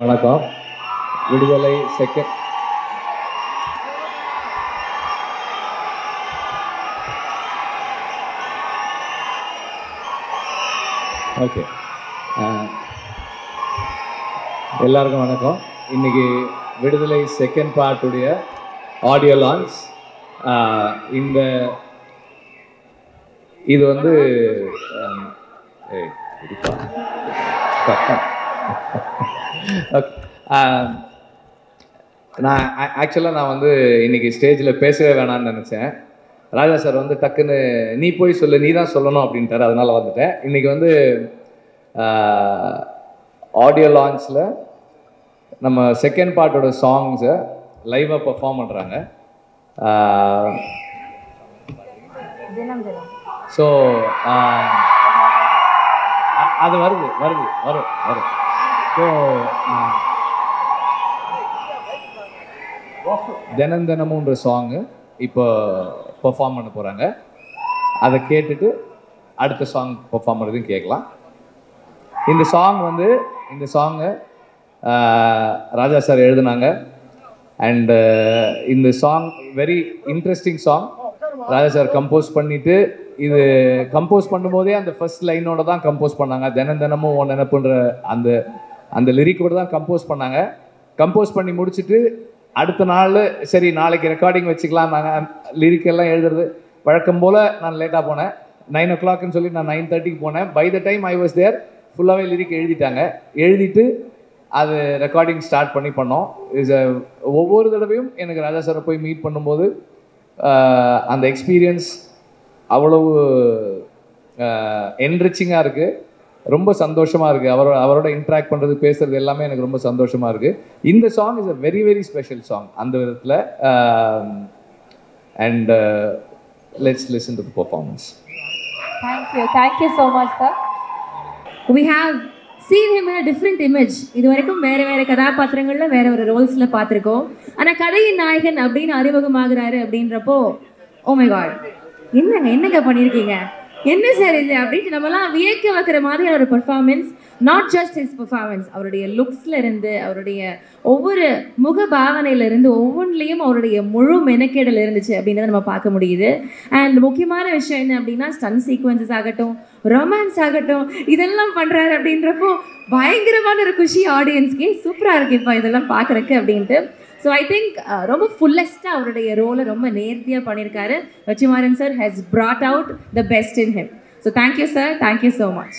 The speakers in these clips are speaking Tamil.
வணக்கம். விடுதலை செகண்ட் ஓகே. எல்லாருக்கும் வணக்கம். இன்னைக்கு விடுதலை செகண்ட் பார்ட்டுடைய ஆடியோ லான்ச். இந்த இது வந்து நான் ஆக்சுவலாக வந்து இன்னைக்கு ஸ்டேஜில் பேசவே வேணான்னு நினச்சேன். ராஜா சார் வந்து டக்குன்னு நீ போய் சொல்லு, நீ தான் சொல்லணும் அப்படின்ட்டார். அதனால் வந்துட்டேன். இன்றைக்கி வந்து ஆடியோ லான்ச்சில் நம்ம செகண்ட் பார்ட்டோட சாங்ஸை லைவாக பர்ஃபார்ம் பண்ணுறாங்க. ஸோ அது வரும் ஸோ தினமுன்ற சாங்கு இப்போ பெர்ஃபார்ம் பண்ண போகிறாங்க. அதை கேட்டுட்டு அடுத்த சாங் பெர்ஃபார்ம் பண்ணுறதையும் கேட்கலாம். இந்த சாங்கை ராஜா சார் எழுதுனாங்க. அண்டு இந்த சாங் வெரி இன்ட்ரெஸ்டிங் சாங். ராஜா சார் கம்போஸ் பண்ணிவிட்டு இது கம்போஸ் பண்ணும்போதே அந்த ஃபர்ஸ்ட் லைனோட தான் கம்போஸ் பண்ணாங்க. தினமும் ஒன்று நினைப்புன்ற அந்த அந்த லிரிக்கோடு தான் கம்போஸ் பண்ணாங்க. கம்போஸ் பண்ணி முடிச்சுட்டு அடுத்த நாள் சரி நாளைக்கு ரெக்கார்டிங் வச்சுக்கலாம். நாங்கள் லிரிக்கெல்லாம் எழுதுறது வழக்கம் போல் நான் லேட்டாக போனேன். 9 o'clock சொல்லி நான் 9:30 போனேன். By the time I was there ஃபுல்லாகவே லிரிக் எழுதிட்டு அது ரெக்கார்டிங் ஸ்டார்ட் பண்ணோம். ஒவ்வொரு தடவையும் எனக்கு ராஜா சாரை போய் மீட் பண்ணும்போது அந்த எக்ஸ்பீரியன்ஸ் அவ்வளவு என்ரிச்சிங்காக இருக்குது. ரொம்ப சந்தோஷமாக இருக்குது. அவரோட இன்ட்ராக்ட் பண்ணுறது, பேசுகிறது எல்லாமே எனக்கு ரொம்ப சந்தோஷமாக இருக்குது. இந்த song is a very very special song அந்த விதத்தில். And let's listen to the performance. Thank you so much sir. We have seen him in a different image. இது வரைக்கும் வேறு கதாபாத்திரங்களில் வேற ஒரு ரோல்ஸில் பார்த்துருக்கோம். ஆனால் கதையின் நாயகன் அப்படின்னு அறிமுகமாகிறாரு அப்படின்றப்போ ஓ மை காட், என்னங்க பண்ணியிருக்கீங்க, என்ன சார் இது அப்படின்ட்டு நம்மலாம் வியக்க வைக்கிற மாதிரியான ஒரு performance. Not just his performance, அவருடைய லுக்ஸில் இருந்து, அவருடைய ஒவ்வொரு முக பாவனையிலிருந்து ஒவ்வொன்றிலையும் அவருடைய முழு மெனக்கேடல் இருந்துச்சு அப்படின்றத நம்ம பார்க்க முடியுது. அண்ட் முக்கியமான விஷயம் என்ன அப்படின்னா ஸ்டன் சீக்வன்சஸ் ஆகட்டும், ரொமான்ஸ் ஆகட்டும், இதெல்லாம் பண்ணுறாரு அப்படின்றப்போ பயங்கரமான ஒரு குஷி ஆடியன்ஸ்க்கே. சூப்பராக இருக்குது இப்போ இதெல்லாம் பார்க்குறக்கு அப்படின்ட்டு. ஸோ ஐ திங்க் ரொம்ப ஃபுல்லஸ்ட்டாக அவருடைய ரோலை ரொம்ப நேர்த்தியாக பண்ணியிருக்காரு. Vetrimaaran sir has brought out the best in him. So thank you sir, thank you so much.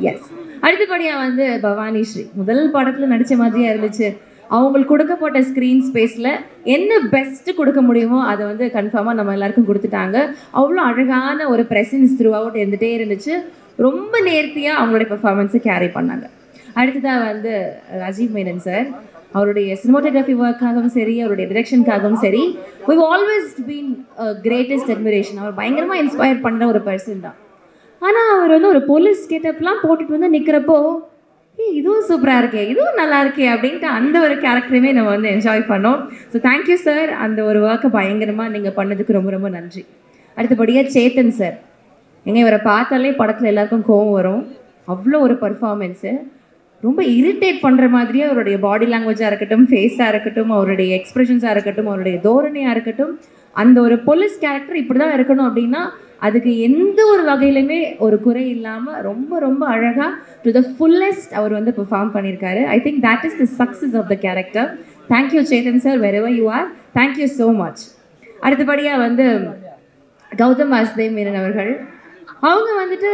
Yes, அடுத்தபடியாக வந்து பவானி ஸ்ரீ முதல் படத்தில் நடித்த மாதிரியாக இருந்துச்சு. அவங்களுக்கு கொடுக்கப்பட்ட ஸ்க்ரீன் ஸ்பேஸில் என்ன பெஸ்ட்டு கொடுக்க முடியுமோ அதை வந்து கன்ஃபார்மாக நம்ம எல்லாருக்கும் கொடுத்துட்டாங்க. அவ்வளோ அழகான ஒரு ப்ரெசன்ஸ் த்ரூ அவுட் இருந்துகிட்டே இருந்துச்சு. ரொம்ப நேர்த்தியாக அவங்களுடைய பெர்ஃபார்மன்ஸை கேரி பண்ணாங்க. அடுத்ததாக வந்து ராஜீவ் மேனன் சார், அவருடைய சினிமாட்டோகிராஃபி ஒர்க்காகவும் சரி, அவருடைய டிரெக்ஷனுக்காகவும் சரி, we've always been greatest admiration. அவர் பயங்கரமாக இன்ஸ்பயர் பண்ணுற ஒரு பர்சன் தான். ஆனால் அவர் வந்து ஒரு போலீஸ் கெட்டப்லாம் போட்டுட்டு வந்து நிற்கிறப்போ இதுவும் சூப்பராக இருக்கே, இதுவும் நல்லா இருக்கே அப்படின்ட்டு அந்த ஒரு கேரக்டருமே நம்ம வந்து என்ஜாய் பண்ணோம். ஸோ தேங்க்யூ சார், அந்த ஒரு ஒர்க்கை பயங்கரமாக நீங்கள் பண்ணதுக்கு ரொம்ப ரொம்ப நன்றி. அடுத்தபடியாக சேத்தன் சார், இவரை பார்த்தாலே படத்தில் எல்லாருக்கும் கோவம் வரும். அவ்வளோ ஒரு பர்ஃபார்மன்ஸு, ரொம்ப இரிட்டேட் பண்ணுற மாதிரியே அவருடைய பாடி லாங்குவேஜாக இருக்கட்டும், ஃபேஸாக இருக்கட்டும், அவருடைய எக்ஸ்ப்ரெஷன்ஸாக இருக்கட்டும், அவருடைய தோரணையாக இருக்கட்டும், அந்த ஒரு போலீஸ் கேரக்டர் இப்படி தான் இருக்கணும் அப்படின்னா அதுக்கு எந்த ஒரு வகையிலுமே ஒரு குறை இல்லாமல் ரொம்ப ரொம்ப அழகாக டு த ஃபுல்லஸ்ட் அவர் வந்து பெர்ஃபார்ம் பண்ணியிருக்காரு. I think that is the success of the character. Thank you Chetan sir, wherever you are, thank you so much. அடுத்தபடியாக வந்து கௌதம் வாசுதேவ் மேனன் அவர்கள், அவங்க வந்துட்டு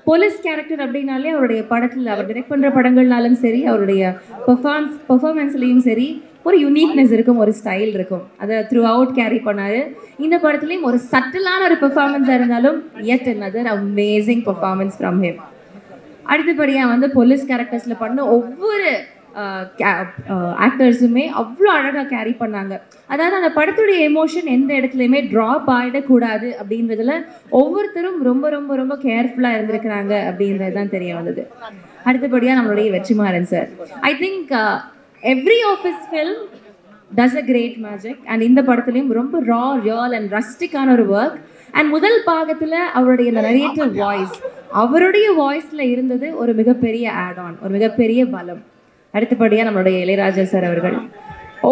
போலீஸ் கேரக்டர் அப்படின்னாலே அவருடைய படத்தில் அவர் டிரெக்ட் பண்ணுற படங்கள்னாலும் சரி, அவருடைய பெர்ஃபார்மன்ஸ்லேயும் சரி ஒரு யூனிக்னஸ் இருக்கும், ஒரு ஸ்டைல் இருக்கும். அதை த்ரூ அவுட் கேரி பண்ணார். இந்த படத்துலேயும் ஒரு சட்டிலான ஒரு பெர்ஃபார்மன்ஸாக இருந்தாலும் yet another amazing performance from him. அடுத்தபடியாக வந்து போலீஸ் கேரக்டர்ஸில் பண்ண ஒவ்வொரு ஆக்டர்ஸுமே அவ்வளோ அழகாக கேரி பண்ணாங்க. அதாவது அந்த படத்துடைய எமோஷன் எந்த இடத்துலையுமே ட்ராப் ஆகிடக்கூடாது அப்படின்றதுல ஒவ்வொருத்தரும் ரொம்ப ரொம்ப ரொம்ப கேர்ஃபுல்லாக இருந்திருக்கிறாங்க அப்படின்றது தான் தெரிய வந்தது. அடுத்தபடியாக நம்மளுடைய Vetrimaaran sir, I think every office film does a great magic. And இந்த படத்துலையும் ரொம்ப ரா, ரியல் அண்ட் ரஸ்டிக்கான ஒரு ஒர்க். அண்ட் முதல் பாகத்தில் அவருடைய நரேட்டிவ் வாய்ஸ், அவருடைய வாய்ஸில் இருந்தது ஒரு மிகப்பெரிய ஆட் ஆன், ஒரு மிகப்பெரிய பலம். அடுத்தபடியாக நம்மளுடைய இளையராஜா சார் அவர்கள்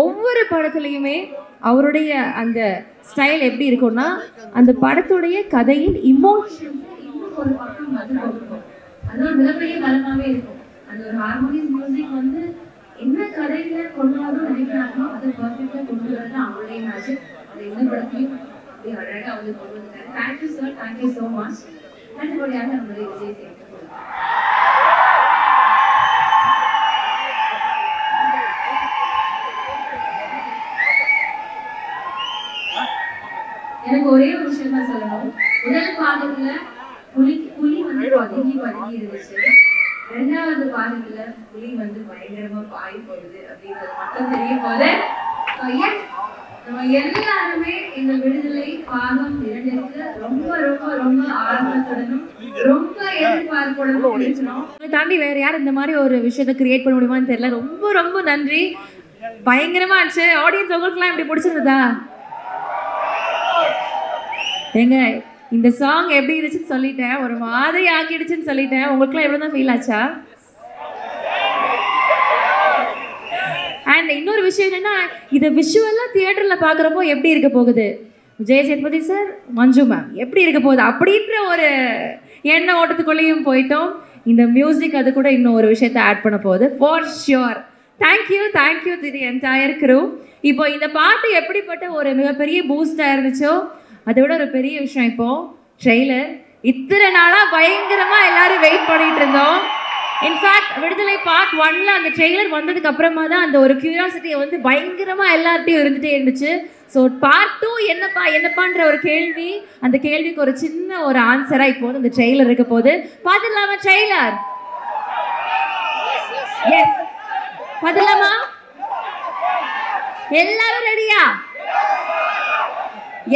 ஒவ்வொரு படத்துலையுமே அவருடைய அந்த ஸ்டைல் எப்படி இருக்கும்னா அந்த படத்துடைய கதையின் இமோஷன் இன்னும் ஒரு பக்கம் வந்து கொடுக்கும். அது ஒரு மிகப்பெரிய பலமாவே இருக்கும். அந்த ஒரு ஹார்மோனியஸ் மியூசிக் வந்து என்ன கதையில கொண்டு வரணும்னு நினைக்கிறாங்களோ அதை பர்ஃபெக்டா கொண்டு வரது அவங்களுடைய மேஜிக். அது எந்த படத்தையும் அப்படி அழகா வந்து கொண்டு வந்துட்டாரு. Thank you sir, thank you so much. அடுத்தபடியாக நம்மளுடைய விஜய் சேதுபதி. எனக்கு ஒரே ஒரு விஷயம் தான் சொல்லணும். முதல் பாகத்துல புலி வந்து பதுங்கி இருந்துச்சு. ரெண்டாவது பாகத்துல புலி வந்து பயங்கரமா பாய் போகுது அப்படின்றது மட்டும் தெரிய போது நம்ம எல்லாருமே இந்த விடுதலை பாகம் 2க்கு ரொம்ப ரொம்ப ரொம்ப ஆர்வத்துடனும் ரொம்ப எதிர்பார்ப்புடனும் இருக்கணும். தாண்டி வேற யார் இந்த மாதிரி ஒரு விஷயத்தை கிரியேட் பண்ண முடியுமான்னு தெரியல. ரொம்ப ரொம்ப நன்றி. பயங்கரமா இருந்துச்சு. ஆடியன்ஸ் உங்களுக்குலாம் எப்படி பிடிச்சிருந்ததா? ஏங்க இந்த சாங் எப்படி இருந்துச்சுன்னு சொல்லிட்டேன், ஒரு மாதிரி ஆக்கிடுச்சுன்னு சொல்லிட்டேன். உங்களுக்குலாம் எவ்வளோ தான் ஃபீல் ஆச்சா? அண்ட் இன்னொரு விஷயம் என்னன்னா, இதை விஷுவலாக தியேட்டரில் பார்க்குறப்போ எப்படி இருக்க போகுது, விஜய் சேதுபதி சார், மஞ்சு மேம் எப்படி இருக்க போகுது அப்படின்ற ஒரு எண்ண ஓட்டத்துக்குள்ளேயும் போயிட்டோம். இந்த மியூசிக் அது கூட இன்னும் ஒரு விஷயத்தை ஆட் பண்ண போகுது for sure. Thank you the entire crew. இப்போ இந்த பாட்டு எப்படிப்பட்ட ஒரு மிகப்பெரிய பூஸ்டாக இருந்துச்சோ அதை விட ஒரு பெரிய விஷயம் இப்போ ட்ரெய்லர். இத்தனை நாளாக பயங்கரமாக எல்லாரும் வெயிட் பண்ணிட்டு இருந்தோம். இன்ஃபேக்ட் விடுதலை பார்ட் 1ல அந்த ட்ரெய்லர் வந்ததுக்கு அப்புறமா தான் அந்த ஒரு கியூரியாசிட்டியை வந்து பயங்கரமாக எல்லார்ட்டையும் இருந்துகிட்டே இருந்துச்சு. ஸோ பார்ட் 2 என்னப்பான்ற ஒரு கேள்வி, அந்த கேள்விக்கு ஒரு சின்ன ஒரு ஆன்சராக இப்போ வந்து அந்த ட்ரெய்லர் இருக்க போது. பார்த்துடலாமா ட்ரெய்லர்? எஸ், பார்த்துடலாமா? எல்லாரும் ரெடியா?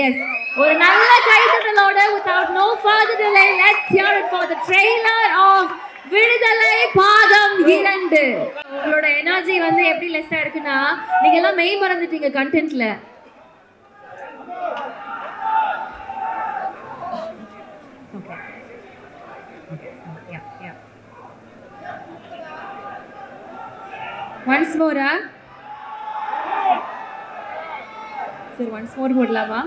எஸ், ஒரு நல்ல கைதட்டலோட without no further delay let's hear it for the trailer of விடுதலை பாகம் 2. உங்களோட எனர்ஜி வந்து எப்படி லெஸ்ஸா இருக்குன்னா நீங்க எல்லாம் மெய் மறந்துட்டீங்க கண்டென்ட்ல. once more sir, once more போடலாமா?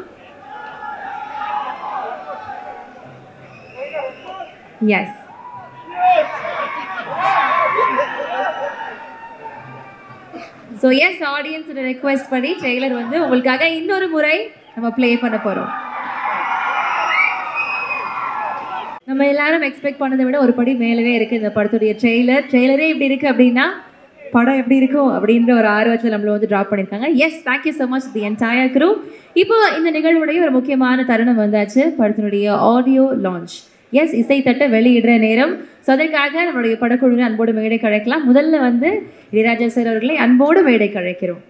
yes. So yes, audience request படி ட்ரெய்லர் வந்து உங்களுக்காக இன்னொரு முறை நம்ம ப்ளே பண்ண போறோம். நம்ம எல்லாரும் எக்ஸ்பெக்ட் பண்ணதை விட ஒரு படி மேலவே இருக்கு இந்த படத்துடைய ட்ரெய்லரே இப்படி இருக்கு அப்படின்னா படம் எப்படி இருக்கும் அப்படின்ற ஒரு ஆர்வத்தில் நம்மள வந்து ட்ராப் பண்ணியிருக்காங்க. Yes, thank you so much the entire crew. இப்போ இந்த நிகழ்வுடைய ஒரு முக்கியமான தருணம் வந்தாச்சு, படத்தினுடைய ஆடியோ லான்ச். எஸ், இசைத்தட்ட வெளியிடுற நேரம். ஸோ அதற்காக நம்மளுடைய படக்குழுவினை அன்போடு மேடை கழைக்கலாம். முதல்ல வந்து இளையராஜா சார் அவர்களை அன்போடு மேடை கழைக்கிறோம்.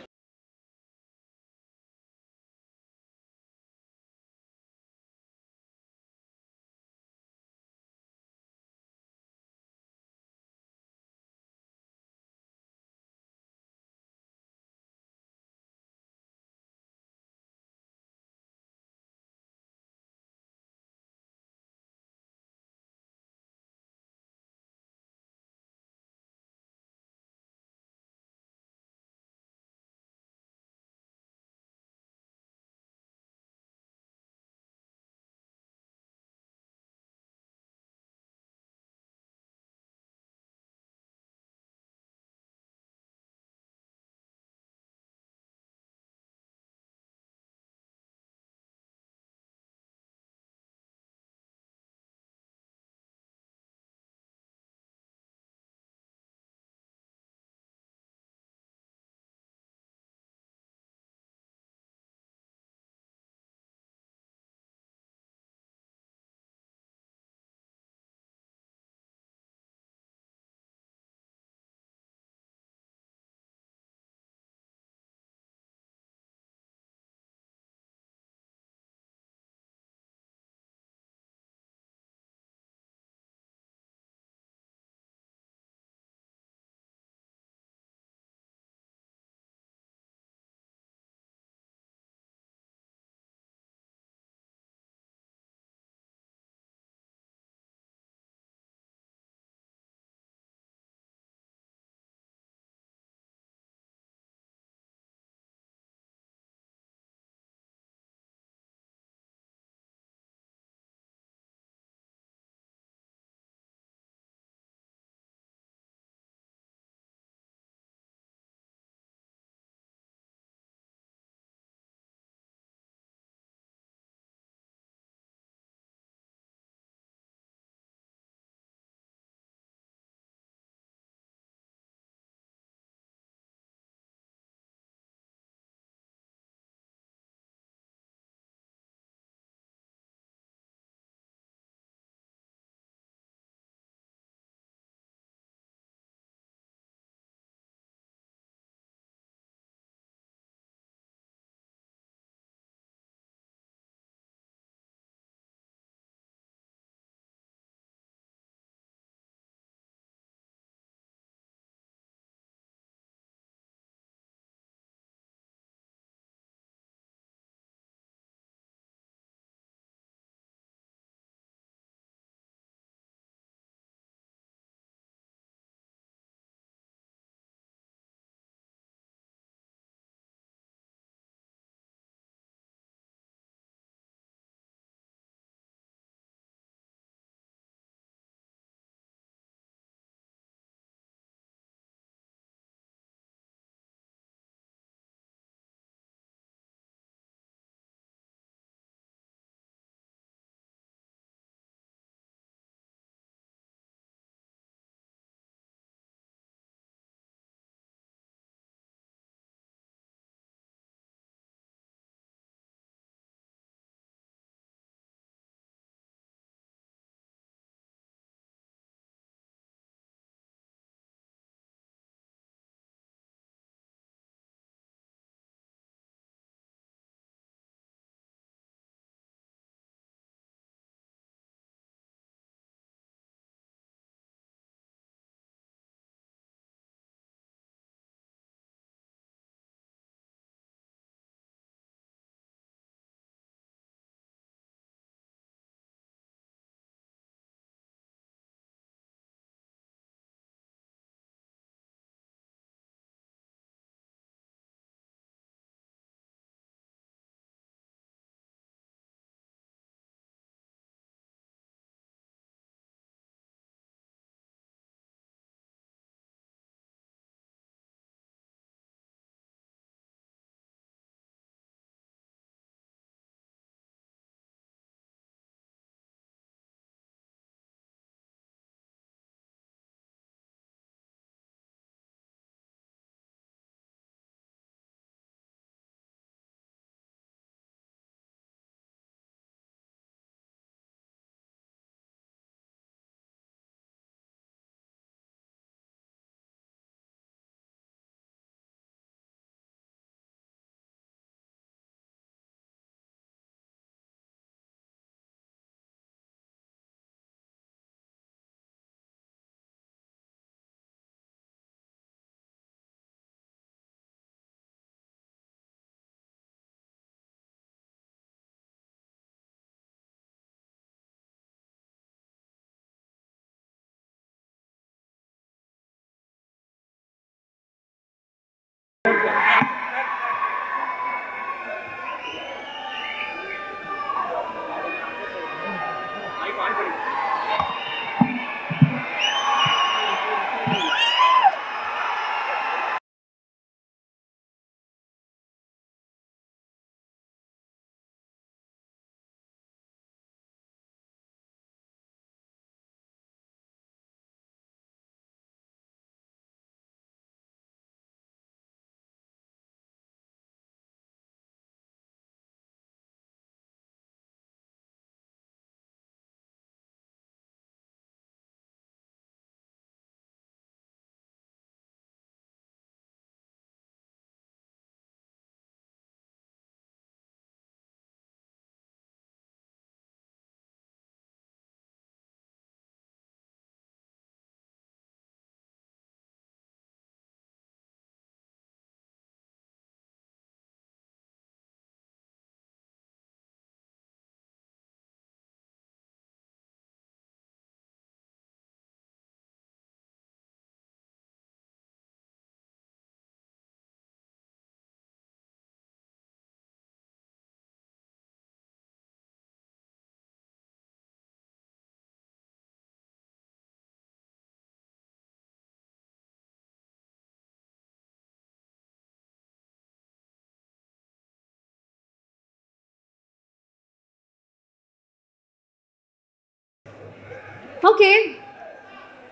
ஓகே,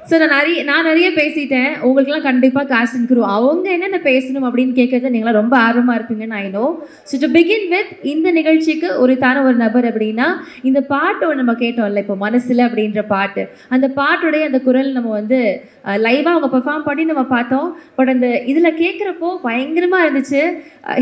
ஸோ நான் நிறைய பேசிட்டேன். உங்களுக்குலாம் கண்டிப்பாக காஸ்ட் அண்ட் க்ரூ அவங்க என்னென்ன பேசணும் அப்படின்னு கேட்கறது நீங்களாம் ரொம்ப ஆர்வமாக இருப்பீங்கன்னு I know. So to begin with, இந்த நிகழ்ச்சிக்கு உரித்தான ஒரு நபர் அப்படின்னா இந்த பாட்டு நம்ம கேட்டோம்ல இப்போ மனசில் அப்படின்ற பாட்டு, அந்த பாட்டுடைய அந்த குரல் நம்ம வந்து லைவாக அவங்க பெர்ஃபார்ம் பண்ணி நம்ம பார்த்தோம். பட் அந்த இதில் கேட்குறப்போ பயங்கரமாக இருந்துச்சு.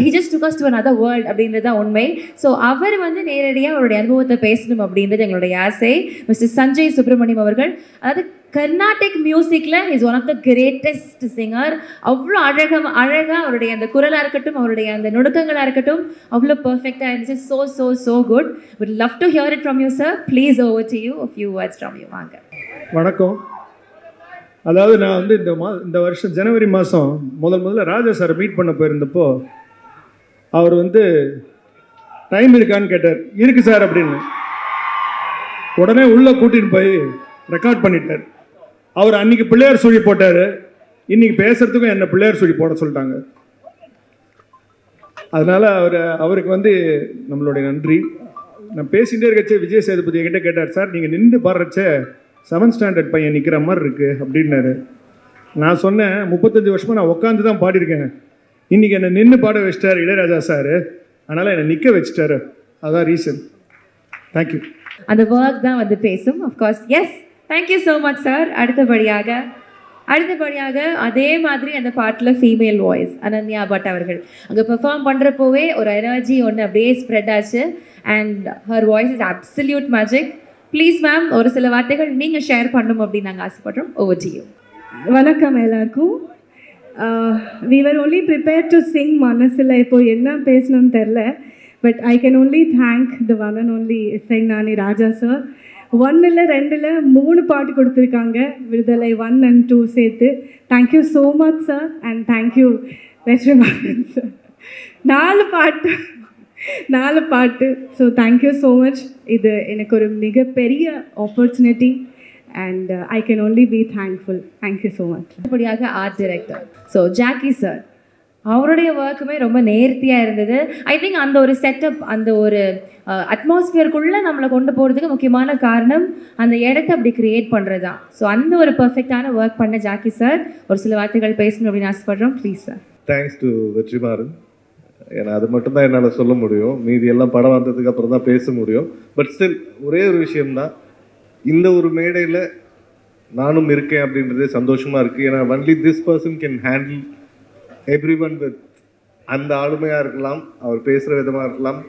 He just took us to another world அப்படின்றது தான் உண்மை. ஸோ அவர் வந்து நேரடியாக அவருடைய அனுபவத்தை பேசணும் அப்படின்றது எங்களுடைய ஆசை. மிஸ்டர் சஞ்சய் சுப்ரமணியம் அவர்கள், அதாவது கர்நாடிக் மியூசிக்கில் is one of the greatest singer. அவ்வளோ அழகாக அவருடைய அந்த குரலாக இருக்கட்டும், அவருடைய அந்த நுணுக்கங்களாக இருக்கட்டும், அவ்வளோ பர்ஃபெக்டாக இருந்துச்சு. So good. would love to hear it from you sir. Please, over to you, a few words from you. வாங்க. வணக்கம். அதாவது நான் வந்து இந்த வருஷம் ஜனவரி மாதம் முதல்ல ராஜா சாரை மீட் பண்ண போயிருந்தப்போ அவர் வந்து டைம் இருக்கான்னு கேட்டார். இருக்கு சார் அப்படின்னு. உடனே உள்ளே கூட்டின்னு போய் ரெக்கார்ட் பண்ணிட்டார். அவர் அன்றைக்கி பிள்ளையார் சுழி போட்டார். இன்றைக்கி பேசுகிறதுக்கும் என்ன பிள்ளையார் சுழி போட சொல்லிட்டாங்க. அதனால் அவருக்கு வந்து நம்மளுடைய நன்றி. நான் பேசிகிட்டே இருக்கச்சே விஜய் சேதுபதி என்கிட்ட கேட்டார், சார் நீங்கள் நின்று பாடுறச்சே 7th ஸ்டாண்டர்ட் பையன் நிற்கிற மாதிரி இருக்குது அப்படின்னாரு. நான் சொன்னேன், 35 வருஷமாக நான் உட்காந்து தான் பாடியிருக்கேன். இன்றைக்கி என்னை நின்று பாட வச்சிட்டார் இளையராஜா சார். அதனால் என்னை நிற்க வச்சிட்டாரு. அதுதான் ரீசன். தேங்க்யூ. அந்த ஒர்க் தான் வந்து பேசும். Of course S, thank you so much sir. அடுத்தபடியாக அதே மாதிரி அந்த பாட்டில் ஃபீமேல் வாய்ஸ் அனன்யா பட் அவர்கள் அங்கே பெர்ஃபார்ம் பண்ணுறப்போவே ஒரு எனர்ஜி ஒன்று அப்படியே ஸ்ப்ரெட் ஆச்சு. And her voice is absolute magic. Please ma'am, ஒரு சில வார்த்தைகள் நீங்கள் ஷேர் பண்ணணும் அப்படின்னு நாங்கள் ஆசைப்படுறோம். Over to you. வணக்கம் எல்லாருக்கும். we were only prepared to sing மனசில். இப்போ என்ன பேசணும்னு தெரில. But I can only thank the one and only இசைஞானி ராஜா சார். 1 இல்லை 2 இல்லை 3 பாட்டு கொடுத்துருக்காங்க, விடுதலை 1 and 2 சேர்த்து. Thank you so much sir. And thank you Vetrimaaran sir. 4 பாட்டு. So thank you so much. இது எனக்கு ஒரு மிகப்பெரிய opportunity and I can only be thankful. Thank you so much. அப்படியாக art director so Jacki sir, அவருடைய ஒர்க்குமே ரொம்ப நேர்த்தியாக இருந்தது. ஐ திங்க் அந்த ஒரு செட்டப், அந்த ஒரு அட்மாஸ்பியருக்குள்ளே நம்மளை கொண்டு போகிறதுக்கு முக்கியமான காரணம் அந்த இடத்த அப்படி க்ரியேட் பண்ணுறது தான். ஸோ அந்த ஒரு பர்ஃபெக்டான ஒர்க் பண்ண ஜாக்கி சார் ஒரு சில வார்த்தைகள் பேசணும் அப்படின்னு ஆசைப்படுறோம். Please sir. Thanks to Vetrimaaran. ஏன்னா அது மட்டும்தான் என்னால் சொல்ல முடியும். மீதி எல்லாம் படம் வந்ததுக்கு அப்புறம் தான் பேச முடியும். பட் ஸ்டில் ஒரே ஒரு விஷயம்தான், இந்த ஒரு மேடையில் நானும் இருக்கேன் அப்படின்றதே சந்தோஷமாக இருக்குது. ஏன்னா only this person can handle every one with அந்த ஆளுமையாக இருக்கலாம், அவர் பேசுகிற விதமாக இருக்கலாம்,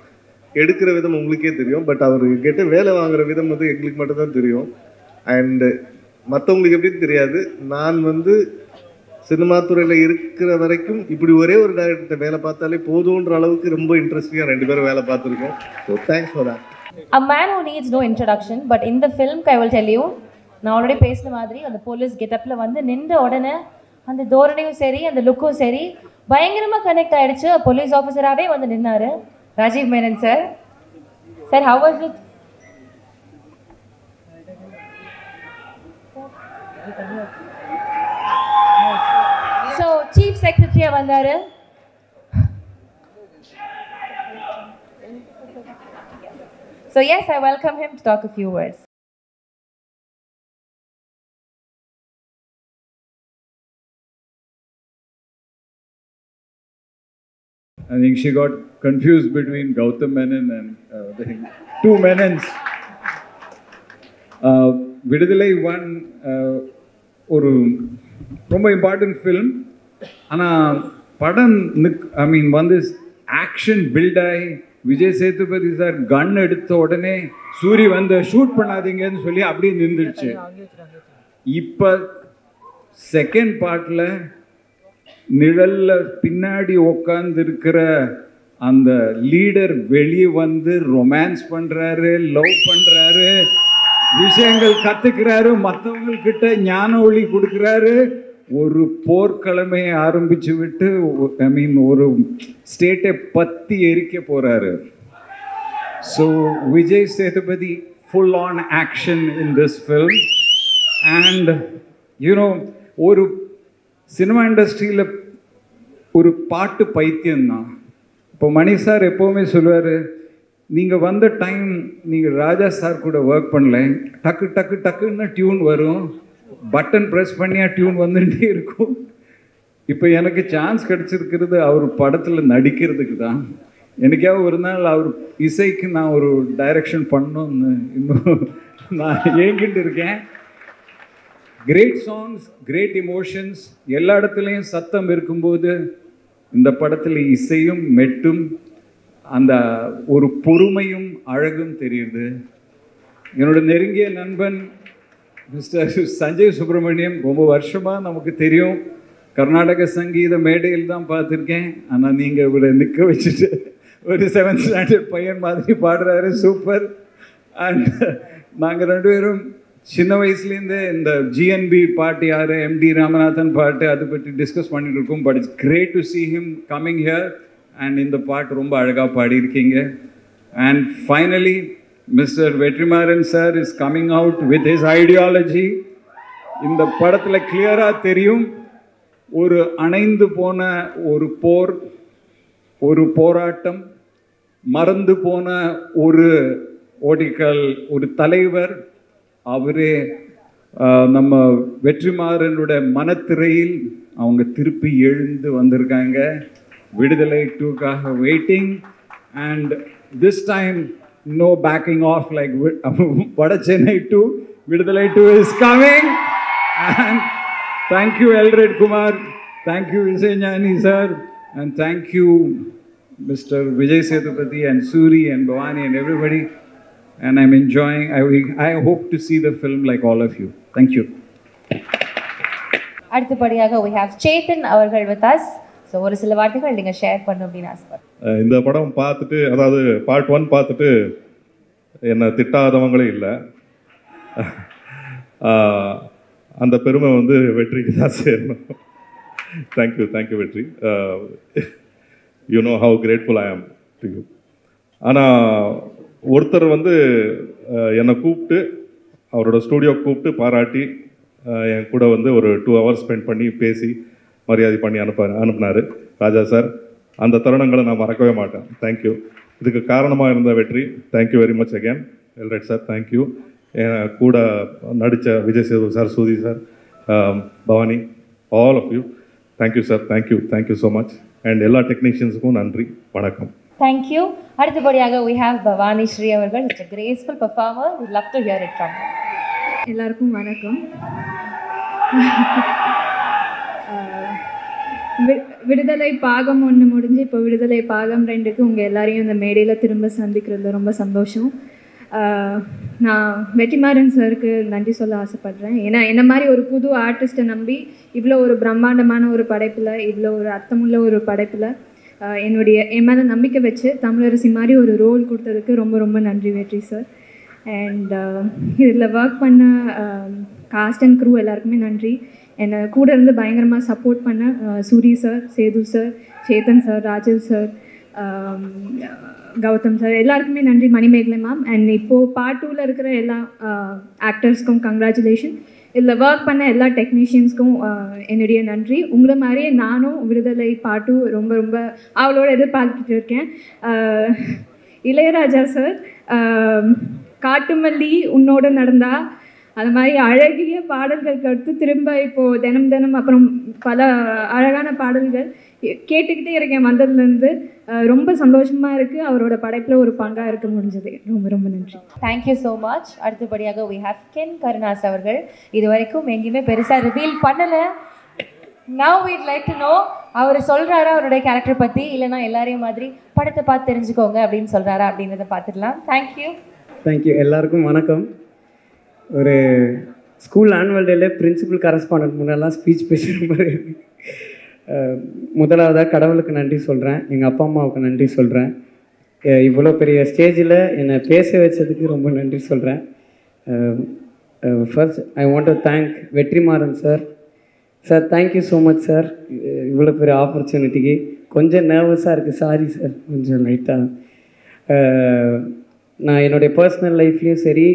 எடுக்கிற விதம் உங்களுக்கே தெரியும். பட் அவர் கிட்ட வேலை வாங்குகிற விதம் வந்து எங்களுக்கு மட்டும்தான் தெரியும். அண்டு மற்றவங்களுக்கு எப்படின்னு தெரியாது. நான் வந்து சினிமா துறையில் இருக்கிற வரைக்கும் இப்படி ஒரே ஒரு டைரக்டர்கிட்ட வேலை பார்த்தாலே போதுன்ற அளவுக்கு ரொம்ப இன்ட்ரெஸ்டிங்காக 2 பேரும் வேலை பார்த்துருக்கோம். So thanks for that. A man who needs no introduction, but in the film I will tell you, நான் ஆல்ரெடி பேசின மாதிரி அந்த போலீஸ் கெட்டப்பில் வந்து நின்ற உடனே அந்த தோரணையும் சரி அந்த லுக்கும் சரி பயங்கரமாக கனெக்ட் ஆகிடுச்சு. போலீஸ் ஆஃபீஸராகவே வந்து நின்னார் Rajiv Menon sir. Sir how was it? So chief செக்ரட்டரியாக வந்தார். So yes, I welcome him to talk a few words. I think she got confused between Gautam Menon and two Menons. Vidudalai one ஒரு ரொம்ப இம்பார்ட்டன்ட் ஃபிலிம். ஆனால் படம் ஐ மீன் வந்து ஆக்ஷன் பில்ட் ஆகி விஜய் சேதுபதி சார் கன் எடுத்த உடனே சூரி வந்து ஷூட் பண்ணாதீங்கன்னு சொல்லி அப்படியே நின்றுடுச்சு. இப்போ செகண்ட் பார்ட்டில் நிழலில் பின்னாடி உட்காந்து இருக்கிற அந்த லீடர் வெளியே வந்து ரொமான்ஸ் பண்ணுறாரு, லவ் பண்ணுறாரு, விஷயங்கள் கற்றுக்கிறாரு, மற்றவங்கக்கிட்ட ஞான ஒளி கொடுக்குறாரு, ஒரு போர்க்கிழமையை ஆரம்பிச்சு விட்டு ஐ மீன் ஒரு ஸ்டேட்டை பற்றி எரிக்க போகிறாரு. So Vijay Sethupathi full on action in this film. And you know ஒரு சினிமா இண்டஸ்ட்ரியில் ஒரு பாட்டு பைத்தியம்தான். இப்போ மணி சார் எப்போவுமே சொல்லுவார், நீங்கள் வந்த டைம் நீங்கள் ராஜா சார் கூட ஒர்க் பண்ணல, டக்கு டக்கு டக்குன்னு டியூன் வரும், பட்டன் ப்ரெஸ் பண்ணியா டியூன் வந்துகிட்டே இருக்கும். இப்போ எனக்கு சான்ஸ் கிடச்சிருக்கிறது அவர் படத்தில் நடிக்கிறதுக்கு தான். எனக்காவது ஒரு நாள் அவர் இசைக்கு நான் ஒரு டைரக்ஷன் பண்ணணும்னு இன்னும் நான் ஏங்கிட்டு இருக்கேன். கிரேட் சாங்ஸ், கிரேட் இமோஷன்ஸ், எல்லா இடத்துலையும் சத்தம் இருக்கும்போது இந்த படத்தில் இசையும் மெட்டும் அந்த ஒரு பொறுமையும் அழகும் தெரியுது. என்னோட நெருங்கிய நண்பன் மிஸ்டர் சஞ்சய் சுப்பிரமணியம் ரொம்ப வருஷமாக நமக்கு தெரியும். கர்நாடக சங்கீத மேடையில் தான் பார்த்துருக்கேன். ஆனால் நீங்கள் இவரை நிற்க வச்சுட்டு ஒரு 7th ஸ்டாண்டர்ட் பையன் மாதிரி பாடுறாரு, சூப்பர். அண்ட் நாங்கள் ரெண்டு பேரும் சின்ன வயசுலேருந்தே இந்த ஜிஎன்பி பாட்டு யார், எம்டி ராமநாதன் பாட்டு அதை பற்றி டிஸ்கஸ் பண்ணிட்டு இருக்கோம். But it's great to see him coming here. And இந்த பாட்டு ரொம்ப அழகாக பாடியிருக்கீங்க. And finally mister Vetrimaaran sir is coming out with his ideology. இந்த படத்தில் கிளியராக தெரியும், ஒரு அணைந்து போன ஒரு போர், ஒரு போராட்டம், மறந்து போன ஒரு ஓடிக்கல், ஒரு தலைவர், அவரே நம்ம வெற்றிமாறனோட மனத்திரையில் அவங்க திருப்பி எழுந்து வந்திருக்காங்க. விடுதலை 2க்காக waiting. And this time no backing off like Vada Chennai 2. Vidudalai 2 is coming. And thank you Elred Kumar, thank you Vijay Gnani sir, and thank you Mr. Vijay Sethupathi and Suri and Bhavani and everybody. And I'm enjoying. I hope to see the film like all of you. Thank you. அடுத்தபடியாக we have Chetan அவர்கள் with us. ஸோ ஒரு சில வார்த்தைகள் நீங்கள் ஷேர் பண்ணணும் அப்படின்னு ஆசைப்படுறேன். இந்த படம் பார்த்துட்டு, அதாவது பார்ட் 1 பார்த்துட்டு என்னை திட்டாதவங்களே இல்லை. அந்த பெருமை வந்து வெற்றிக்கு தான் சேரணும். தேங்க்யூ வெற்றி. You know how grateful I am to you. ஆனால் ஒருத்தர் வந்து என்னை கூப்பிட்டு, அவரோட ஸ்டூடியோ கூப்பிட்டு பாராட்டி என் கூட வந்து ஒரு 2 hours ஸ்பெண்ட் பண்ணி பேசி மரியாதை பண்ணி அனுப்புனார் ராஜா சார். அந்த தருணங்களை நான் மறக்கவே மாட்டேன். தேங்க்யூ. இதுக்கு காரணமாக இருந்த Vetri, thank you very much again. Alright sir thank you. கூட நடித்த Vijay Sethu sir, Soori sir, Bhavani, all of you thank you sir. Thank you so much. And எல்லா டெக்னீஷியன்ஸுக்கும் நன்றி, வணக்கம். தேங்க்யூ. அடுத்தபடியாக we have பவானி ஸ்ரீ அவர்கள். It's a graceful performer. We'd love to hear it from her. எல்லாருக்கும் வணக்கம். விடுதலை பாகம் 1 முடிஞ்சு இப்போ விடுதலை பாகம் 2க்கு உங்கள் எல்லாரையும் இந்த மேடையில் திரும்ப சந்திக்கிறதுல ரொம்ப சந்தோஷம். நான் வெற்றிமாறன் சாருக்கு நன்றி சொல்ல ஆசைப்பட்றேன். ஏன்னா என்ன மாதிரி ஒரு புது ஆர்டிஸ்ட்டை நம்பி இவ்வளோ ஒரு பிரம்மாண்டமான ஒரு படைப்பில், இவ்வளோ ஒரு அர்த்தமுள்ள ஒரு படைப்பில் என் மேலே நம்பிக்கை வச்சு தமிழரசி மாதிரி ஒரு ரோல் கொடுத்ததுக்கு ரொம்ப ரொம்ப நன்றி வெற்றி சார். அண்ட் இதில் ஒர்க் பண்ண காஸ்ட் அண்ட் க்ரூ எல்லாருக்குமே நன்றி. என்னை கூட இருந்து பயங்கரமாக சப்போர்ட் பண்ண Soori sir, Sethu sir, Chetan sir, Rajiv sir, Gautham sir, எல்லாருக்குமே நன்றி. மணிமேகலை மேம் அண்ட் இப்போது பார்ட் 2ல் இருக்கிற எல்லா ஆக்டர்ஸ்க்கும் கங்க்ராச்சுலேஷன். இதில் ஒர்க் பண்ண எல்லா டெக்னீஷியன்ஸ்க்கும் என்னுடைய நன்றி. உங்களை மாதிரியே நானும் விடுதலை பார்ட் 2 ரொம்ப ரொம்ப அவளோட எதிர்பார்த்துட்டு இருக்கேன். இளையராஜா சார் காட்டுமல்லி உன்னோட நடந்தா அது மாதிரி அழகிய பாடல்களுக்கு அடுத்து திரும்ப இப்போது தினம் தினம் அப்புறம் பல அழகான பாடல்கள் கேட்டுக்கிட்டே இருக்கேன் வந்ததுலேருந்து. ரொம்ப சந்தோஷமாக இருக்குது. அவரோட படைப்பில் ஒரு பங்காக இருக்க முடிஞ்சது. ரொம்ப ரொம்ப நன்றி. Thank you so much. அடுத்தபடியாக we have கென் கருணாஸ் அவர்கள். இது வரைக்கும் எங்கேயுமே பெருசாக ரிவீல் பண்ணலை. now we'd like to know அவர் சொல்கிறாரா அவருடைய கேரக்டர் பற்றி, இல்லைனா எல்லாரையும் மாதிரி படத்தை பார்த்து தெரிஞ்சுக்கோங்க அப்படின்னு சொல்கிறாரா அப்படின்றத பார்த்துடலாம். தேங்க்யூ. எல்லாருக்கும் வணக்கம். ஒரு ஸ்கூல் ஆனுவல் டேல பிரின்சிபல் கரஸ்பாண்டன்ட் முன்னெல்லாம் ஸ்பீச் பேசுகிற மாதிரி முதலாவதாக கடவுளுக்கு நன்றி சொல்கிறேன், எங்கள் அப்பா அம்மாவுக்கு நன்றி சொல்கிறேன். இவ்வளோ பெரிய ஸ்டேஜில் என்னை பேச வச்சதுக்கு ரொம்ப நன்றி சொல்கிறேன். First I want to thank Vetrimaaran sir. Thank you so much sir, இவ்வளோ பெரிய ஆப்பர்ச்சுனிட்டிக்கு. கொஞ்சம் நர்வஸாக இருக்குது, சாரி சார், கொஞ்சம் லைட்டாக. நான் என்னுடைய பர்சனல் லைஃப்லேயும் சரி,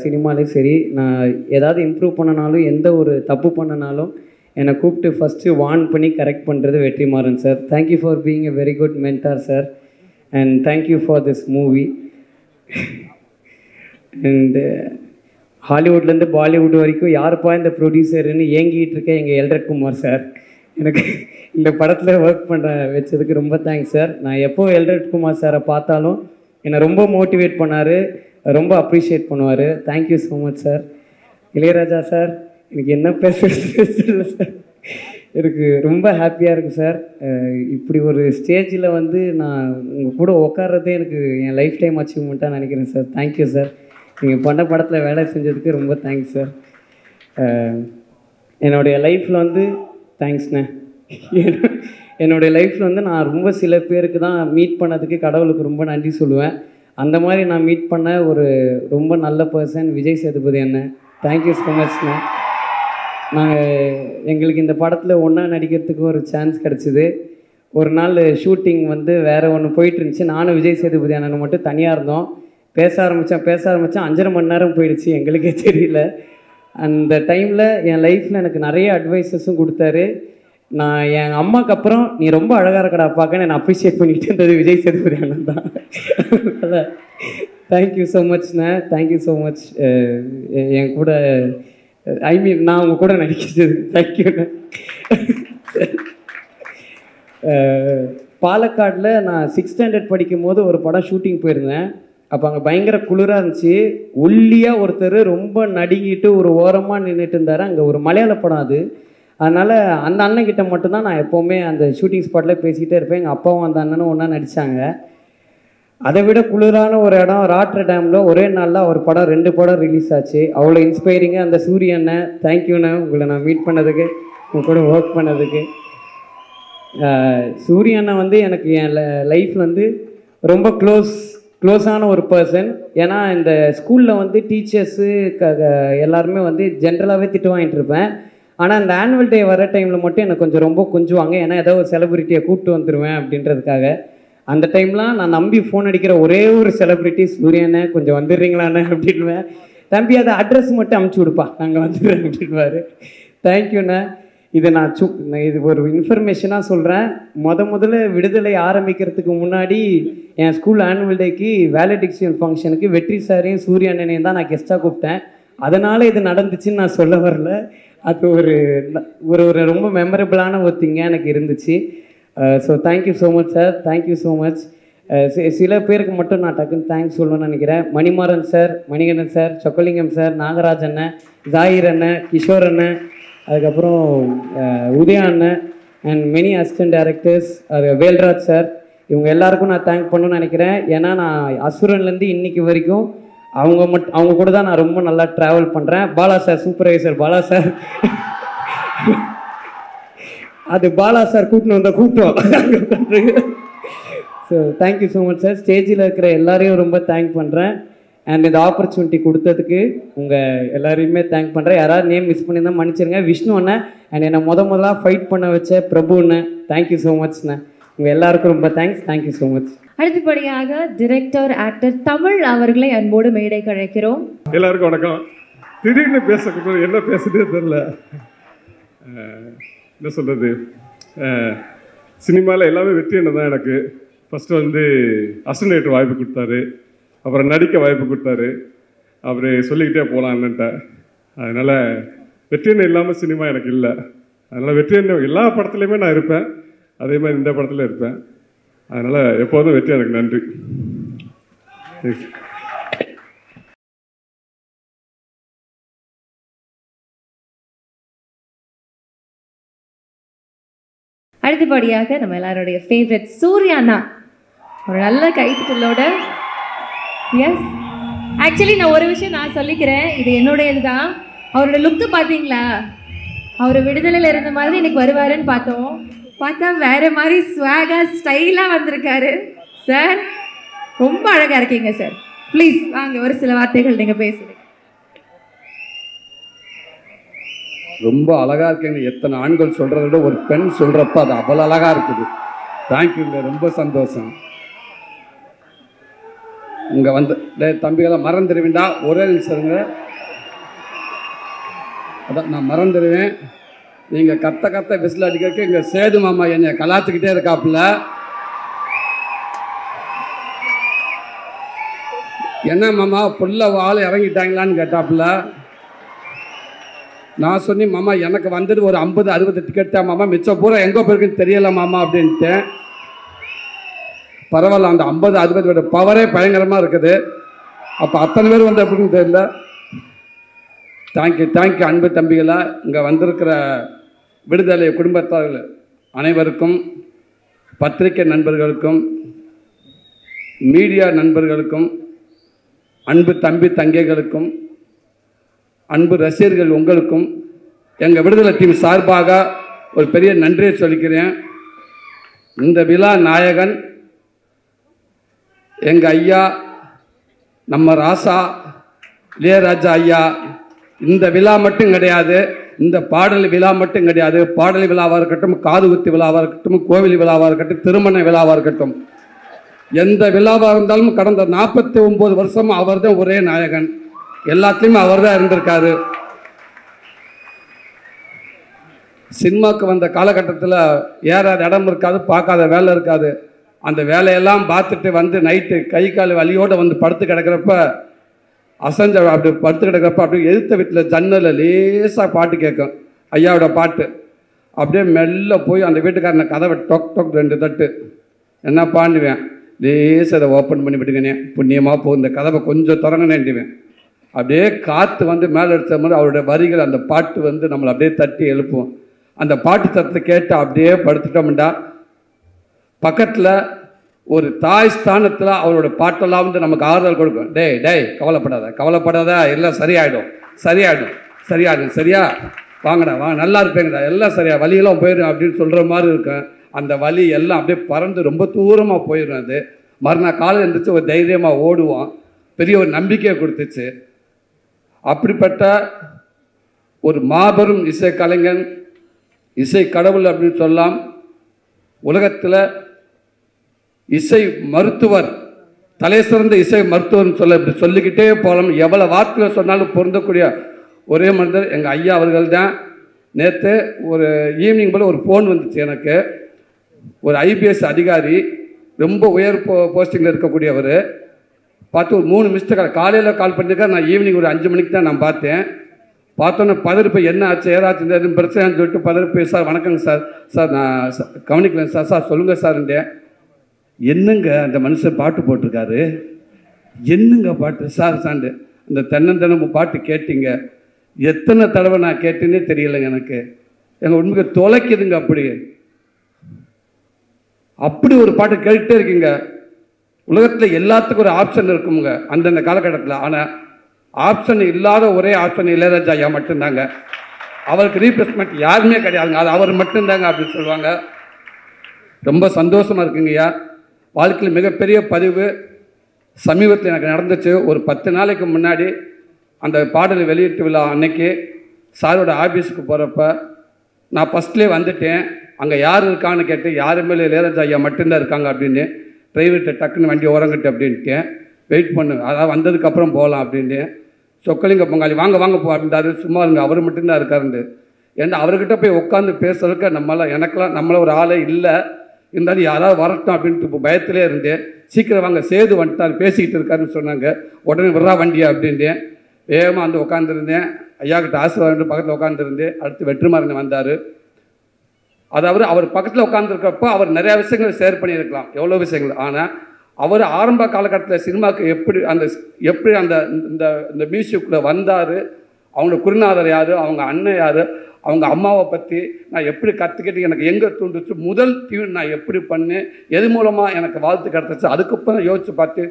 சினிமாலேயும் சரி, நான் ஏதாவது இம்ப்ரூவ் பண்ணனாலும் எந்த ஒரு தப்பு பண்ணனாலும் என்னை கூப்பிட்டு ஃபஸ்ட்டு வார்ன் பண்ணி கரெக்ட் பண்ணுறது Vetrimaaran sir. Thank you for being a very good mentor sir, and thank you for this movie. And ஹாலிவுட்லேருந்து பாலிவுட் வரைக்கும் யாருப்பா இந்த ப்ரொடியூசர்னு ஏங்கிட்டு இருக்கேன் எங்கள் எல்ரட் குமார் சார். எனக்கு இந்த படத்தில் ஒர்க் பண்ண வச்சதுக்கு ரொம்ப தேங்க்ஸ் சார். நான் எப்போ எல்ரட் குமார் சாரை பார்த்தாலும் என்னை ரொம்ப மோட்டிவேட் பண்ணார், ரொம்ப அப்ரிஷியேட் பண்ணுவார். Thank you so much sir. Ilaiyaraaja sir, எனக்கு என்ன பேசுறது சார், எனக்கு ரொம்ப ஹாப்பியாக இருக்குது சார். இப்படி ஒரு ஸ்டேஜில் வந்து நான் உங்கள் கூட உட்கார்றதே எனக்கு என் லைஃப் டைம் அச்சீவ்மெண்ட்டாக நினைக்கிறேன் சார். Thank you sir. நீங்கள் பண்ண படத்தில் வேலை செஞ்சதுக்கு ரொம்ப தேங்க்ஸ் சார். என்னுடைய லைஃப்பில் வந்து தேங்க்ஸ்ண்ணே. என்னுடைய லைஃப்பில் வந்து நான் ரொம்ப சில பேருக்கு தான் மீட் பண்ணதுக்கு கடவுளுக்கு ரொம்ப நன்றி சொல்லுவேன். அந்த மாதிரி நான் மீட் பண்ண ஒரு ரொம்ப நல்ல பர்சன் விஜய் சேதுபதி அண்ணன். தேங்க்யூ ஸோ மச்ண்ணே. எங்களுக்கு இந்த படத்தில் ஒன்றா நடிக்கிறதுக்கு ஒரு சான்ஸ் கிடச்சிது. ஒரு நாள் ஷூட்டிங் வந்து வேறு ஒன்று போயிட்டு இருந்துச்சு. நானும் விஜய் சேதுபதி அண்ணனை மட்டும் தனியாக இருந்தோம். பேச ஆரம்பித்தேன் 5.5 மணி நேரம் போயிடுச்சு, எங்களுக்கே தெரியல. அந்த டைமில் என் லைஃப்பில் எனக்கு நிறைய அட்வைஸஸும் கொடுத்தாரு. நான் என் அம்மாவுக்கு அப்புறம் நீ ரொம்ப அழகாக இருக்கடா பார்க்க நான் அப்ரிஷியேட் பண்ணிட்டு இருந்தது விஜய் சேதுபதி அண்ணன் தான். அதான் தேங்க்யூ ஸோ மச்ண்ணே. Thank you so much. என் கூட நான் உங்கள் கூட நடிக்கிறது தேங்க்யூண்ணே. பாலக்காடில் நான் 6th ஸ்டாண்டர்ட் படிக்கும் போது ஒரு படம் ஷூட்டிங் போயிருந்தேன். அப்போ அங்கே பயங்கர குளிராக இருந்துச்சு. ஒல்லியாக ஒருத்தர் ரொம்ப நடுங்கிட்டு ஒரு ஓரமாக நின்றுட்டு இருந்தார். அங்கே ஒரு மலையாள படம் அது. அதனால் அந்த அண்ணன்கிட்ட மட்டும்தான் நான் எப்போவுமே அந்த ஷூட்டிங் ஸ்பாட்டில் பேசிக்கிட்டே இருப்பேன். எங்கள் அப்பாவும் அந்த அண்ணனும் ஒன்றா நடித்தாங்க. அதை விட குளிரான ஒரு இடம் ராட்ர டேமில் ஒரே நாளில் ஒரு படம் 2 படம் ரிலீஸ் ஆச்சு. அவ்வளோ இன்ஸ்பைரிங்காக அந்த சூரிய அண்ணன். தேங்க்யூண்ணே, உங்களை நான் மீட் பண்ணதுக்கு, உங்கள் கூட ஒர்க் பண்ணதுக்கு. சூரிய அண்ணன் வந்து எனக்கு என் லைஃப் வந்து ரொம்ப க்ளோஸான ஒரு பர்சன். ஏன்னா இந்த ஸ்கூலில் வந்து டீச்சர்ஸு எல்லாருமே வந்து ஜென்ரலாகவே திட்டு வாங்கிட்டு இருப்பேன். ஆனால் அந்த ஆனுவல் டே வர டைமில் மட்டும் எனக்கு ரொம்ப கொஞ்சுவாங்க. ஏன்னா ஏதோ ஒரு செலிப்ரிட்டியை கூப்பிட்டு வந்துடுவேன் அப்படின்றதுக்காக. அந்த டைம்லாம் நான் நம்பி ஃபோன் அடிக்கிற ஒரே ஒரு செலிப்ரிட்டி சூரியண்ணே, கொஞ்சம் வந்துடுறீங்களாண்ணே அப்படின்வேன். தம்பி அதை அட்ரஸ் மட்டும் அமுச்சு விடுப்பா, நாங்கள் வந்துடுறேன் அப்படின்வாரு. தேங்க்யூண்ணே. இது இது ஒரு இன்ஃபர்மேஷனாக சொல்கிறேன். முதல்ல விடுதலை ஆரம்பிக்கிறதுக்கு முன்னாடி என் ஸ்கூல் ஆனுவல் டேக்கு வேலடிக்ஷன் ஃபங்க்ஷனுக்கு வெற்றி சாரையும் சூரிய அண்ணனையும் தான் நான் கெஸ்ட்டாக கூப்பிட்டேன். அதனால் இது நடந்துச்சுன்னு நான் சொல்ல வரல. அது ஒரு ஒரு ரொம்ப மெமரபிளான ஒரு திங்காக எனக்கு இருந்துச்சு. So thank you so much sir. Thank you so much. சில பேருக்கு மட்டும் நான் டக்குன்னு தேங்க்ஸ் சொல்லணும்னு நினைக்கிறேன். Manimaran sir, Manikandan sir, Chockalingam sir, Nagaraj அண்ணன், ஜாகிர் அண்ணன், கிஷோர் அண்ணன், அதுக்கப்புறம் உதயா அண்ணன் and many assistant directors, Velraj sir, இவங்க எல்லாருக்கும் நான் தேங்க் பண்ணணும்னு நினைக்கிறேன். ஏன்னா நான் அசுரன்லேருந்து இன்றைக்கி வரைக்கும் அவங்க கூட தான் நான் ரொம்ப நல்லா ட்ராவல் பண்ணுறேன். Bala sir, supervisor Bala sir, அது பாலா சார் கூட்டின்னு வந்த கூட்டம். So thank you so much sir. ஸ்டேஜில் இருக்கிற எல்லாரையும் ரொம்ப தேங்க் பண்ணுறேன். அண்ட் இந்த ஆப்பர்ச்சுனிட்டி கொடுத்ததுக்கு உங்கள் எல்லாரையுமே தேங்க் பண்ணுறேன். யாராவது நேம் மிஸ் பண்ணியிருந்தால் மன்னிச்சிருங்க. விஷ்ணு அண்ணன் அண்ட் என்னை முதலாக ஃபைட் பண்ண வச்ச பிரபு அண்ணன், தேங்க்யூ ஸோ மச்ண்ணே. உங்கள் எல்லாருக்கும் ரொம்ப தேங்க்ஸ். Thank you so much. அடுத்தபடியாக டிரெக்டர் ஆக்டர் தமிழ் அவர்களை அன்போடு மேடைக்கு அழைக்கிறோம். எல்லாருக்கும் வணக்கம். திடீர்னு பேசக்கூடாது, என்ன பேசுறதே தெரில. என்ன சொல்கிறது, சினிமாவில் எல்லாமே வெற்றி என்ன தான். எனக்கு ஃபஸ்ட்டு வந்து அசனேட்டர் வாய்ப்பு கொடுத்தாரு, அப்புறம் நடிக்க வாய்ப்பு கொடுத்தாரு. அவர் சொல்லிக்கிட்டே போகலாம் என்னன்ட்ட. அதனால் வெற்றியன் இல்லாமல் சினிமா எனக்கு இல்லை. அதனால் வெற்றியன் எல்லா படத்துலையுமே நான் இருப்பேன், அதே மாதிரி இந்த படத்தில் இருப்பேன். அதனால் எப்போதும் வெற்றி எனக்கு நன்றி. அடுத்தபடியாக நம்ம எல்லாருடைய ஃபேவரட் சூர்யாண்ணா ஒரு நல்ல கைத்தட்டலோட. எஸ், ஆக்சுவலி நான் ஒரு விஷயம் நான் சொல்லிக்கிறேன், இது என்னுடைய இதுதான். அவரோட லுக்கு பார்த்தீங்களா, அவர் விடுதலையில் இருந்த மாதிரி இன்னைக்கு வருவாருன்னு பார்த்தோம். பார்த்தா வேற மாதிரி ஸ்வாகா ஸ்டைலாக வந்திருக்காரு. சார் ரொம்ப அழகாக இருக்கீங்க சார். ப்ளீஸ் வாங்க, ஒரு சில வார்த்தைகள் நீங்கள் பேசுங்க. ரொம்ப அழகாக இருக்கீங்க. எத்தனை ஆண்கள் சொல்கிறத விட ஒரு பெண் சொல்கிறப்ப அது அவ்வளோ அழகாக இருக்குது. தேங்க்யூங்க, ரொம்ப சந்தோஷம். இங்கே வந்து தம்பிகளை மறந்துடுவீண்டா, ஒரே நிமிஷங்க. அதான் நான் மறந்துடுவேன். நீங்கள் கத்த விசில் அடிக்க இங்கே சேது மாமா என்னை கலாச்சிக்கிட்டே இருக்காப்புல. என்ன மாமா புள்ள வாழை இறங்கிட்டாங்களான்னு கேட்டாப்புல. நான் சொன்னேன், மாமா எனக்கு வந்துட்டு ஒரு 50-60 டிக்கெட் தான் மாமா, மிச்சம் பூரா எங்கே போயிருக்குன்னு தெரியல மாமா அப்படின்ட்டேன். பரவாயில்ல, அந்த 50-60 பவரே பயங்கரமாக இருக்குது. அப்போ அத்தனை பேர் வந்து எப்படின்னு தெரியல. தேங்க்யூ அன்பு தம்பிகளா. இங்கே வந்திருக்கிற விடுதலை குடும்பத்தார்கள் அனைவருக்கும், பத்திரிகை நண்பர்களுக்கும், மீடியா நண்பர்களுக்கும், அன்பு தம்பி தங்கைகளுக்கும், அன்பு ரசிகர்கள் உங்களுக்கும் எங்கள் விடுதலை டீம் சார்பாக ஒரு பெரிய நன்றியை சொல்லிக்கிறேன். இந்த விழா நாயகன் எங்கள் ஐயா நம்ம ராசா இளையராஜா ஐயா. இந்த விழா மட்டும் கிடையாது, இந்த பாடல் விழா மட்டும் கிடையாது. பாடல் விழாவாக இருக்கட்டும், காது குத்து விழாவாக இருக்கட்டும், கோவில் விழாவாக இருக்கட்டும், திருமண விழாவாக இருக்கட்டும், எந்த விழாவாக இருந்தாலும் கடந்த 49 வருஷமாக அவர் தான் ஒரே நாயகன். எல்லாத்துலேயுமே அவர் தான் இருந்திருக்காரு. சினிமாவுக்கு வந்த காலகட்டத்தில் ஏறாத இடம் இருக்காது, பார்க்காத வேலை இருக்காது. அந்த வேலையெல்லாம் பார்த்துட்டு வந்து நைட்டு கை கால் வலியோடு வந்து படுத்து கிடக்கிறப்ப, அசஞ்ச அப்படி படுத்து கிடக்கிறப்ப அப்படியே எதிர்த்த வீட்டில் ஜன்னலில் லேசாக பாட்டு கேட்கும், ஐயாவோட பாட்டு. அப்படியே மெல்ல போய் அந்த வீட்டுக்காரனை கதவை டொக் டொக் 2 தட்டு என்ன பாண்டுவேன். லேசாக அதை ஓப்பன் பண்ணி விட்டுங்கனே, புண்ணியமாக போகும், இந்த கதவை கொஞ்சம் திறங்கனேன்டுவேன். அப்படியே காற்று வந்து மேலே அடித்த மாதிரி அவருடைய வரிகள், அந்த பாட்டு வந்து நம்மளை அப்படியே தட்டி எழுப்பும். அந்த பாட்டு சத்தத்தை கேட்டு அப்படியே படுத்துட்டோம்டா, பக்கத்தில் ஒரு தாய் ஸ்தானத்தில் அவரோட பாட்டெல்லாம் வந்து நமக்கு ஆறுதல் கொடுக்கும். டேய் கவலைப்படாத, எல்லாம் சரியாயிடும் சரியா வாங்கடா நல்லா இருப்பேங்கடா, எல்லாம் சரியா, வலியெல்லாம் போயிடும் அப்படின்னு சொல்கிற மாதிரி இருக்கும். அந்த வலி எல்லாம் அப்படியே பறந்து ரொம்ப தூரமாக போயிடும். அது மறுநாள் காலையில் இருந்துச்சு ஒரு தைரியமாக ஓடுவோம். பெரிய ஒரு நம்பிக்கையை கொடுத்துச்சு. அப்படிப்பட்ட ஒரு மாபெரும் இசை கலைஞன், இசை கடவுள் அப்படின்னு சொல்லலாம். உலகத்தில் இசை மருத்துவர், தலை சிறந்த இசை மருத்துவர்னு இப்படி சொல்லிக்கிட்டே போகலாம். எவ்வளோ வார்த்தைகள் சொன்னாலும் பொருந்தக்கூடிய ஒரே மனிதர் எங்கள் ஐயா அவர்கள் தான். நேற்று ஒரு ஈவினிங் போல் ஒரு ஃபோன் வந்துச்சு எனக்கு. ஒரு IPS அதிகாரி, ரொம்ப உயர் போஸ்டிங்கில் இருக்கக்கூடியவர். பார்த்து ஒரு 3 மிஸ்டேக் காலையில் கால் பண்ணியிருக்காரு. நான் ஈவினிங் ஒரு 5 மணிக்கு தான் நான் பார்த்தேன். பார்த்தோன்னே பதறிப்பு, என்ன ஆச்சு ஏதாச்சும் எதுவும் பிரச்சனைன்னு சொல்லிட்டு பதறிப்பு, சார் வணக்கங்க சார் நான் கவனிக்கலங்க சார் சொல்லுங்கள் சார்ன்றேன். என்னங்க அந்த மனுஷன் பாட்டு போட்டிருக்காரு, என்னங்க பாட்டு சார் சாண்டு அந்த தென்னந்தனமும் பாட்டு கேட்டீங்க. எத்தனை தடவை நான் கேட்டேன்னே தெரியலைங்க எனக்கு. எங்கள் உண்மைக்கு தொலைக்குதுங்க. அப்படி ஒரு பாட்டு கேட்டுகிட்டே இருக்கீங்க. உலகத்தில் எல்லாத்துக்கும் ஒரு ஆப்ஷன் இருக்குங்க அந்தந்த காலகட்டத்தில். ஆனால் ஆப்ஷன் இல்லாத ஒரே ஆப்ஷன் இளையராஜா ஐயா மட்டும்தாங்க. அவருக்கு ரீப்ளேஸ்மெண்ட் யாருமே கிடையாதுங்க, அது அவர் மட்டும்தாங்க அப்படின்னு சொல்லுவாங்க. ரொம்ப சந்தோஷமாக இருக்குங்கய்யா. வாழ்க்கையில் மிகப்பெரிய பதிவு. சமீபத்தில் எனக்கு நடந்துச்சு. ஒரு 10 நாளைக்கு முன்னாடி அந்த பாடல் வெளியீட்டு விழா அன்னைக்கு சாரோட ஆஃபீஸுக்கு போகிறப்ப நான் ஃபஸ்ட்லேயே வந்துட்டேன். அங்கே யார் இருக்கான்னு கேட்டு யாருமே இளையராஜா ஐயா மட்டும்தான் இருக்காங்க அப்படின்னு டிரைவர்கிட்ட டக்குன்னு வண்டி ஓரங்கட்டு அப்படின்ட்டேன். வெயிட் பண்ணு, அதாவது வந்ததுக்கப்புறம் போகலாம் அப்படின்ட்டு. சொக்கலிங்க பொங்காளி வாங்க வாங்க போ அப்படின்றாரு. சும்மா இருங்க, அவர் மட்டும்தான் இருக்காருண்டு. ஏன்னா அவர்கிட்ட போய் உட்காந்து பேசுறதுக்கு நம்மள ஒரு ஆளே இல்லை. இருந்தாலும் யாராவது வரட்டும் அப்படின்ட்டு இப்போ பயத்திலே இருந்தேன். சீக்கிரம் வாங்க, சேது வந்துட்டார், பேசிக்கிட்டு இருக்காருன்னு சொன்னாங்க. உடனே விட்றா வண்டியா அப்படின்ட்டேன். வேகமாக வந்து உட்காந்துருந்தேன். ஐயா கிட்ட ஆசீர்வாதம் பக்கத்தில் உட்காந்துருந்தேன். அடுத்து வெற்றிமாறன் வந்தார். அதாவது அவர் பக்கத்தில் உட்காந்துருக்கப்போ அவர் நிறையா விஷயங்களை ஷேர் பண்ணியிருக்கலாம், எவ்வளோ விஷயங்கள். ஆனால் அவர் ஆரம்ப காலகட்டத்தில் சினிமாவுக்கு எப்படி அந்த மியூசிக்குள்ளே வந்தார், அவங்க குருநாதர் யார், அவங்க அண்ணன் யார், அவங்க அம்மாவை பற்றி நான் எப்படி கற்றுக்கிட்டு எனக்கு எங்கே தூண்டுச்சு, முதல் டியூன் நான் எப்படி பண்ணேன், எது மூலமாக எனக்கு வாழ்த்து கிடச்சிச்சு, அதுக்கப்புறம் யோசித்து பார்த்து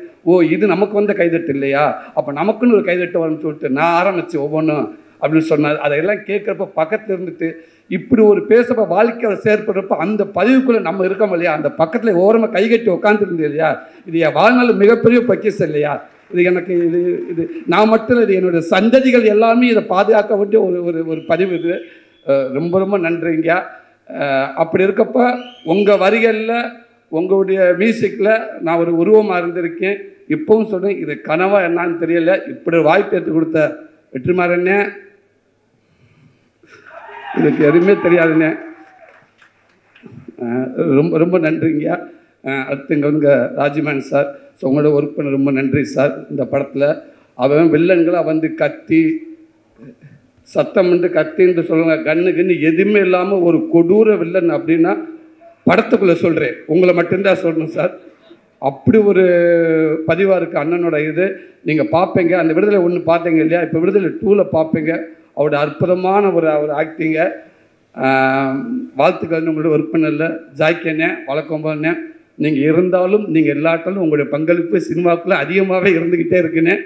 இது நமக்கு வந்த கைதட்டு இல்லையா, அப்போ நமக்குன்னு ஒரு கைதட்டு வரும்னு சொல்லிட்டு நான் ஆரம்பித்து ஒவ்வொன்றும் அப்படின்னு சொன்னார். அதையெல்லாம் கேட்குறப்ப பக்கத்தில் இருந்துட்டு இப்படி ஒரு பேசப்போ வாழ்க்கையில் செயற்படுறப்ப அந்த பதிவுக்குள்ளே நம்ம இருக்கோம் இல்லையா, அந்த பக்கத்தில் ஓரமாக கைகட்டி உட்காந்துருந்தது இல்லையா, இது என் வாழ்நாள் மிகப்பெரிய பொக்கிஷம் இல்லையா. இது எனக்கு இது நான் மட்டும் இது என்னுடைய சந்ததிகள் எல்லாமே இதை பாதுகாக்க வேண்டிய ஒரு பதிவு. இது ரொம்ப ரொம்ப நன்றிங்க. அப்படி இருக்கப்போ உங்கள் வரிகளில் உங்களுடைய மியூசிக்கில் நான் ஒரு உருவமாக இருந்திருக்கேன். இப்போவும் சொல்கிறேன், இது கனவா என்னான்னு தெரியல. இப்படி வாய்ப்பு எடுத்து கொடுத்த வெற்றிமாறனே, இதுக்கு எதுவுமே தெரியாதுண்ணே, ரொம்ப ரொம்ப நன்றிங்க. அடுத்து இங்கே வந்து ராஜ்மேன் சார், ஸோ உங்களோட ஒர்க் பண்ண ரொம்ப நன்றி சார். இந்த படத்தில் அவன் வில்லன்களாக வந்து கத்தி சத்தம் வந்து கத்தின்னு சொல்லுவாங்க, கண்ணு எதுவுமே இல்லாமல் ஒரு கொடூர வில்லன் அப்படின்னா படத்துக்குள்ளே சொல்கிறேன், உங்களை மட்டும்தான் சொல்லணும் சார். அப்படி ஒரு பதிவாக இருக்குது அண்ணனோட இது. நீங்கள் பார்ப்பீங்க, அந்த விடுதலை 1 பார்த்தீங்க இல்லையா, இப்போ விடுதலை 2ல் பார்ப்பீங்க. அவரோட அற்புதமான ஒரு ஆக்டிங்க. வாழ்த்துக்கள் உங்களோட ஒர்க் பண்ணல ஜாய்க்கண்ணே, வழக்கம்போண்ணே. நீங்கள் இருந்தாலும் நீங்கள் எல்லாட்டாலும் உங்களுடைய பங்களிப்பு சினிமாவுக்குள்ளே அதிகமாகவே இருந்துக்கிட்டே இருக்குண்ணே.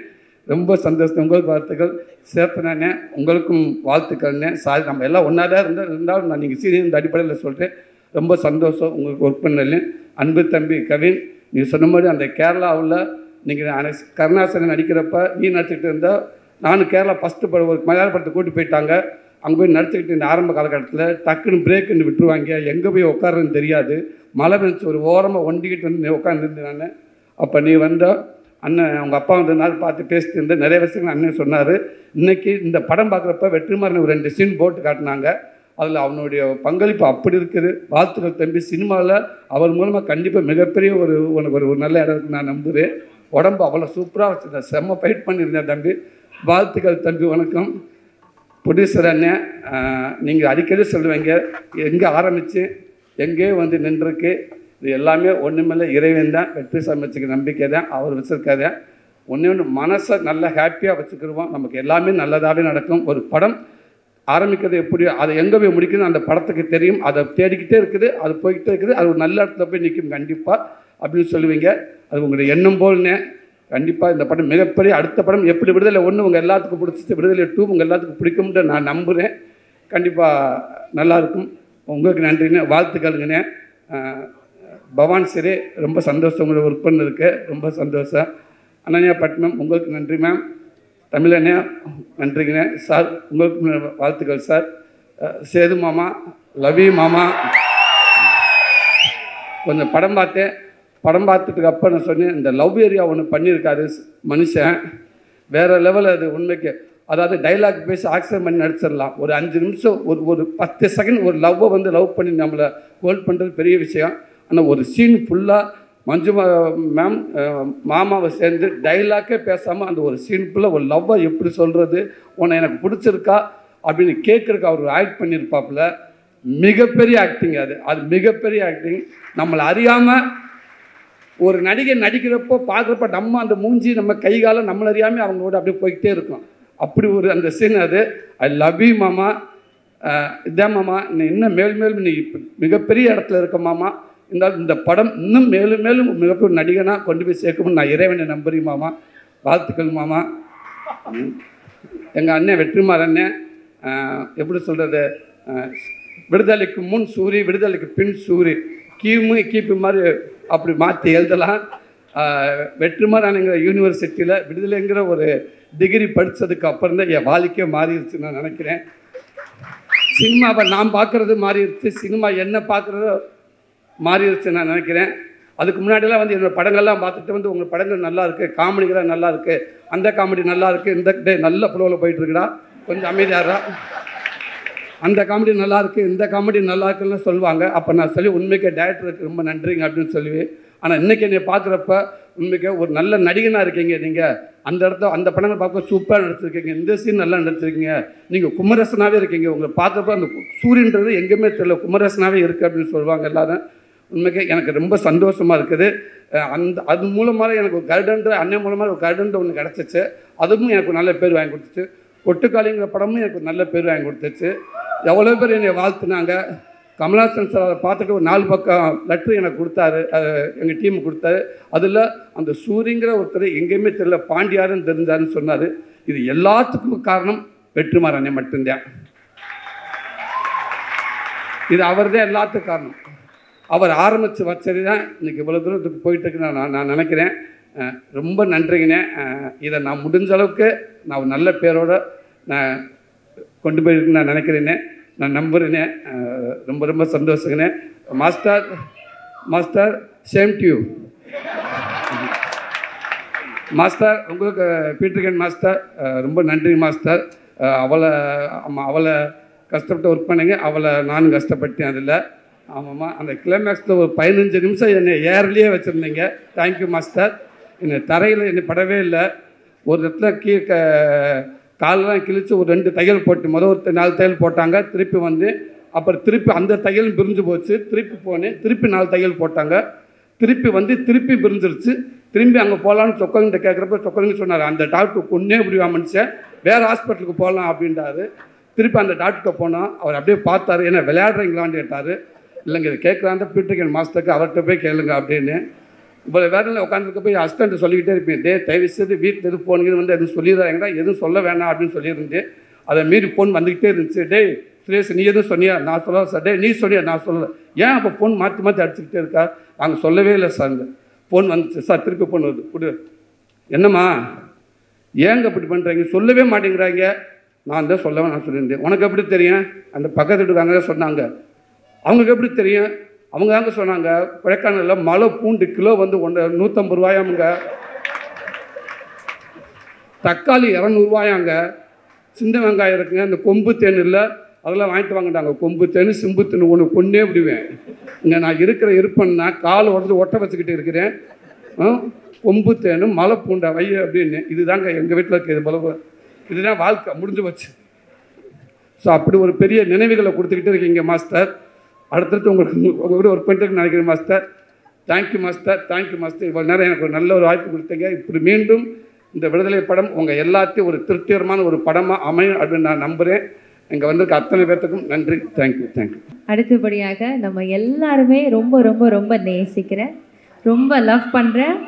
ரொம்ப சந்தோஷம். உங்களுக்கு வாழ்த்துக்கள். சேர்த்தனே உங்களுக்கும் வாழ்த்துக்கள்ண்ணே. சாரி, நம்ம எல்லாம் ஒன்றா தான் இருந்தாலும் நான் நீங்கள் சீரியல் இந்த அடிப்படையில் சொல்கிறேன். ரொம்ப சந்தோஷம் உங்களுக்கு ஒர்க் பண்ணல. அன்பு தம்பி கவின், நீங்கள் சொன்ன மாதிரி அந்த கேரளாவில் நீங்கள் கருணாசனன் நடிக்கிறப்ப நீ நடிச்சுக்கிட்டு இருந்தால், நானும் கேரளா ஃபஸ்ட்டு ஒரு மலையாள படத்தை கூட்டி போயிட்டாங்க. அங்கே போய் நடிச்சுக்கிட்டு இந்த ஆரம்ப காலகட்டத்தில் டக்குன்னு பிரேக்குன்னு விட்டுருவாங்க, எங்கே போய் உட்காருன்னு தெரியாது. மழை பெஞ்சு ஒரு ஓரமாக ஒண்டிக்கிட்டு வந்து உட்காந்துருந்து நான். அப்போ நீ வந்தால் அண்ணன் அவங்க அப்பா வந்து நாள் பார்த்து பேசிட்டு இருந்த நிறைய விஷயங்கள் அண்ணன் சொன்னார். இன்றைக்கி இந்த படம் பார்க்குறப்ப வெற்றிமாறன் ஒரு 2 சீன் போட்டு காட்டினாங்க. அதில் அவனுடைய பங்களிப்பு அப்படி இருக்குது. வாழ்த்துக்கள் தம்பி. சினிமாவில் அவர் மூலமாக கண்டிப்பாக மிகப்பெரிய உனக்கு ஒரு நல்ல இடம் இருக்குன்னு நான் நம்புகிறேன். உடம்பு அவ்வளோ சூப்பராக வச்சுருந்தேன், செம்ம ஃபைட் பண்ணியிருந்தேன் தம்பி. வாழ்த்துக்கள் தம்பி. வணக்கம். ப்ரொடியூசர் அண்ணன், நீங்கள் அடிக்கடி சொல்லுவீங்க எங்கே ஆரம்பித்து எங்கேயோ வந்து நின்றுருக்கு. இது எல்லாமே ஒன்றுமில்லை, இறைவன் தான். வெற்றி சமைச்சுக்க நம்பிக்கை தான், அவர் வச்சுருக்காத. ஒன்று மனசை நல்லா ஹாப்பியாக வச்சுக்கிடுவோம், நமக்கு எல்லாமே நல்லதாகவே நடக்கும். ஒரு படம் ஆரம்பிக்கிறது எப்படியோ அதை எங்கே போய் முடிக்கணும் அந்த படத்துக்கு தெரியும். அதை தேடிக்கிட்டே இருக்குது, அது போய்கிட்டே இருக்குது. அது ஒரு நல்ல இடத்துல போய் நிற்கும் கண்டிப்பாக அப்படின்னு சொல்லுவீங்க. அது உங்களுடைய எண்ணம் போல்னே. கண்டிப்பாக இந்த படம் மிகப்பெரிய அடுத்த படம் எப்படி விடுதலை 1 உங்கள் எல்லாத்துக்கும் பிடிச்சிட்டு விடுதலை 2 உங்கள் எல்லாத்துக்கும் பிடிக்கும்னு நான் நம்புகிறேன். கண்டிப்பாக நல்லாயிருக்கும். உங்களுக்கு நன்றிண்ணே, வாழ்த்துக்களுங்கண்ணே. பவான் சரி, ரொம்ப சந்தோஷம் உங்களை ஒர்க் பண்ணதுக்கு, ரொம்ப சந்தோஷம். அனன்யா பட்னம் உங்களுக்கு நன்றி மேம். தமிழண்ணே நன்றிங்கண்ணே. சார் உங்களுக்கு வாழ்த்துக்கள் சார். சேது மாமா, லவி மாமா, கொஞ்சம் படம் பார்த்தேன். படம் பார்த்துட்டுக்கு அப்போ நான் சொன்னேன், இந்த லவ் ஏரியா ஒன்று பண்ணியிருக்காரு மனுஷன், வேறு லெவல். அது உண்மைக்கு அதாவது டைலாக் பேசி ஆக்சன் பண்ணி நடிச்சிடலாம். ஒரு 5 நிமிஷம் ஒரு 10 செகண்ட் ஒரு லவ்வை வந்து லவ் பண்ணி நம்மளை ஹோல்ட் பண்ணுறது பெரிய விஷயம். ஆனால் ஒரு சீன் ஃபுல்லாக மஞ்சு மேம் மாமாவை சேர்ந்து டைலாக்கே பேசாமல் அந்த ஒரு சீன் ஃபுல்லாக ஒரு லவ்வை எப்படி சொல்கிறது, உன்னை எனக்கு பிடிச்சிருக்கா அப்படின்னு கேட்குறக்கு அவர் ஆக்ட் பண்ணியிருப்பாப்புல. மிகப்பெரிய ஆக்டிங் அது மிகப்பெரிய ஆக்டிங். நம்மளை அறியாமல் ஒரு நடிகை நடிக்கிறப்போ பார்க்குறப்ப நம்ம அந்த மூஞ்சி நம்ம கை காலம் நம்மளை அறியாமல் அவங்களோட அப்படியே போய்கிட்டே இருக்கும். அப்படி ஒரு அந்த சீன் அது. ஐ லவ் யூ மாமா. இதான் மாமா, நீ இன்னும் மேலும் நீ மிகப்பெரிய இடத்துல இருக்க மாமா. இந்த படம் இன்னும் மேலும் மிகப்பெரிய நடிகனாக கொண்டு போய் சேர்க்கணும்னு நான் இறைவனை நம்புறேன் மாமா. வாழ்த்துக்கள் மாமா. எங்கள் அண்ணன் வெற்றிமாறன் எப்படி சொல்கிறது, விடுதலைக்கு முன் சூரி, விடுதலைக்கு பின் சூரி, கிமு கிபி மாதிரி அப்படி மாற்றி எழுதலாம். வெற்றிமாறன்ங்கிற யூனிவர்சிட்டியில் விடுதலைங்கிற ஒரு டிகிரி படித்ததுக்கு அப்புறம் தான் என் வாழ்க்கையே மாறிடுச்சு நான் நினைக்கிறேன். சினிமாவை நான் பார்க்குறது மாறிடுச்சு, சினிமா என்ன பார்க்குறதோ மாறிடுச்சு நான் நினைக்கிறேன். அதுக்கு முன்னாடியெல்லாம் வந்து என்னோடய படங்கள்லாம் பார்த்துட்டு வந்து உங்கள் படங்கள் நல்லா இருக்குது, காமெடிகளாக நல்லா இருக்குது, அந்த காமெடி நல்லா இருக்குது, இந்த டே நல்ல ஃப்ளோவில் போயிட்டுருக்குடா, கொஞ்சம் அமைதியாரா, அந்த காமெடி நல்லா இருக்குது, இந்த காமெடி நல்லா இருக்குன்னு சொல்லுவாங்க. அப்போ நான் சொல்லி உண்மைக்கே டேரக்டருக்கு ரொம்ப நன்றிங்க அப்படின்னு சொல்லுவேன். ஆனால் இன்றைக்கி என்னை பார்க்குறப்ப உண்மைக்கே ஒரு நல்ல நடிகனாக இருக்கீங்க நீங்கள். அந்த இடத்த அந்த படங்கள் பார்க்க சூப்பராக நடிச்சிருக்கீங்க, இந்த சீன் நல்லா நடிச்சிருக்கீங்க, நீங்கள் குமரசனாகவே இருக்கீங்க. உங்களை பார்க்குறப்ப அந்த சூரியன்றது எங்கேயுமே தெரியல, குமரசனாகவே இருக்குது அப்படின்னு சொல்லுவாங்க எல்லாரும். உண்மைக்கே எனக்கு ரொம்ப சந்தோஷமாக இருக்குது. அது மூலமாக எனக்கு ஒரு கருடன்ற அண்ணன் மூலமாக ஒரு கருடன்ற ஒன்று கிடச்சிச்சு. அதுவும் எனக்கு நல்ல பேர் வாங்கி கொடுத்துச்சு. கொட்டுக்காளிங்கிற படமும் எனக்கு நல்ல பேர் வாங்கி கொடுத்துச்சு. எவ்வளோ பேர் என்னை வாழ்த்துனாங்க. கமலஹாசன் சார் அதை பார்த்துட்டு ஒரு 4 பக்கம் லெட்ரு எனக்கு கொடுத்தாரு, எங்கள் டீமுக்கு கொடுத்தாரு. அதில் அந்த சூரியங்கிற ஒருத்தர் எங்கேயுமே தெரியல, பாண்டியாருன்னு தெரிஞ்சாருன்னு சொன்னார். இது எல்லாத்துக்கும் காரணம் வெற்றிமாறன் மட்டும்தான். இது அவர் தான் எல்லாத்துக்கும் காரணம். அவர் ஆரம்பித்து வச்சது தான் இன்றைக்கி இவ்வளோ தூரத்துக்கு போயிட்டுருக்கு நான் நினைக்கிறேன். ரொம்ப நன்றிங்கண்ணே. இதை நான் முடிஞ்ச அளவுக்கு நான் நல்ல பேரோடு நான் கொண்டு போயிருக்குன்னு நான் நினைக்கிறேனே, நான் நம்புகிறேனே. ரொம்ப ரொம்ப சந்தோஷங்கண்ணே. Master same to you master. உங்களுக்கு பீட்டர்கன் மாஸ்டர் ரொம்ப நன்றி மாஸ்டர். அவளை கஷ்டப்பட்டு ஒர்க் பண்ணுங்க, அவளை நானும் கஷ்டப்பட்டேன் அதில். ஆமாம்மா, அந்த கிளைமேக்ஸில் ஒரு 15 நிமிஷம் என்னை ஏர்லேயே வச்சுருந்தீங்க. Thank you master. என்னை தரையில் என்னை படவே இல்லை. ஒரு இடத்துல காலெலாம் கிழித்து ஒரு 2 தையல் போட்டு ஒரு 4 தையல் போட்டாங்க. திருப்பி வந்து அப்புறம் திருப்பி அந்த தையல் பிரிஞ்சு போச்சு. திருப்பி போனேன், திருப்பி 4 தையல் போட்டாங்க. திருப்பி வந்து திருப்பி பிரிஞ்சிருச்சு. திரும்பி அங்கே போகலான்னு சொக்கங்கிட்ட கேட்குறப்ப சொக்கங்க சொன்னார், அந்த டாக்டர் கொன்னே இப்படி மனுஷன், வேறு ஹாஸ்பிட்டலுக்கு போகலாம் அப்படின்றாரு. திருப்பி அந்த டாக்டர்கிட்ட போனால் அவர் அப்படியே பார்த்தாரு, என்ன விளையாடுறீங்களான்னு கேட்டார். இல்லைங்க இது கேட்குறாந்த பீட்டர்கன் மாஸ்டருக்கு அவர்கிட்ட போய் கேளுங்க அப்படின்னு. இப்போ வேறு உட்காந்துருக்க போய் அசிஸ்டண்ட்டை சொல்லிக்கிட்டே இருப்பேன், தயவு செய்து வீட்டில் எதுவும் ஃபோனுங்க வந்து எதுவும் சொல்லிடுறாங்கடா, எதுவும் சொல்ல வேணாம் அப்படின்னு சொல்லியிருந்து அதை மீறி ஃபோன் வந்துக்கிட்டே இருந்துச்சு. டேய் சுரேஷ் நீ எதுவும் சொன்னியா? நான் சொல்லலை சார். டே நீ சொன்னியா? நான் சொல்லலை. ஏன் அப்போ ஃபோன் மாற்றி மாற்றி அடிச்சுக்கிட்டே இருக்கா? நாங்கள் சொல்லவே இல்லை சார். இந்த ஃபோன் வந்துச்சு சார், திருப்பி ஃபோன் வருது, கொடு. என்னம்மா ஏங்க அப்படி பண்ணுறீங்க? சொல்லவே மாட்டேங்கிறாங்க. நான் தான் சொல்லவே நான் சொல்லியிருந்தேன். உனக்கு எப்படி தெரியும்? அந்த பக்கத்து வீட்டுக்காரங்க தான் சொன்னாங்க. அவங்களுக்கு எப்படி தெரியும்? அவங்க தாங்க சொன்னாங்க, கொடைக்கானலில் மலை பூண்டு கிலோ வந்து 150 ரூபாயாமுங்க, தக்காளி 200 ரூபாயாங்க, சின்ன வெங்காயம் இருக்குங்க, இந்த கொம்பு தேன் இல்லை அதெல்லாம் வாங்கிட்டு வாங்கிட்டாங்க. கொம்பு தேன் சிம்பு தேன் ஒன்று கொண்டே விடுவேன். இங்கே நான் இருப்பேன்னா கால் உடஞ்சி ஒட்ட வச்சுக்கிட்டு இருக்கிறேன். கொம்பு தேனும் மலை பூண்டை வை அப்படின்னு. இதுதாங்க எங்கள் வீட்டில் இருக்குது பல. இதுதான் வாழ்க்கை முடிஞ்சு வச்சு. ஸோ அப்படி ஒரு பெரிய நினைவுகளை கொடுத்துக்கிட்டு இருக்கீங்க மாஸ்டர். அடுத்தடுத்து உங்களுக்கு ஒரு பண்ணிட்டு நினைக்கிறேன் master. Thank you master, thank you master. இவ்வளோ நேரம் எனக்கு ஒரு நல்ல ஒரு வாய்ப்பு கொடுத்தீங்க. இப்படி மீண்டும் இந்த விடுதலை படம் உங்கள் எல்லாத்தையும் ஒரு திருப்திகரமான ஒரு படமாக அமையும் அப்படின்னு நான் நம்புகிறேன். இங்கே வந்திருக்க அத்தனை பேர்த்துக்கும் நன்றி. Thank you thank you. அடுத்தபடியாக நம்ம எல்லாருமே ரொம்ப ரொம்ப ரொம்ப நேசிக்கிறேன், ரொம்ப லவ் பண்ணுறேன்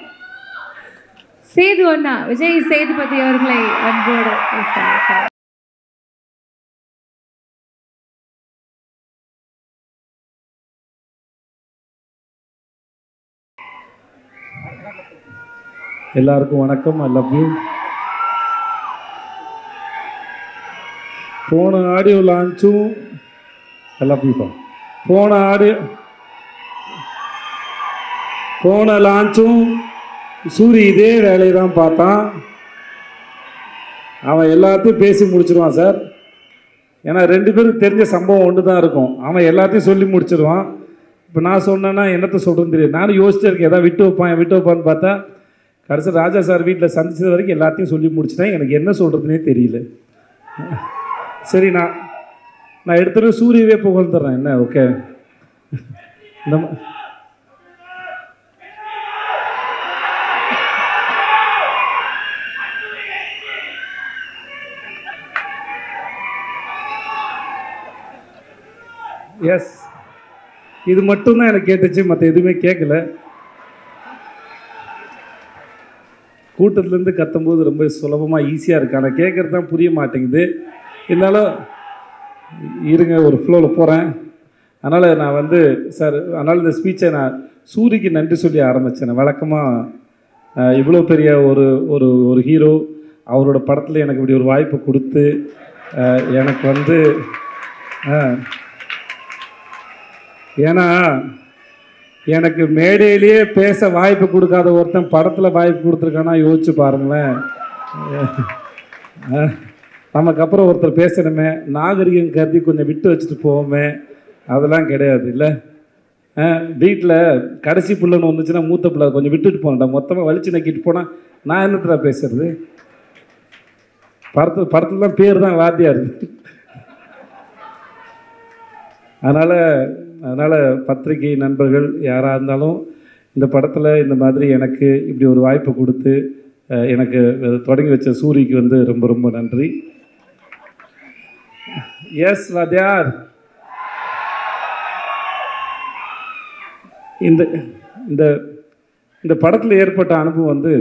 சேது அண்ணா விஜய் சேதுபதி அவர்களை அன்போடு பேசுகிறேன். எல்லாருக்கும் வணக்கம். ஐ லவ் யூ. போன ஆடியோ லான்ச்சும் ஐ லவ் யூ. போன லான்ச்சும் சூரி இதே வேலையை தான் பார்த்தான். அவன் எல்லாத்தையும் பேசி முடிச்சிடுவான் சார். ஏன்னா 2 பேருக்கு தெரிஞ்ச சம்பவம் ஒன்று தான் இருக்கும். அவன் எல்லாத்தையும் சொல்லி முடிச்சிடுவான். இப்போ நான் சொன்னேன்னா என்னத்தை சொல்கிறேன்னு தெரியும். நானும் யோசிச்சே இருக்கேன், எதாவது விட்டு வைப்பான்னு பார்த்தா கடைசி ராஜா சார் வீட்டில் சந்திச்சது வரைக்கும் எல்லாத்தையும் சொல்லி முடிச்சிட்டேன். எனக்கு என்ன சொல்கிறதுனே தெரியல. சரி, நான் எடுத்துகிட்டு சூரியவே புகழ்ந்துடுறேன். என்ன ஓகே. இந்த எஸ், இது மட்டும்தான் எனக்கு கேட்டுச்சு, மற்ற எதுவுமே கேட்கல. கூட்டத்துலேருந்து கத்தும்போது ரொம்ப சுலபமாக ஈஸியாக இருக்குது, ஆனால் கேட்குறது தான் புரிய மாட்டேங்குது. இருந்தாலும் இருங்க, ஒரு ஃப்ளோவில் போகிறேன். அதனால் நான் சார், அதனால் இந்த ஸ்பீச்சை நான் சூரிக்கு நன்றி சொல்லி ஆரம்பித்தேன். வழக்கமாக இவ்வளோ பெரிய ஒரு ஒரு ஒரு ஹீரோ அவரோட படத்தில் எனக்கு இப்படி ஒரு வாய்ப்பு கொடுத்து எனக்கு வந்து ஏன்னா எனக்கு மேடையிலேயே பேச வாய்ப்பு கொடுக்காத ஒருத்தன் படத்தில் வாய்ப்பு கொடுத்துருக்கானா யோசிச்சு பாருங்களேன். நமக்கு அப்புறம் ஒருத்தர் பேசணுமே, நாகரிகம் கருதி கொஞ்சம் விட்டு வச்சுட்டு போவோமே, அதெல்லாம் கிடையாது இல்லை. வீட்டில் கடைசி பிள்ளைன்னு வந்துச்சுன்னா மூத்த பிள்ளை கொஞ்சம் விட்டுட்டு போனேன்டா, மொத்தமாக வலிச்சு நக்கிட்டு போனால் நான் என்னத்துல பேசுறது? படத்தில் தான் பேர் தான் வாத்தியார். அதனால் பத்திரிகை நண்பர்கள் யாராக இருந்தாலும் இந்த படத்தில் இந்த மாதிரி எனக்கு இப்படி ஒரு வாய்ப்பு கொடுத்து எனக்கு தொடங்கி வச்ச சூரிக்கு வந்து ரொம்ப ரொம்ப நன்றி. எஸ் வாத்தியார். இந்த இந்த இந்த படத்தில் ஏற்பட்ட அனுபவம் வந்து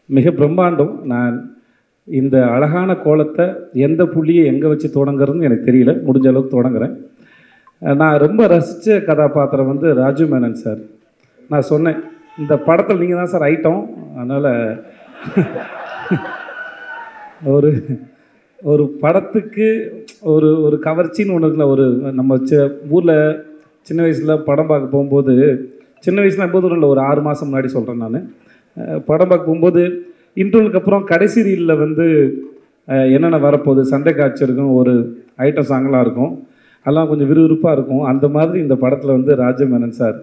மிக பிரம்மாண்டம். நான் இந்த அழகான கோலத்தை எந்த புள்ளியை எங்கே வச்சு தொடங்குறதுன்னு எனக்கு தெரியல, முடிஞ்ச அளவுக்கு தொடங்குறேன். நான் ரொம்ப ரசித்த கதாபாத்திரம் வந்து ராஜு மேனன் சார். நான் சொன்னேன், இந்த படத்தில் நீங்கள் தான் சார் ஐட்டம், அதனால் ஒரு படத்துக்கு ஒரு கவர்ச்சின்னு ஒன்று இருக்குல்ல. ஒரு நம்ம ஊரில் சின்ன வயசில் படம் பார்க்க போகும்போது, சின்ன வயசில் எப்போதும் இல்லை, ஒரு 6 மாதம் முன்னாடி சொல்கிறேன் நான், படம் பார்க்க போகும்போது இன்டர்வலுக்கு அப்புறம் கடைசி ரீலில் வந்து என்னென்ன வரப்போகுது, சண்டை காட்சி இருக்கும், ஒரு ஐட்டம் சாங்கெலாம் இருக்கும், அதெல்லாம் கொஞ்சம் விறுவிறுப்பாக இருக்கும். அந்த மாதிரி இந்த படத்தில் வந்து ராஜமேனன் சார்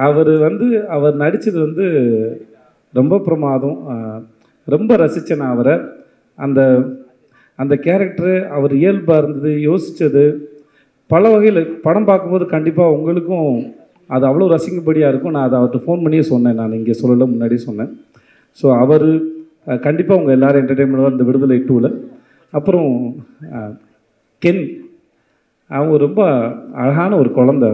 அவர் நடித்தது வந்து ரொம்ப பிரமாதம். ரொம்ப ரசித்தேன் நான் அவரை. அந்த கேரக்டரு அவர் இயல்பாக இருந்தது, யோசித்தது பல வகையில். படம் பார்க்கும்போது கண்டிப்பாக உங்களுக்கும் அது அவ்வளோ ரசிக்கும்படியாக இருக்கும். நான் அதை அவர்கிட்ட ஃபோன் பண்ணியே சொன்னேன், நான் இங்கே சொல்லலை, முன்னாடியே சொன்னேன். ஸோ அவர் கண்டிப்பாக உங்கள் எல்லோரும் என்டர்டெயின்மெண்ட் இந்த விடுதலை 2ல். அப்புறம் கென், அவன் ரொம்ப அழகான ஒரு குழந்தை.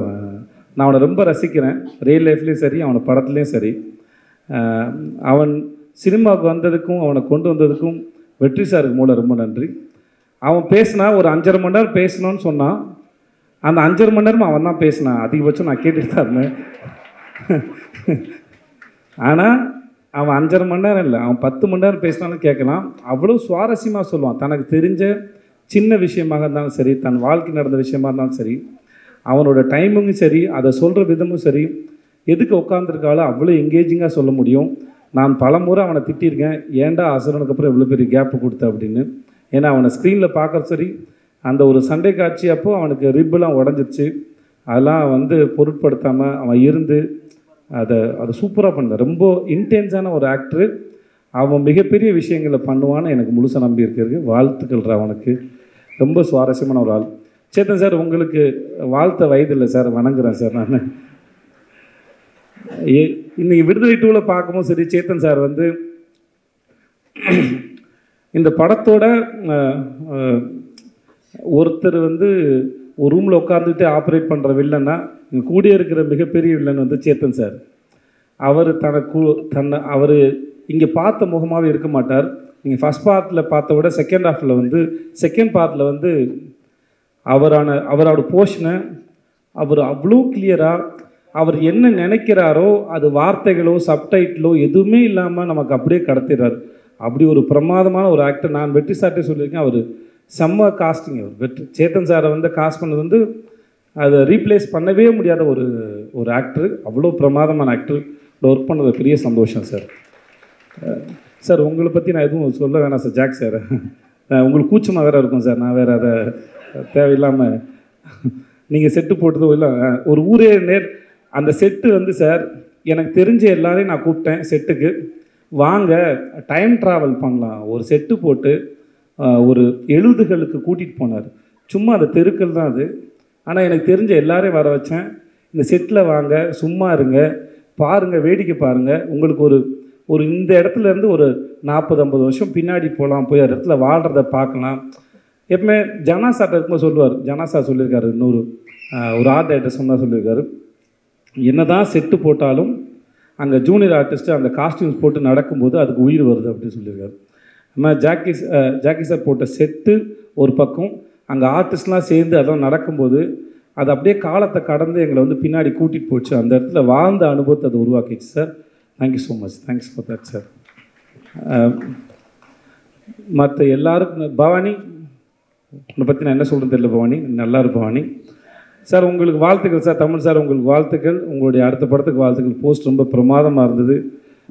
நான் அவனை ரொம்ப ரசிக்கிறேன், ரியல் லைஃப்லேயும் சரி, அவனை படத்துலேயும் சரி. அவன் சினிமாவுக்கு வந்ததுக்கும் அவனை கொண்டு வந்ததுக்கும் வெற்றி சாருக்கு மூலம் ரொம்ப நன்றி. அவன் பேசினா ஒரு 5.5 மணி நேரம் பேசணும்னு சொன்னான். அந்த 5.5 மணி நேரமும் அவன் தான் பேசினான். அதிகபட்சம் நான் கேட்டுட்டு தான் இருந்தேன். ஆனால் அவன் 5.5 மணி நேரம் இல்லை, அவன் 10 மணி நேரம் பேசினாலும் கேட்கலாம். அவ்வளோ சுவாரஸ்யமாக சொல்லுவான். தனக்கு தெரிஞ்ச சின்ன விஷயமாக இருந்தாலும் சரி, தன் வாழ்க்கை நடந்த விஷயமா இருந்தாலும் சரி, அவனோட டைமிங்கும் சரி, அதை சொல்கிற விதமும் சரி, எதுக்கு உட்காந்துருக்காலும் அவ்வளோ எங்கேஜிங்காக சொல்ல முடியும். நான் பல முறை அவனை திட்டியிருக்கேன், ஏன்டா அசுரனுக்கு அப்புறம் இவ்வளோ பெரிய கேப்பு கொடுத்த அப்படின்னு. ஏன்னா அவனை ஸ்க்ரீனில் பார்க்குற சரி, அந்த ஒரு சண்டை காட்சி அப்போது அவனுக்கு ரிப்பெல்லாம் உடஞ்சிருச்சு. அதெல்லாம் வந்து பொருட்படுத்தாமல் அவன் இருந்து அதை சூப்பராக பண்ணான். ரொம்ப இன்டென்ஸான ஒரு ஆக்டரு. அவன் மிகப்பெரிய விஷயங்களை பண்ணுவான்னு எனக்கு முழுசாக நம்பி இருக்கிறது. வாழ்த்துக்கள் அவனுக்கு. ரொம்ப சுவாரஸ்யமான ஒரு ஆள். சேத்தன் சார், உங்களுக்கு வாழ்த்த வயது இல்லை சார், வணங்குறேன் சார். நான் இன்னைக்கு விடுதலை 2ல் பார்க்கும்போது சரி, சேத்தன் சார் வந்து இந்த படத்தோட ஒருத்தர் வந்து ஒரு ரூமில் உட்காந்துட்டு ஆப்ரேட் பண்ணுற வில்லன்னா கூடிய இருக்கிற மிகப்பெரிய வில்லன் வந்து சேத்தன் சார். அவர் அவர் இங்கே பார்த்த முகமாகவே இருக்க மாட்டார். நீங்கள் ஃபஸ்ட் பார்ட்டில் பார்த்த விட செகண்ட் ஹாஃபில் வந்து செகண்ட் பார்ட்டில் வந்து அவரோட போர்ஷனை அவர் அவ்வளோ கிளியராக அவர் என்ன நினைக்கிறாரோ அது வார்த்தைகளோ சப்டைட்டிலோ எதுவுமே இல்லாமல் நமக்கு அப்படியே கடத்திடுறார். அப்படி ஒரு பிரமாதமான ஒரு ஆக்டர். நான் வெற்றி சார்ட்டே சொல்லியிருக்கேன், அவர் செம்ம காஸ்டிங். அவர் சேத்தன் சாரை வந்து காஸ்ட் பண்ணது வந்து அதை ரீப்ளேஸ் பண்ணவே முடியாத ஒரு ஆக்டர். அவ்வளோ பிரமாதமான ஆக்டர். ஒர்க் பண்ணது பெரிய சந்தோஷம் சார். சார் உங்களை பற்றி நான் எதுவும் சொல்ல வேணாம் சார். ஜாக் சார், உங்களுக்கு கூச்சமாக வேறு இருக்கும் சார். நான் வேறு அதை தேவையில்லாமல் நீங்கள் செட்டு போட்டதோ இல்லை, ஒரு ஊரே அந்த செட்டு வந்து சார் எனக்கு தெரிஞ்ச எல்லாரையும் நான் கூப்பிட்டேன் செட்டுக்கு. வாங்க டைம் ட்ராவல் பண்ணலாம், ஒரு செட்டு போட்டு ஒரு 70களுக்கு கூட்டிகிட்டு போனார். சும்மா அந்த தெருக்கள் தான் அது. ஆனால் எனக்கு தெரிஞ்ச எல்லாரையும் வர வச்சேன். இந்த செட்டில் வாங்க, சும்மா இருங்க, பாருங்கள், வேடிக்கை பாருங்கள். உங்களுக்கு ஒரு இந்த இடத்துலேருந்து ஒரு 40-50 வருஷம் பின்னாடி போகலாம், போய் அந்த இடத்துல வாழ்கிறத பார்க்கலாம். எப்பவுமே ஜனாசாட்ட இருக்கும்போது சொல்லுவார், ஜனாசா சொல்லியிருக்காரு, இன்னொரு ஒரு ஆர்ட் டைரக்டர் சொன்னால் சொல்லியிருக்காரு, என்ன தான் செட்டு போட்டாலும் அங்கே ஜூனியர் ஆர்டிஸ்ட்டு அந்த காஸ்டியூம்ஸ் போட்டு நடக்கும்போது அதுக்கு உயிர் வருது அப்படின்னு சொல்லியிருக்காரு. நம்ம ஜாக்கி சார் போட்ட செட்டு ஒரு பக்கம், அங்கே ஆர்டிஸ்ட்லாம் சேர்ந்து அதெல்லாம் நடக்கும்போது அது அப்படியே காலத்தை கடந்து எங்களை வந்து பின்னாடி கூட்டிகிட்டு போச்சு. அந்த இடத்துல வாழ்ந்த அனுபவத்தை அதை உருவாக்கிச்சு sir. Thank you so much, thanks for that sir. மற்ற எல்லாருக்கும் பவானி உன்னை பற்றி நான் என்ன சொல்கிறது தெரியல பவானி, நல்லா இரு பவானி. சார் உங்களுக்கு வாழ்த்துக்கள் சார், தமிழ் சார் உங்களுக்கு வாழ்த்துக்கள், உங்களுடைய அடுத்த படத்துக்கு வாழ்த்துக்கள். போஸ்ட் ரொம்ப பிரமாதமாக இருந்தது,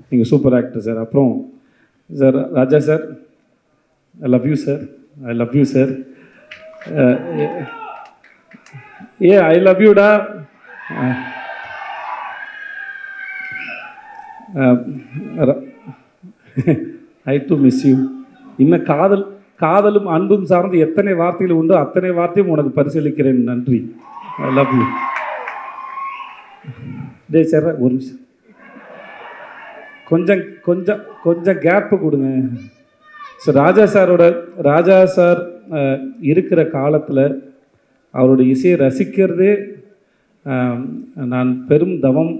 நீங்கள் சூப்பர் ஆக்டர் சார். அப்புறம் sir Raja sir, I love you sir, I love you sir. I love யூடா. I do miss you. இன்னும் காதலும் அன்பும் சார்ந்து எத்தனை வார்த்தைகள் உண்டோ அத்தனை வார்த்தையும் உனக்கு பரிசீலிக்கிறேன். நன்றி. ஐ லவ் யூ. டே சார் ஒரு நிமிஷம், கொஞ்சம் கொஞ்சம் கொஞ்சம் கேப்பு கொடுங்க. ஸோ ராஜா சார் இருக்கிற காலத்தில் அவருடைய இசையை ரசிக்கிறதே நான் பெரும் தவம்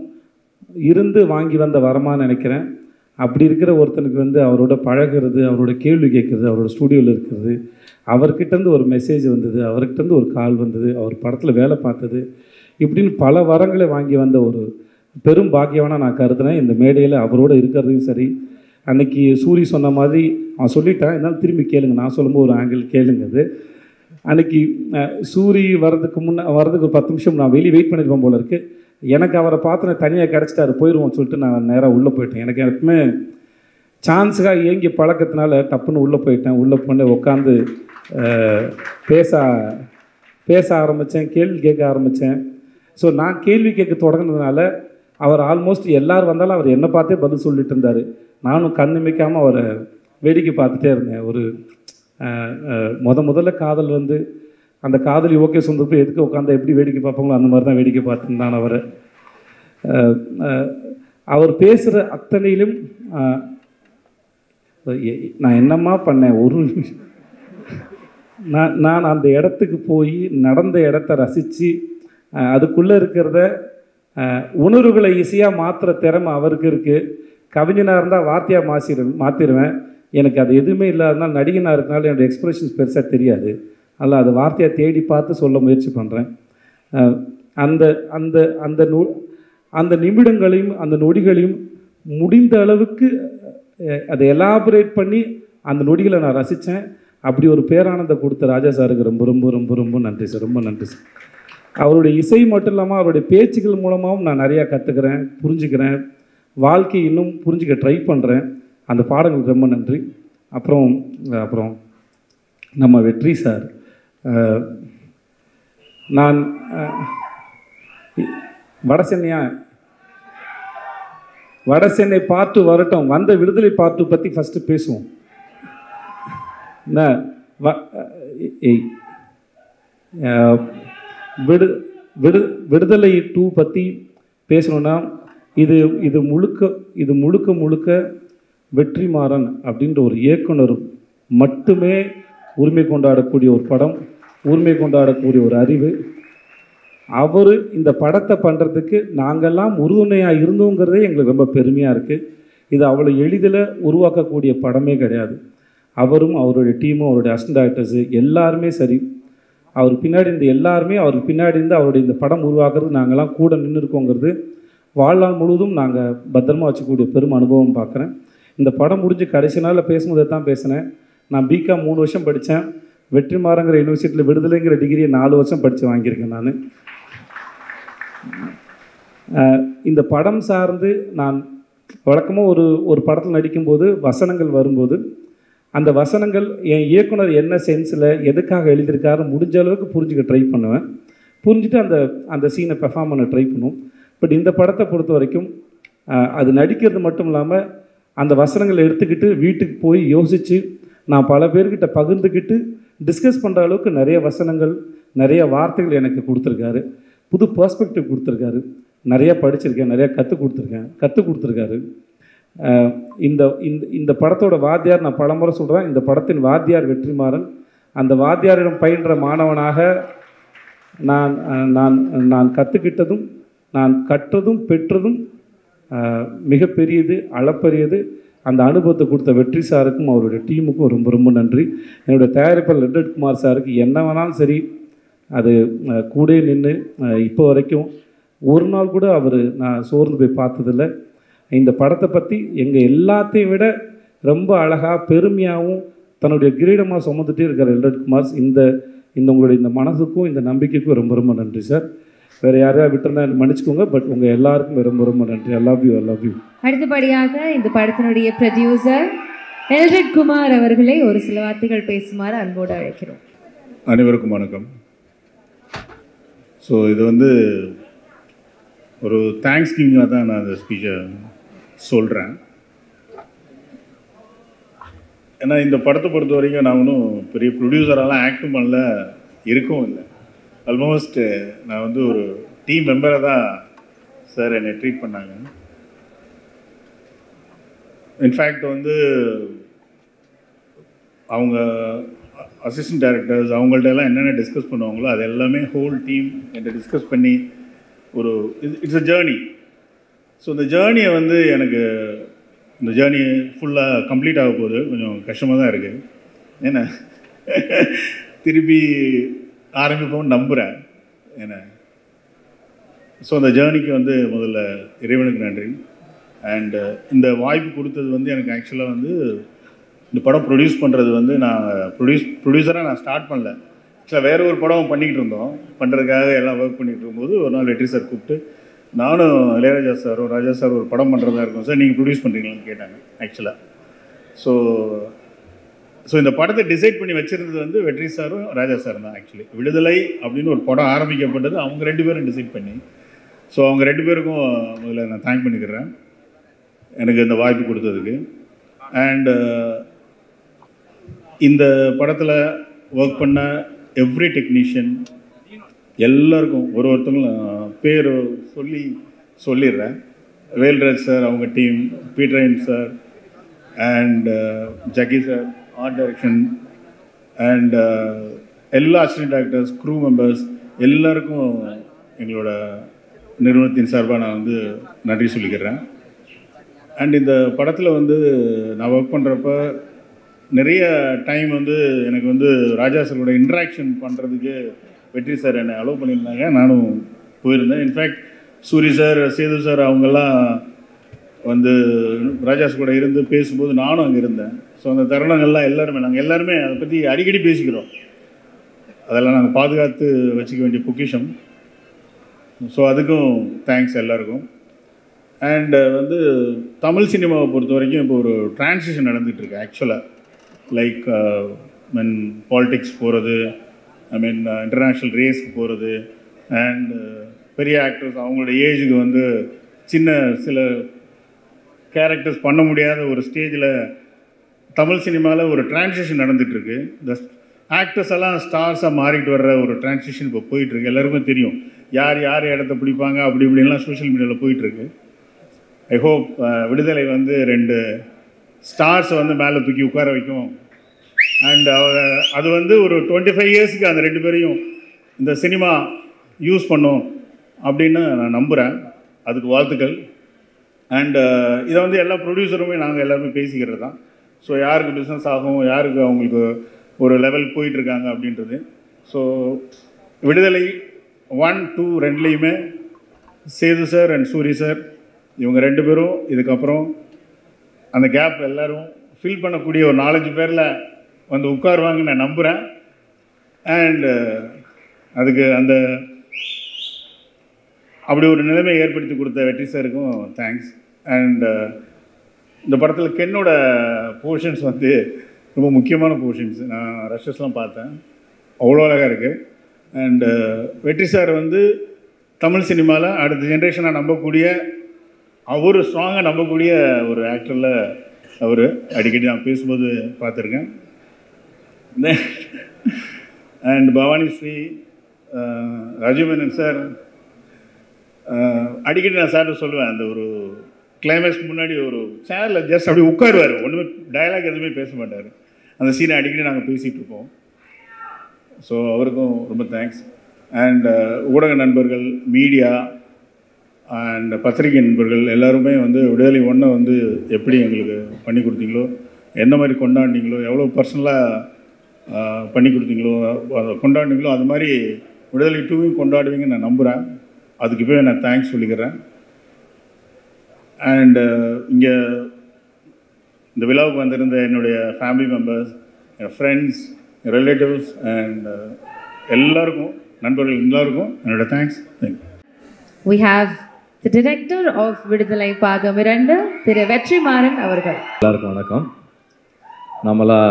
இருந்து வாங்கி வந்த வரமான்னு நினைக்கிறேன். அப்படி இருக்கிற ஒருத்தனுக்கு வந்து அவரோட பழகிறது, அவரோட கேள்வி கேட்குறது, அவரோட ஸ்டூடியோவில் இருக்கிறது, அவர்கிட்டருந்து ஒரு மெசேஜ் வந்தது, அவர்கிட்டருந்து ஒரு கால் வந்தது, அவர் படத்தில் வேலை பார்த்தது, இப்படின்னு பல வரங்களை வாங்கி வந்த ஒரு பெரும் பாக்கியவானாக நான் கருதுனேன். இந்த மேடையில் அவரோட இருக்கிறதையும் சரி, அன்னைக்கு சூரி சொன்ன மாதிரி அவன் சொல்லிட்டான், இருந்தாலும் திரும்பி கேளுங்க, நான் சொல்லும்போது ஒரு ஆங்கிள் கேளுங்க. அது அன்னைக்கு சூரி வர்றதுக்கு ஒரு 10 நிமிஷம் நான் வெளியே வெயிட் பண்ணியிருப்பேன் போல இருக்குது. எனக்கு அவரை பார்த்து நான் தனியாக கிடச்சிட்டாரு போயிடுவோம்னு சொல்லிட்டு நான் நேராக உள்ளே போயிட்டேன். எனக்கு எப்பவுமே சான்ஸுக்காக ஏங்கி பழக்கத்தினால டப்புன்னு உள்ளே போயிட்டேன். உள்ளே போய் உட்காந்து பேச ஆரம்பித்தேன், கேள்வி கேட்க ஆரம்பித்தேன். ஸோ நான் கேள்வி கேட்க தொடங்கினதுனால அவர் ஆல்மோஸ்ட் எல்லோரும் வந்தாலும் அவர் என்னை பார்த்தே பதில் சொல்லிட்டு இருந்தார். நானும் கண்ணிமைக்காமல் அவரை வேடிக்கை பார்த்துட்டே இருந்தேன். ஒரு முதல்ல காதல் வந்து அந்த காதலி ஓகே சொந்தப்போ எதுக்கு உட்காந்தா எப்படி வேடிக்கை பார்ப்பாங்களோ அந்த மாதிரி தான் வேடிக்கை பார்த்துருந்தான் அவரை. அவர் பேசுகிற அத்தனையிலும் நான் என்னம்மா பண்ணேன், ஒரு நிமிஷம் நான் அந்த இடத்துக்கு போய் நடந்த இடத்த ரசித்து அதுக்குள்ளே இருக்கிறத உணர்வுகளை ஈஸியாக மாற்றுற திறமை அவருக்கு இருக்குது. கவிஞனாக இருந்தால் வார்த்தையாக மாற்றிடுவேன். எனக்கு அது எதுவுமே இல்லாதனால நடிகனாக இருக்கனால என்னோடய எக்ஸ்ப்ரெஷன்ஸ் பெருசாக தெரியாது. அதில் அது வார்த்தையை தேடி பார்த்து சொல்ல முயற்சி பண்ணுறேன். அந்த அந்த அந்த அந்த நிமிடங்களையும் அந்த நொடிகளையும் முடிந்த அளவுக்கு அதை எலாபரேட் பண்ணி அந்த நொடிகளை நான் ரசித்தேன். அப்படி ஒரு பேரானந்தம் கொடுத்த ராஜா சாருக்கு ரொம்ப ரொம்ப ரொம்ப ரொம்ப நன்றி சார், ரொம்ப நன்றி சார். அவருடைய இசை மட்டும் இல்லாமல் அவருடைய பேச்சுக்கள் மூலமாகவும் நான் நிறையா கற்றுக்கிறேன், புரிஞ்சுக்கிறேன், வாழ்க்கை இன்னும் புரிஞ்சுக்க ட்ரை பண்ணுறேன். அந்த பாடங்களுக்கு ரொம்ப நன்றி. அப்புறம் நம்ம வெற்றி சார், நான் வடசென்னை பார்ட்டு வரட்டும், வந்த விடுதலை பார்ட்டு பற்றி ஃபஸ்ட்டு பேசுவோம். விடுதலை 2 பற்றி பேசணுன்னா இது முழுக்க வெற்றிமாறன் அப்படின்ற ஒரு இயக்குனர் மட்டுமே உரிமை கொண்டாடக்கூடிய ஒரு படம், உரிமை கொண்டாடக்கூடிய ஒரு அறிவு. அவர் இந்த படத்தை பண்ணுறதுக்கு நாங்கள்லாம் உறுதுணையாக இருந்தோங்கிறதே எங்களுக்கு ரொம்ப பெருமையாக இருக்குது. இது அவ்வளோ எளிதில் உருவாக்கக்கூடிய படமே கிடையாது. அவரும் அவருடைய டீமும் அவருடைய அசிஸ்டன்ட் டைரக்டர்ஸு எல்லாருமே சரி, அவர் பின்னாடி இருந்த எல்லாருமே அவருக்கு பின்னாடி இருந்து அவருடைய இந்த படம் உருவாக்குறது நாங்கள்லாம் கூட நின்று இருக்கோங்கிறது வாழ்நாள் முழுவதும் நாங்கள் பத்திரமா வச்சுக்கூடிய பெரும் அனுபவம் பார்க்குறேன். இந்த படம் முடிஞ்சு கடைசி நாளில் பேசும்போது தான் பேசினேன். நான் பிகாம் 3 வருஷம் படித்தேன். வெற்றிமாறங்கிற யூனிவர்சிட்டியில் விடுதலைங்கிற டிகிரியை 4 வருஷம் படித்து வாங்கியிருக்கேன் நான். இந்த படம் சார்ந்து நான் வழக்கமாக ஒரு படத்தில் நடிக்கும்போது வசனங்கள் வரும்போது அந்த வசனங்கள் என் இயக்குனர் என்ன சென்ஸில் எதுக்காக எழுதியிருக்காரு முடிஞ்ச அளவுக்கு புரிஞ்சுக்க ட்ரை பண்ணுவேன். புரிஞ்சுட்டு அந்த சீனை பெர்ஃபார்ம் பண்ண ட்ரை பண்ணுவோம். பட் இந்த படத்தை பொறுத்த வரைக்கும் அது நடிக்கிறது மட்டும் இல்லாமல் அந்த வசனங்களை எடுத்துக்கிட்டு வீட்டுக்கு போய் யோசித்து நான் பல பேர்கிட்ட பகிர்ந்துக்கிட்டு டிஸ்கஸ் பண்ணுற அளவுக்கு நிறைய வசனங்கள் நிறைய வார்த்தைகள் எனக்கு கொடுத்துருக்காரு. புது பர்ஸ்பெக்டிவ் கொடுத்துருக்காரு. நிறையா படிச்சிருக்கேன், நிறையா கற்றுக் கொடுத்துருக்காரு. இந்த படத்தோட வாத்தியார் நான் பலமுறை சொல்கிறேன், இந்த படத்தின் வாத்தியார் வெற்றிமாறன். அந்த வாத்தியாரிடம் பயின்ற மாணவனாக நான் கற்றுக்கிட்டதும் நான் கற்றதும் பெற்றதும் மிகப்பெரியது, அளப்பரியது. அந்த அனுபவத்தை கொடுத்த வெற்றி சாருக்கும் அவருடைய டீமுக்கும் ரொம்ப ரொம்ப நன்றி. என்னுடைய தயாரிப்பாளர் ரெட்டட் குமார் சாருக்கு என்ன வேணாலும் சரி அது கூட நின்று இப்போ வரைக்கும் ஒரு நாள் கூட அவர் நான் சோர்ந்து போய் பார்த்ததில்லை. இந்த படத்தை பற்றி எங்கள் எல்லாத்தையும் விட ரொம்ப அழகாக பெருமையாகவும் தன்னுடைய கிரீடமாக சுமந்துட்டே இருக்கார் எல்ரட் குமார். இந்த உங்களுடைய இந்த மனசுக்கும் இந்த நம்பிக்கைக்கும் ரொம்ப ரொம்ப நன்றி சார். வேறு யாரையா விட்டுருந்தா மன்னிச்சுக்கோங்க, பட் உங்கள் எல்லாருக்கும் ரொம்ப ரொம்ப நன்றி. ஐ love you, I love you. அடுத்தபடியாக இந்த படத்தினுடைய ப்ரொடியூசர் எல்ரட் குமார் அவர்களை ஒரு சில வார்த்தைகள் பேசுமாறு அன்போடு அழைக்கிறோம். அனைவருக்கும் வணக்கம். ஸோ இது வந்து ஒரு தேங்க்ஸ் கிவிங்காக தான் நான் அந்த ஸ்பீச்சை சொல்கிறேன். ஏன்னா இந்த படத்தை பொறுத்த வரைக்கும் நான் ஒன்றும் பெரிய ப்ரொடியூசரெல்லாம் ஆக்டும் பண்ணல, இருக்கவும் இல்லை. ஆல்மோஸ்ட் நான் வந்து ஒரு டீம் மெம்பரை தான் சார் என்னை ட்ரீட் பண்ணாங்க. இன்ஃபேக்ட் வந்து அவங்க அசிஸ்டன்ட் டைரக்டர்ஸ் அவங்கள்ட்ட எல்லாம் என்னென்ன டிஸ்கஸ் பண்ணுவாங்களோ அது எல்லாமே ஹோல் டீம் என்கிட்ட டிஸ்கஸ் பண்ணி ஒரு இட்ஸ் அ ஜேர்னி. ஸோ இந்த ஜேர்னியை வந்து எனக்கு இந்த ஜேர்னி ஃபுல்லாக கம்ப்ளீட் ஆக போகுது. கொஞ்சம் கஷ்டமாக தான் இருக்குது. ஏன்னா திருப்பி ஆரம்பிப்போம்னு நம்புகிறேன். ஏன்னா ஸோ அந்த ஜேர்னிக்கு வந்து முதல்ல இறைவனுக்கு நன்றி. அண்டு இந்த வாய்ப்பு கொடுத்தது வந்து எனக்கு ஆக்சுவலாக வந்து இந்த படம் ப்ரொடியூஸ் பண்ணுறது வந்து நான் ப்ரொடியூசராக நான் ஸ்டார்ட் பண்ணல. ஆக்சுவலாக வேறு ஒரு படம் பண்ணிக்கிட்டு இருந்தோம். பண்ணுறதுக்காக எல்லாம் ஒர்க் பண்ணிகிட்டு இருக்கும்போது ஒரு நாள் வெற்றி சார் கூப்பிட்டு நானும் இளையராஜா சாரும் ராஜா சார் ஒரு படம் பண்ணுறதா இருக்கும் சார், நீங்கள் ப்ரொடியூஸ் பண்ணுறீங்களான்னு கேட்டாங்க ஆக்சுவலாக. ஸோ இந்த படத்தை டிசைட் பண்ணி வச்சுருந்தது வந்து வெற்றி சாரும் ராஜா சார் தான். ஆக்சுவலி விடுதலை அப்படின்னு ஒரு படம் ஆரம்பிக்கப்பட்டது அவங்க 2 பேரும் டிசைட் பண்ணி. ஸோ அவங்க 2 பேருக்கும் முதல்ல நான் தேங்க் பண்ணிக்கிறேன் எனக்கு இந்த வாய்ப்பு கொடுத்ததுக்கு. அண்டு இந்த படத்தில் ஒர்க் பண்ண எவ்ரி டெக்னீஷியன் எல்லாருக்கும் ஒருத்தங்களும் பேர் சொல்லிடுறேன். வேல்ராஜ் சார், அவங்க டீம், பீட்ரைன் sir and Jacki sir, art direction and எல்லா அசிஸ்டன்ட் டைரக்டர்ஸ், க்ரூ மெம்பர்ஸ் எல்லாருக்கும் எங்களோட நிறுவனத்தின் சார்பாக நான் வந்து நன்றி சொல்லிக்கிறேன். அண்ட் இந்த படத்தில் வந்து நான் ஒர்க் பண்ணுறப்ப நிறைய டைம் வந்து எனக்கு வந்து ராஜா சாரோட இன்ட்ராக்ஷன் பண்ணுறதுக்கு வெற்றி சார் என்னை அலோவ் பண்ணியிருந்தாங்க. நானும் போயிருந்தேன். In fact Soori sir, Sethu sir அவங்கெல்லாம் வந்து ராஜா சார் கூட இருந்து பேசும்போது நானும் அங்கே இருந்தேன். ஸோ அந்த தருணங்கள்லாம் நாங்கள் எல்லாருமே அதை பற்றி அடிக்கடி பேசிக்கிறோம். அதெல்லாம் நாங்கள் பாதுகாத்து வச்சுக்க வேண்டிய பொக்கிஷம். ஸோ அதுக்கும் தேங்க்ஸ் எல்லாருக்கும். அண்டு வந்து தமிழ் சினிமாவை பொறுத்த வரைக்கும் இப்போ ஒரு டிரான்சிஷன் நடந்துகிட்ருக்கு. ஆக்சுவலாக லைக் மீன் பாலிடிக்ஸ் போகிறது, இன்டர்நேஷ்னல் ரேஸ்க்கு போகிறது அண்ட் பெரிய ஆக்டர்ஸ் அவங்களோட ஏஜுக்கு வந்து சில கேரக்டர்ஸ் பண்ண முடியாத ஒரு ஸ்டேஜில் தமிழ் சினிமாவில் ஒரு டிரான்சிஷன் நடந்துகிட்ருக்கு. இந்த ஆக்டர்ஸ் எல்லாம் ஸ்டார்ஸாக மாறிட்டு வர்ற ஒரு டிரான்சிஷன் இப்போ போயிட்டுருக்கு. எல்லாருமே தெரியும் யார் இடத்த பிடிப்பாங்க அப்படி இப்படின்லாம் சோஷியல் மீடியாவில் போயிட்டுருக்கு. ஐ ஹோப் விடுதலை வந்து 2 ஸ்டார்ஸை வந்து மேலே தூக்கி உட்கார வைக்கும். அண்ட் அது வந்து ஒரு 25 இயர்ஸுக்கு அந்த 2 பேரையும் இந்த சினிமா யூஸ் பண்ணும் அப்படின்னு நான் நம்புகிறேன். அதுக்கு வாழ்த்துக்கள். அண்டு இதை வந்து எல்லா ப்ரொடியூசருமே நாங்கள் எல்லாருமே பேசிக்கிறது தான். ஸோ யாருக்கு பிஸ்னஸ் ஆகும், யாருக்கு அவங்களுக்கு ஒரு லெவல் போயிட்டுருக்காங்க அப்படின்றது. ஸோ விடுதலை 1, 2 2லேயுமே Sethu sir and Soori sir இவங்க 2 பேரும் இதுக்கப்புறம் அந்த கேப் எல்லோரும் ஃபில் பண்ணக்கூடிய ஒரு 4-5 பேரில் வந்து உட்காருவாங்கன்னு நான் நம்புகிறேன். அண்டு அதுக்கு அப்படி ஒரு நிலைமை ஏற்படுத்தி கொடுத்த வெற்றி சாருக்கும் தேங்க்ஸ். அண்டு இந்த படத்தில் கென்னோட போர்ஷன்ஸ் வந்து ரொம்ப முக்கியமான போர்ஷன்ஸ். நான் ரஷஸ்லாம் பார்த்தேன், அவ்வளோ அழகாக இருக்குது. அண்டு வெற்றி சார் வந்து தமிழ் சினிமாவில் அடுத்த ஜென்ரேஷனாக நம்பக்கூடிய அவர் ஸ்ட்ராங்காக நம்பக்கூடிய ஒரு ஆக்டரில் அவர் அடிக்கடி நான் பேசும்போது பார்த்துருக்கேன். அண்ட் பவானி ஸ்ரீ, ராஜீவ் சார் அடிக்கடி நான் சார்ட்டு சொல்லுவேன். அந்த ஒரு கிளைமேக்ஸ்க்கு முன்னாடி ஒரு சேரில் ஜஸ்ட் அப்படி உட்காருவார், ஒன்றுமே டயலாக் எதுவுமே பேச மாட்டார். அந்த சீனை அடிக்கடி நாங்கள் பேசிகிட்டு இருக்கோம். ஸோ அவருக்கும் ரொம்ப தேங்க்ஸ். அண்ட் ஊடக நண்பர்கள், மீடியா அண்ட் பத்திரிகை நண்பர்கள் எல்லாருமே வந்து விடுதலை 1 வந்து எப்படி எங்களுக்கு பண்ணி கொடுத்தீங்களோ, எந்த மாதிரி கொண்டாடினீங்களோ, எவ்வளோ பர்சனலாக பண்ணி கொடுத்தீங்களோ, கொண்டாடினீங்களோ, அது மாதிரி விடுதலை 2வையும் கொண்டாடுவீங்கன்னு நான் நம்புகிறேன். அதுக்கு போய் நான் தேங்க்ஸ் சொல்லிக்கிறேன். அண்ட் இங்கே இந்த விழாவுக்கு வந்திருந்த என்னுடைய family members, N friends, relatives and எல்லாருக்கும், நண்பர்கள் எல்லாருக்கும் என்னோட thanks. Thank you. We have the director of விடுதலை பாகம் 2 திரு வெற்றிமாறன் அவர்கள். எல்லாருக்கும் வணக்கம். நம்மளா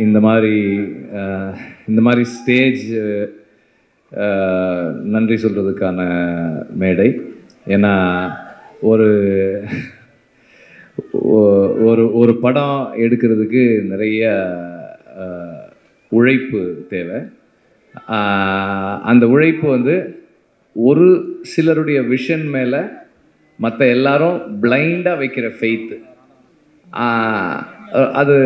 இந்த மாதிரி ஸ்டேஜ் நன்றி சொல்கிறதுக்கான மேடை. ஏன்னா ஒரு ஒரு படம் எடுக்கிறதுக்கு நிறைய உழைப்பு தேவை. அந்த உழைப்பு வந்து ஒரு சிலருடைய விஷன் மேலே மற்ற எல்லாரும் பிளைண்டாக வைக்கிற ஃபெய்த்து, அது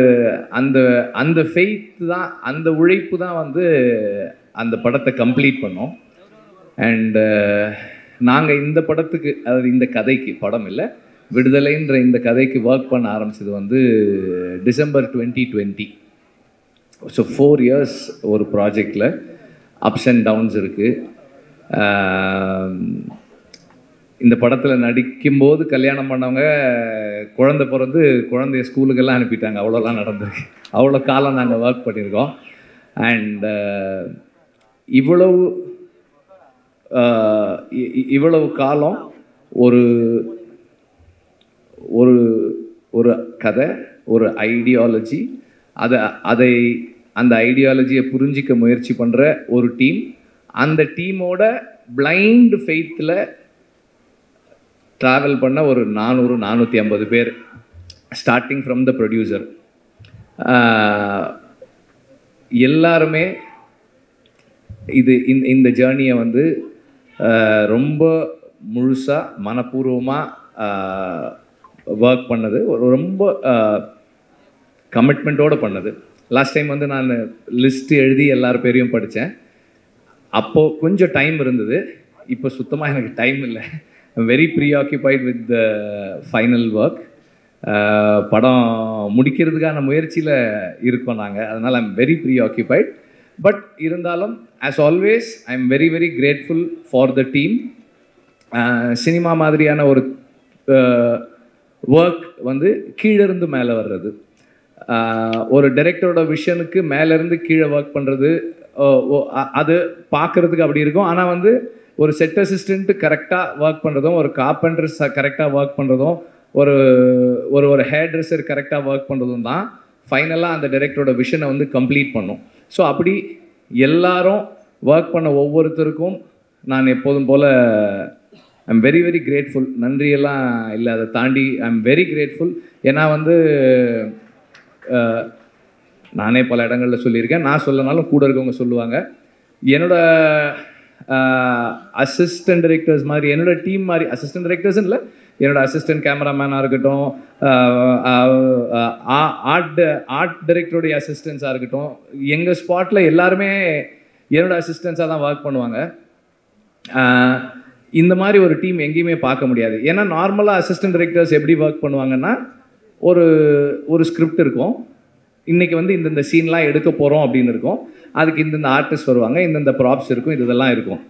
அந்த ஃபெய்த் தான், அந்த உழைப்பு தான் வந்து அந்த படத்தை கம்ப்ளீட் பண்ணோம். அண்டு நாங்கள் இந்த படத்துக்கு, அதாவது இந்த கதைக்கு, படம் இல்லை, விடுதலைன்ற இந்த கதைக்கு ஒர்க் பண்ண ஆரம்பிச்சது வந்து டிசம்பர் 2020. ஸோ 4 years ஒரு ப்ராஜெக்டில் அப்ஸ் அண்ட் டவுன்ஸ் இருக்குது. இந்த படத்தில் நடிக்கும்போது கல்யாணம் பண்ணவங்க குழந்தை பிறந்து குழந்தைய ஸ்கூலுக்கெல்லாம் அனுப்பிட்டாங்க. அவ்வளோலாம் நடந்திருக்கு. அவ்வளோ காலம் நாங்கள் ஒர்க் பண்ணியிருக்கோம். அண்ட் இவ்வளவு காலம் ஒரு ஒரு ஒரு கதை, ஒரு ஐடியாலஜி, அந்த ஐடியாலஜியை புரிஞ்சிக்க முயற்சி பண்ணுற ஒரு டீம், அந்த டீமோட பிளைண்ட் ஃபெய்த்தில் ட்ராவல் பண்ண ஒரு 400-450 பேர், ஸ்டார்டிங் ஃப்ரம் த ப்ரொடியூசர். எல்லாருமே இந்த ஜேர்னியை வந்து ரொம்ப முழுசாக மனப்பூர்வமாக ஒர்க் பண்ணது, ரொம்ப கமிட்மெண்ட்டோடு பண்ணது. லாஸ்ட் டைம் வந்து நான் லிஸ்ட்டு எழுதி எல்லார் பேரையும் படித்தேன். அப்போது கொஞ்சம் டைம் இருந்தது, இப்போ சுத்தமாக எனக்கு டைம் இல்லை. Very preoccupied with the final work. படம் முடிக்கிறதுக்கான முயற்சியில் இருக்கோம் நாங்கள், அதனால் ஐம் வெரி ப்ரீஆக்கியூபைட். பட் இருந்தாலும் as always I am very very grateful for the team. Cinema மாதிரியான ஒரு ஒர்க் வந்து கீழிருந்து மேலே வர்றது, ஒரு டைரக்டரோட விஷனுக்கு மேலேருந்து கீழே ஒர்க் பண்ணுறது, அது பார்க்குறதுக்கு அப்படி இருக்கும். ஆனால் வந்து ஒரு செட் அசிஸ்டண்ட்டு கரெக்டாக ஒர்க் பண்ணுறதும், ஒரு கார்பெண்டர்ஸ் கரெக்டாக ஒர்க் பண்ணுறதும், ஒரு ஒரு ஹேர் ட்ரெஸ்ஸர் கரெக்டாக ஒர்க் பண்ணுறதும் தான் ஃபைனலாக அந்த டைரக்டரோட விஷனை வந்து கம்ப்ளீட் பண்ணும். ஸோ அப்படி எல்லாரும் ஒர்க் பண்ண ஒவ்வொருத்தருக்கும் நான் எப்போதும் போல் I am very very grateful. நன்றியெல்லாம் இல்லை, அதை தாண்டி ஐ எம் வெரி கிரேட்ஃபுல். ஏன்னா வந்து நானே பல இடங்களில் சொல்லியிருக்கேன், நான் சொல்லனாலும் கூட இருக்கவங்க சொல்லுவாங்க, என்னோட அசிஸ்டன்ட் டைரக்டர்ஸ் மாதிரி, என்னோட டீம் மாதிரி, அசிஸ்டன்ட் டைரக்டர்ஸ் இல்லை, என்னோட அசிஸ்டன்ட் கேமராமேனாக இருக்கட்டும், ஆர்ட் டைரக்டருடைய அசிஸ்டன்ஸாக இருக்கட்டும், எங்கள் ஸ்பாட்டில் எல்லாருமே என்னோட அசிஸ்டன்ஸாக தான் ஒர்க் பண்ணுவாங்க. இந்த மாதிரி ஒரு டீம் எங்கேயுமே பார்க்க முடியாது. ஏன்னா நார்மலாக அசிஸ்டன்ட் டைரக்டர்ஸ் எப்படி ஒர்க் பண்ணுவாங்கன்னா, ஒரு ஸ்கிரிப்ட் இருக்கும், இன்றைக்கி வந்து இந்தந்த சீன்லாம் எடுக்க போகிறோம் அப்படின்னு இருக்கும், அதுக்கு இந்தந்த ஆர்டிஸ்ட் வருவாங்க, இந்தந்த ப்ராப்ஸ் இருக்கும், இதெல்லாம் இருக்கும்,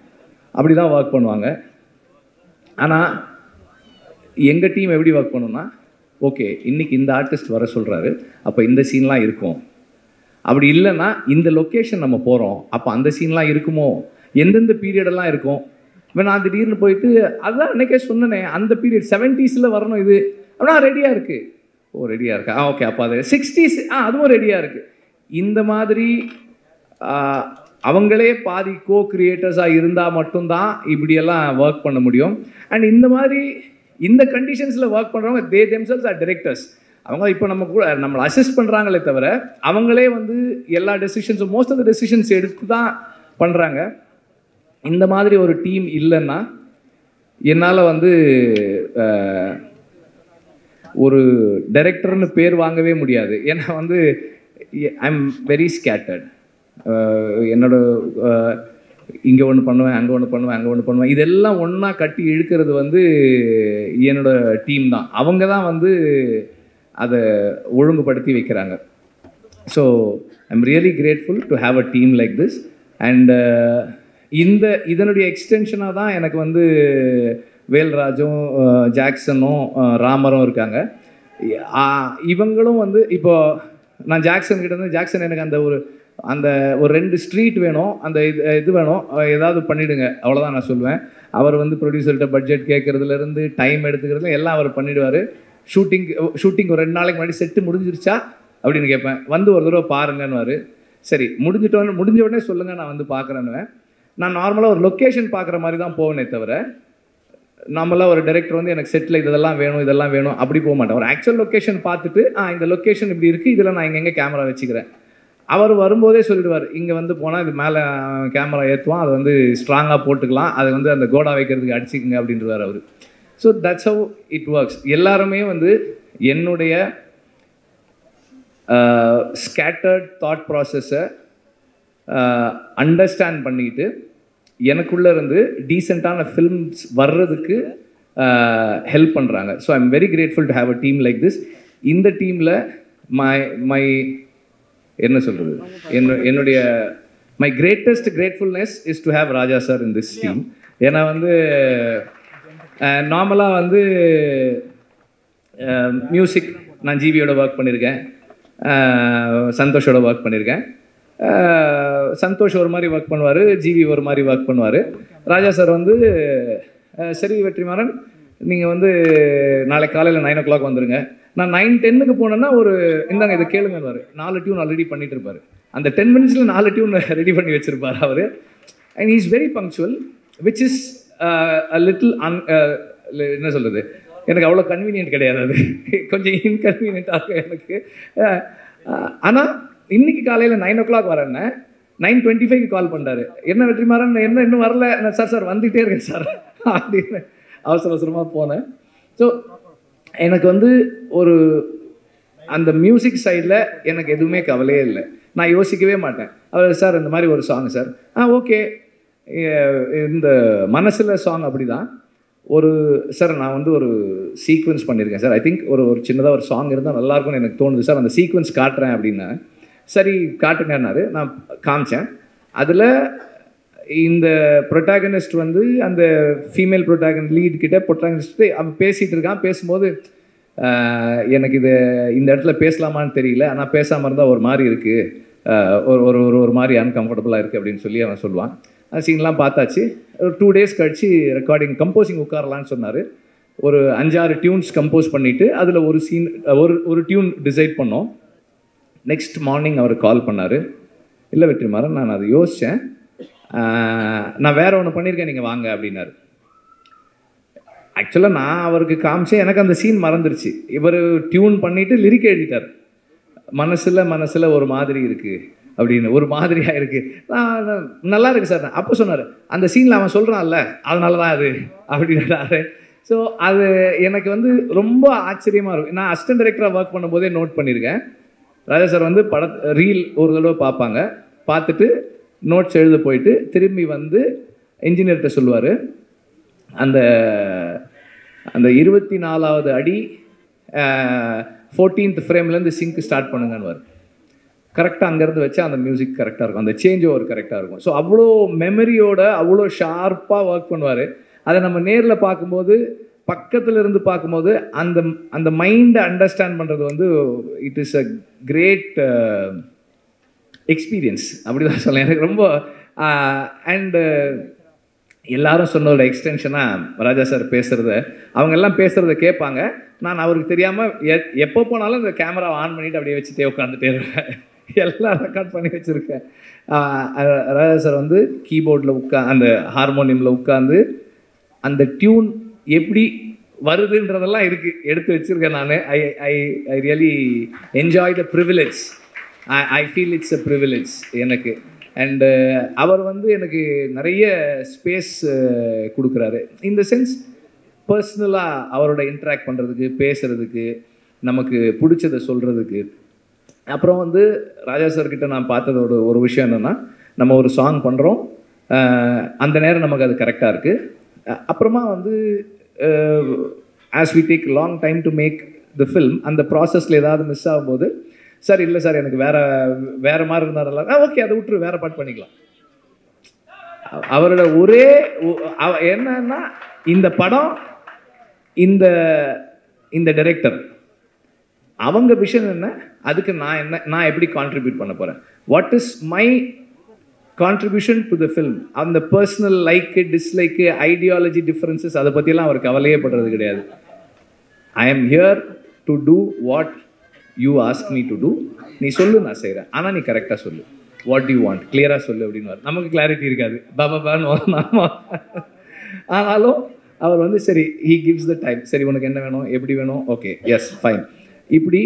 அப்படி தான் ஒர்க் பண்ணுவாங்க. ஆனால் எங்கள் டீம் எப்படி ஒர்க் பண்ணோன்னா, ஓகே இன்றைக்கி இந்த ஆர்டிஸ்ட் வர சொல்கிறாரு, அப்போ இந்த சீன்லாம் இருக்கும், அப்படி இல்லைன்னா இந்த லொக்கேஷன் நம்ம போகிறோம், அப்போ அந்த சீன்லாம் இருக்குமோ, எந்தெந்த பீரியடெல்லாம் இருக்கும். இப்போ நான் திடீர்னு போயிட்டு அதுதான் அன்றைக்கே சொன்னேனே, அந்த பீரியட் 70s வரணும் இது, அப்படின்னா ரெடியாக இருக்குது, ஓ ரெடியாக இருக்கா, ஓகே அப்போ அது 60s, அதுவும் ரெடியாக இருக்குது. இந்த மாதிரி அவங்களே பாதி கோ கிரியேட்டர்ஸாக இருந்தால் மட்டும்தான் இப்படியெல்லாம் ஒர்க் பண்ண முடியும். அண்ட் இந்த மாதிரி இந்த கண்டிஷன்ஸில் ஒர்க் பண்ணுறவங்க தே தெம்செல்ஸ் ஆர் டைரக்டர்ஸ். அவங்க இப்போ நம்ம கூட நம்மளை அசிஸ்ட் பண்ணுறாங்களே தவிர அவங்களே வந்து எல்லா டெசிஷன்ஸும், மோஸ்ட் ஆஃப் த டெசிஷன்ஸ் எடுத்து தான் பண்ணுறாங்க. இந்த மாதிரி ஒரு டீம் இல்லைன்னா என்னால் வந்து ஒரு டைரக்டர்னு பேர் வாங்கவே முடியாது. ஏன்னா வந்து ஐ எம் வெரி ஸ்கேட்டர்ட். என்னோட இங்கே ஒன்று பண்ணுவேன், அங்கே ஒன்று பண்ணுவேன், அங்கே ஒன்று பண்ணுவேன், இதெல்லாம் ஒன்றா கட்டி இழுக்கிறது வந்து என்னோட டீம் தான். அவங்க தான் வந்து அதை ஒழுங்குபடுத்தி வைக்கிறாங்க. So I am really grateful to have a team like this. And இதனுடைய எக்ஸ்டென்ஷனாக தான் எனக்கு வந்து வேல்ராஜும் ஜாக்சனும் ராமரும் இருக்காங்க. இவங்களும் வந்து இப்போ நான் ஜாக்சன் கிட்ட இருந்து, ஜாக்சன் எனக்கு அந்த ஒரு 2 ஸ்ட்ரீட் வேணும், அந்த இது வேணும், ஏதாவது பண்ணிவிடுங்க, அவ்வளோதான் நான் சொல்லுவேன். அவர் வந்து ப்ரொடியூசர்கிட்ட பட்ஜெட் கேட்குறதுலேருந்து டைம் எடுத்துக்கிறதுல எல்லாம் அவர் பண்ணிவிடுவார். ஷூட்டிங் ஒரு 2 நாளைக்கு முன்னாடி செட்டு முடிஞ்சிருச்சா அப்படின்னு கேட்பேன். வந்து ஒரு தடவை பாருங்கன்னுவார். சரி முடிஞ்ச உடனே சொல்லுங்கள், நான் வந்து பார்க்குறேன்னுவேன். நான் நார்மலாக ஒரு லொக்கேஷன் பார்க்குற மாதிரி தான் போவேனே தவிர, நம்மளாம் ஒரு டைரக்டர் வந்து எனக்கு செட்டில் இதெல்லாம் வேணும் அப்படி போக மாட்டேன். ஒரு ஆக்சுவல் லொக்கேஷன் பார்த்துட்டு இந்த லொக்கேஷன் இப்படி இருக்குது, இதில் நான் எங்கே கேமரா வச்சுக்கிறேன். அவர் வரும்போதே சொல்லிடுவார், இங்கே வந்து போனால் இது மேலே கேமரா ஏற்றுவான், அதை வந்து ஸ்ட்ராங்காக போட்டுக்கலாம், அதை வந்து அந்த கோடா வைக்கிறதுக்கு அடிச்சுக்குங்க அப்படின்றவார் அவர். So that's how it works. எல்லாருமே வந்து என்னுடைய ஸ்கேட்டர்ட் தாட் ப்ராசஸை அண்டர்ஸ்டாண்ட் பண்ணிக்கிட்டு எனக்குள்ளே இருந்து டீசெண்டான ஃபில்ம்ஸ் வர்றதுக்கு ஹெல்ப் பண்ணுறாங்க. So I am very grateful to have a team like this. இந்த டீமில் மை என்ன சொல்கிறது, என்னுடைய my greatest gratefulness is to have Raja sir in this team. ஏன்னா வந்து நார்மலாக வந்து மியூசிக் நான் ஜிவியோட ஒர்க் பண்ணியிருக்கேன், சந்தோஷோட ஒர்க் பண்ணியிருக்கேன். சந்தோஷ் ஒரு மாதிரி ஒர்க் பண்ணுவார், ஜிவி ஒரு மாதிரி ஒர்க் பண்ணுவார். ராஜா சார் வந்து சரி வெற்றிமாறன், நீங்கள் வந்து நாளைக்கு காலையில் 9 o'clock வந்துடுங்க. நான் 9:10 போனேன்னா இந்தாங்க இதை கேளுங்கன்னு 4 டியூன் ஆல்ரெடி பண்ணிட்டு இருப்பார். அந்த 10 minutes 4 டியூன் ரெடி பண்ணி வச்சுருப்பார் அவர். And he is very punctual, which is a little என்ன சொல்கிறது, எனக்கு அவ்வளோ கன்வீனியன்ட் கிடையாது, அது கொஞ்சம் இன்கன்வீனியண்ட்டாக இருக்கும் எனக்கு. ஆனால் இன்றைக்கி காலையில் 9 o'clock வரேன்னா 9:25 கால் பண்ணுறாரு, என்ன வெற்றிமாறன் என்ன இன்னும் வரல, சார் வந்துகிட்டே இருக்கேன் சார் அப்படின்னு அவசரமாக போனேன். ஸோ எனக்கு வந்து அந்த மியூசிக் சைடில் எனக்கு எதுவுமே கவலையே இல்லை. நான் யோசிக்கவே மாட்டேன். அவர் சார் இந்த மாதிரி ஒரு சாங் சார், ஓகே. இந்த மனசில் சாங் அப்படி தான். சார் நான் வந்து ஒரு சீக்வன்ஸ் பண்ணியிருக்கேன் சார், ஐ திங்க் ஒரு சின்னதாக ஒரு சாங் இருந்தால் நல்லாயிருக்கும்னு எனக்கு தோணுது சார், அந்த சீக்வன்ஸ் காட்டுறேன் அப்படின்னா. சரி காட்டுங்கன்னாரு. நான் காமிச்சேன். அதில் இந்த ப்ரொட்டாகனிஸ்ட் வந்து அந்த ஃபீமேல் லீட் கிட்ட ப்ரொட்டாகனிஸ்ட்டு அவன் பேசிகிட்டு இருக்கான். பேசும்போது எனக்கு இந்த இடத்துல பேசலாமான்னு தெரியல, ஆனால் பேசாமல் இருந்தால் ஒரு மாதிரி இருக்குது, ஒரு மாதிரி அன்கம்ஃபர்டபுளாக இருக்குது அப்படின்னு சொல்லி அவன் சொல்லுவான். அந்த சீன்லாம் பார்த்தாச்சு. ஒரு 2 days கழித்து ரெக்கார்டிங் கம்போசிங் உட்காரலான்னு சொன்னார். ஒரு 5-6 டியூன்ஸ் கம்போஸ் பண்ணிவிட்டு அதில் ஒரு சீன் ஒரு டியூன் டிசைட் பண்ணோம். நெக்ஸ்ட் மார்னிங் அவர் கால் பண்ணார், இல்லை வெற்றிமாறன் நான் அதை யோசித்தேன், நான் வேறு ஒன்று பண்ணியிருக்கேன், நீங்கள் வாங்க அப்படின்னாரு. ஆக்சுவலாக நான் அவருக்கு காமிச்சேன், எனக்கு அந்த சீன் மறந்துருச்சு. இவர் டியூன் பண்ணிவிட்டு லிரிக் எழுதிட்டார், மனசில் ஒரு மாதிரி இருக்குது அப்படின்னு, ஒரு மாதிரியாக இருக்குது, நல்லா இருக்குது சார். அப்போ சொன்னார், அந்த சீனில் அவன் சொல்கிறான்ல அதனால தான் அது அப்படின்னாரு. ஸோ அது எனக்கு வந்து ரொம்ப ஆச்சரியமாக இருக்கும். நான் அசிஸ்டன்ட் டைரக்டராக ஒர்க் பண்ணும்போதே நோட் பண்ணியிருக்கேன். ராஜா சார் வந்து ரீல் ஒரு தடவை பார்ப்பாங்க, பார்த்துட்டு நோட்ஸ் எழுத போயிட்டு திரும்பி வந்து இன்ஜினியர்கிட்ட சொல்லுவார், அந்த 24வது அடி 14th ஃப்ரேம்லேருந்து சிங்க் ஸ்டார்ட் பண்ணுங்கன்னு கரெக்டாக அங்கேருந்து வச்சா அந்த மியூசிக் கரெக்டாக இருக்கும், அந்த சேஞ்ச் ஓவர் கரெக்டாக இருக்கும். ஸோ அவ்வளோ மெமரியோட அவ்வளோ ஷார்ப்பாக ஒர்க் பண்ணுவார். அதை நம்ம நேரில் பார்க்கும்போது, பக்கத்தில் இருந்து பார்க்கும்போது அந்த மைண்டை அண்டர்ஸ்டாண்ட் பண்ணுறது வந்து it is a great experience அப்படி தான் சொல்லலாம். எனக்கு ரொம்ப அண்டு எல்லாரும் சொன்னதோட எக்ஸ்டென்ஷனாக ராஜா சார் பேசுகிறத, அவங்க எல்லாம் பேசுகிறத கேட்பாங்க. நான் அவருக்கு தெரியாமல் எப்போ போனாலும் இந்த கேமராவை ஆன் பண்ணிவிட்டு அப்படியே வச்சுட்டே உட்காந்துட்டே இருப்பேன். எல்லாம் ரெக்கார்ட் பண்ணி வச்சுருக்கேன். ராஜா சார் வந்து கீபோர்டில் அந்த ஹார்மோனியமில் உட்காந்து அந்த டியூன் எப்படி வருதுன்றதெல்லாம் எடுத்து வச்சுருக்கேன் நான். I really enjoy the privilege. I feel it's a privilege எனக்கு. அண்டு அவர் வந்து எனக்கு நிறைய ஸ்பேஸ் கொடுக்குறாரு. இந்த சென்ஸ் பர்சனலாக அவரோட இன்ட்ராக்ட் பண்ணுறதுக்கு, பேசுகிறதுக்கு, நமக்கு பிடிச்சதை சொல்கிறதுக்கு. அப்புறம் வந்து ராஜா சார்கிட்ட நான் பார்த்ததோட ஒரு விஷயம் என்னென்னா, நம்ம ஒரு சாங் பண்ணுறோம், அந்த நேரம் நமக்கு அது கரெக்டாக இருக்குது. அப்புறமா வந்து as we take long time to make the film, அந்த ப்ராசஸில் ஏதாவது மிஸ் ஆகும்போது, சார் இல்லை சார் எனக்கு வேறு மாதிரி இருந்தாலும் ஓகே அதை விட்டுரு, வேறு பாட்டு பண்ணிக்கலாம். அவரோட ஒரே என்னன்னா இந்த படம் இந்த இந்த டைரக்டர் அவங்க விஷன் என்ன, அதுக்கு நான் எப்படி கான்ட்ரிபியூட் பண்ண போகிறேன், what is my contribution to the film. அந்த personal like dislike ideology differences அதை பற்றியெல்லாம் அவர் கவலையே படுறது கிடையாது. I am here to do what you ask me to do. நீ சொல்லு, நான் செய்கிறேன், ஆனால் நீ கரெக்டாக சொல்லு, வாட் யூ வாண்ட் கிளியராக சொல்லு அப்படின்னு. நமக்கு கிளாரிட்டி இருக்காது, பாபான்னு. ஆனாலும் அவர் வந்து சரி, ஹீ கிவ்ஸ் த டைம். சரி, உனக்கு என்ன வேணும், எப்படி வேணும், ஓகே, எஸ், ஃபைன். இப்படி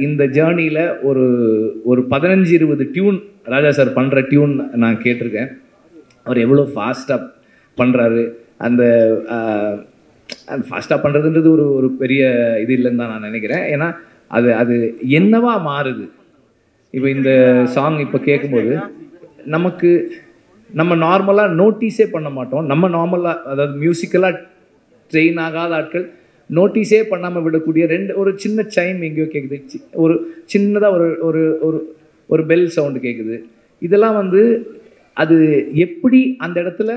இந்த ஜேர்னியில் ஒரு 15-20 டியூன் ராஜா சார் பண்ணுற டியூன் நான் கேட்டிருக்கேன். அவர் எவ்வளோ ஃபாஸ்ட்டாக பண்ணுறாரு. அந்த ஃபாஸ்ட்டாக பண்ணுறதுன்றது ஒரு பெரிய இது இல்லைன்னு தான் நான் நினைக்கிறேன். ஏன்னா அது என்னவா மாறுது. இப்போ இந்த சாங் இப்போ கேட்கும்போது நம்ம நார்மலாக நோட்டீஸே பண்ண மாட்டோம். நம்ம நார்மலாக, அதாவது மியூசிக்கலாக ட்ரெயின் ஆகாத ஆட்கள் நோட்டீஸே பண்ணாமல் விடக்கூடிய ஒரு சின்ன சைம் எங்கேயோ கேட்குது, ஒரு சின்னதாக ஒரு பெல் சவுண்டு கேட்குது. இதெல்லாம் வந்து அது எப்படி அந்த இடத்துல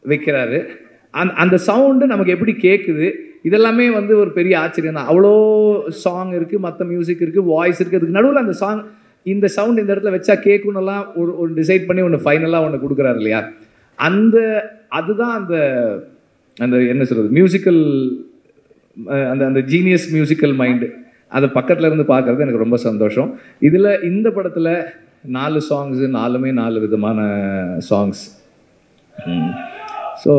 வைக்கிறாரு, அந்த சவுண்டு நமக்கு எப்படி கேட்குது, இதெல்லாமே வந்து ஒரு பெரிய ஆச்சரியம் தான். அவ்வளோ சாங் இருக்குது, மற்ற மியூசிக் இருக்குது, வாய்ஸ் இருக்குது, அதுக்கு நடுவில் அந்த சாங் இந்த சவுண்ட் இந்த இடத்துல வச்சா கேட்கணும்லாம் ஒரு டிசைட் பண்ணி ஒன்று ஃபைனலாக ஒன்று கொடுக்குறாரு இல்லையா. அதுதான் அந்த என்ன சொல்கிறது, மியூசிக்கல் அந்த ஜீனியஸ் மியூசிக்கல் மைண்டு. அதை பக்கத்தில் இருந்து பார்க்குறது எனக்கு ரொம்ப சந்தோஷம். இந்த படத்தில் 4 சாங்ஸு, 4 விதமான சாங்ஸ். ஸோ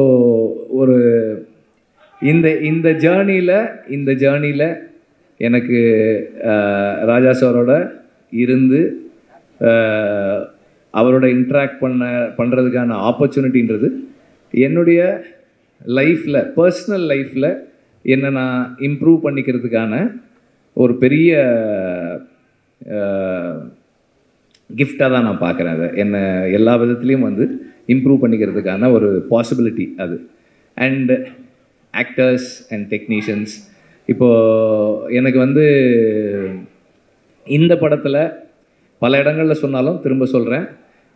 இந்த ஜேர்னியில் எனக்கு ராஜா சாரோட இருந்து அவரோட இன்ட்ராக்ட் பண்ணுறதுக்கான ஆப்பர்ச்சுனிட்டின்றது என்னுடைய லைஃப்பில், பர்சனல் லைஃப்பில் என்னை நான் இம்ப்ரூவ் பண்ணிக்கிறதுக்கான ஒரு பெரிய கிஃப்டாக தான் நான் பார்க்குறேன். அதை என்னை எல்லா விதத்துலேயும் வந்து இம்ப்ரூவ் பண்ணிக்கிறதுக்கான ஒரு பாசிபிலிட்டி அது. அண்ட் ஆக்டர்ஸ் அண்ட் டெக்னீஷியன்ஸ், இப்போது எனக்கு வந்து இந்த படத்தில் பல இடங்களில் சொன்னாலும் திரும்ப சொல்கிறேன்,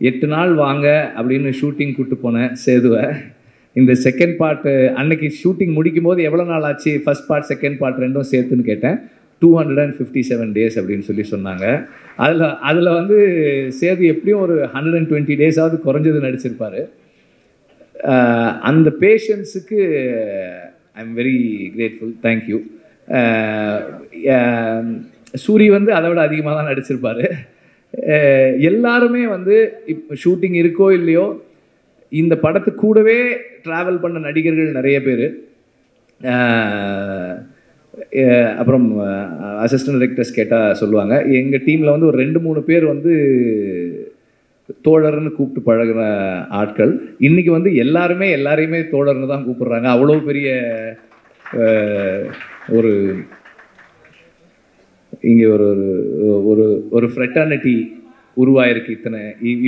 8 நாள் வாங்க அப்படின்னு ஷூட்டிங் கூப்பிட்டு போனேன் சேதுவை. இந்த செகண்ட் பார்ட்டு அன்னைக்கு ஷூட்டிங் முடிக்கும் போது எவ்வளோ நாள் ஆச்சு, ஃபஸ்ட் பார்ட் செகண்ட் பார்ட் ரெண்டும் சேர்த்துன்னு கேட்டேன். 257 டேஸ் அப்படின்னு சொன்னாங்க. அதில் வந்து சேது எப்படியும் ஒரு 120 டேஸாவது குறைஞ்சது நடிச்சிருப்பார். அந்த பேஷன்ஸுக்கு I am very grateful, thank you. Soori வந்து அதை விட அதிகமாக தான் நடிச்சிருப்பார். எல்லாருமே வந்து இப்போ ஷூட்டிங் இருக்கோ இல்லையோ இந்த படத்து கூடவே ட்ராவல் பண்ண நடிகர்கள் நிறைய பேர். அப்புறம் அசிஸ்டன்ட் டைரக்டர்ஸ் கேட்டால் சொல்லுவாங்க, எங்கள் டீமில் வந்து ஒரு 2-3 பேர் வந்து தோழர்னு கூப்பிட்டு பழகின ஆட்கள். இன்றைக்கி வந்து எல்லாரையுமே தோழர்னு தான் கூப்பிட்றாங்க. அவ்வளோ பெரிய இங்கே ஒரு ஃப்ரெட்டர்னிட்டி உருவாயிருக்கு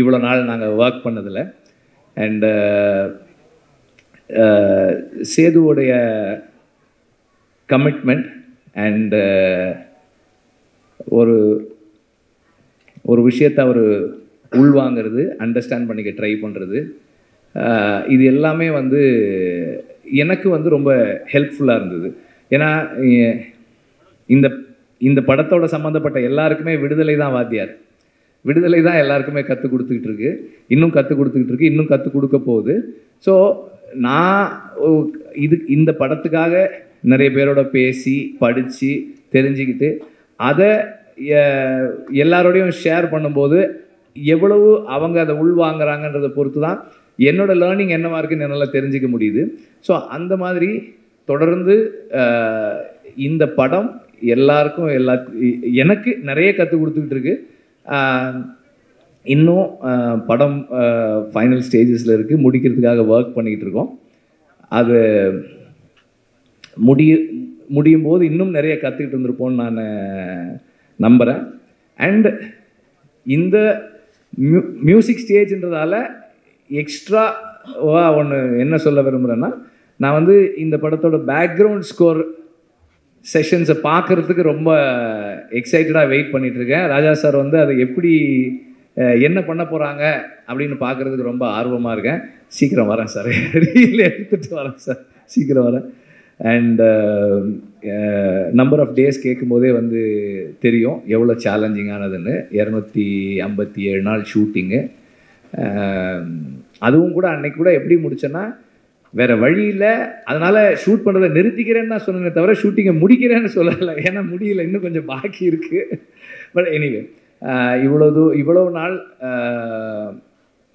இவ்வளோ நாள் நாங்கள் ஒர்க் பண்ணதில். அண்ட் சேதுவோடைய கமிட்மெண்ட் அண்ட் ஒரு விஷயத்தை அவர் உள்வாங்கிறது, அண்டர்ஸ்டாண்ட் பண்ணிக்க ட்ரை பண்ணுறது, இது எல்லாமே வந்து எனக்கு வந்து ரொம்ப ஹெல்ப்ஃபுல்லாக இருந்தது. ஏன்னா இந்த படத்தோட சம்மந்தப்பட்ட எல்லாருக்குமே விடுதலை தான் வாத்தியார். விடுதலை தான் எல்லாருக்குமே கற்றுக் கொடுத்துக்கிட்டு இருக்கு, இன்னும் கற்றுக் கொடுத்துக்கிட்டு இருக்கு, இன்னும் கற்றுக் கொடுக்க போகுது. ஸோ நான் இந்த படத்துக்காக நிறைய பேரோட பேசி படித்து தெரிஞ்சுக்கிட்டு அதை எல்லாரோடையும் ஷேர் பண்ணும்போது எவ்வளவு அவங்க அதை உள்வாங்கிறாங்கன்றதை பொறுத்து தான் என்னோடய லேர்னிங் என்னவா இருக்குன்னு என்னால் தெரிஞ்சிக்க முடியுது. ஸோ அந்த மாதிரி தொடர்ந்து இந்த படம் எல்லாருக்கும் எனக்கு நிறைய கற்றுக் கொடுத்துக்கிட்டு இருக்கு. இன்னும் படம் ஃபைனல் ஸ்டேஜஸில் இருக்குது, முடிக்கிறதுக்காக ஒர்க் பண்ணிக்கிட்டு இருக்கோம். அது முடியும் போது இன்னும் நிறைய கற்றுக்கிட்டு இருந்திருப்போம்னு நான் நம்புகிறேன். அண்ட் இந்த மியூசிக் ஸ்டேஜ்ன்றதால எக்ஸ்ட்ராவாக ஒன்று என்ன சொல்ல விரும்புகிறேன்னா, நான் வந்து இந்த படத்தோட பேக்ரவுண்ட் ஸ்கோர் செஷன்ஸை பார்க்குறதுக்கு ரொம்ப எக்ஸைட்டடாக வெயிட் பண்ணிகிட்ருக்கேன். ராஜா சார் வந்து அதை எப்படி என்ன பண்ண போகிறாங்க அப்படின்னு பார்க்குறதுக்கு ரொம்ப ஆர்வமாக இருக்கேன். சீக்கிரம் வரேன் சார், ரீல் எடுத்துகிட்டு வரேன் சார், சீக்கிரம் வரேன். அண்ட் நம்பர் ஆஃப் டேஸ் கேட்கும்போதே வந்து தெரியும் எவ்வளோ சேலஞ்சிங்கானதுன்னு. 257 நாள் ஷூட்டிங்கு. அதுவும் கூட அன்னைக்கு கூட எப்படி முடிச்சேன்னா, வேறு வழியில் அதனால் ஷூட் பண்ணுறதை நிறுத்திக்கிறேன்னு தான் சொன்னேனே தவிர ஷூட்டிங்கை முடிக்கிறேன்னு சொல்லலை. ஏன்னா முடியல, இன்னும் கொஞ்சம் பாக்கி இருக்குது. பட் எனிவே இவ்வளோ நாள்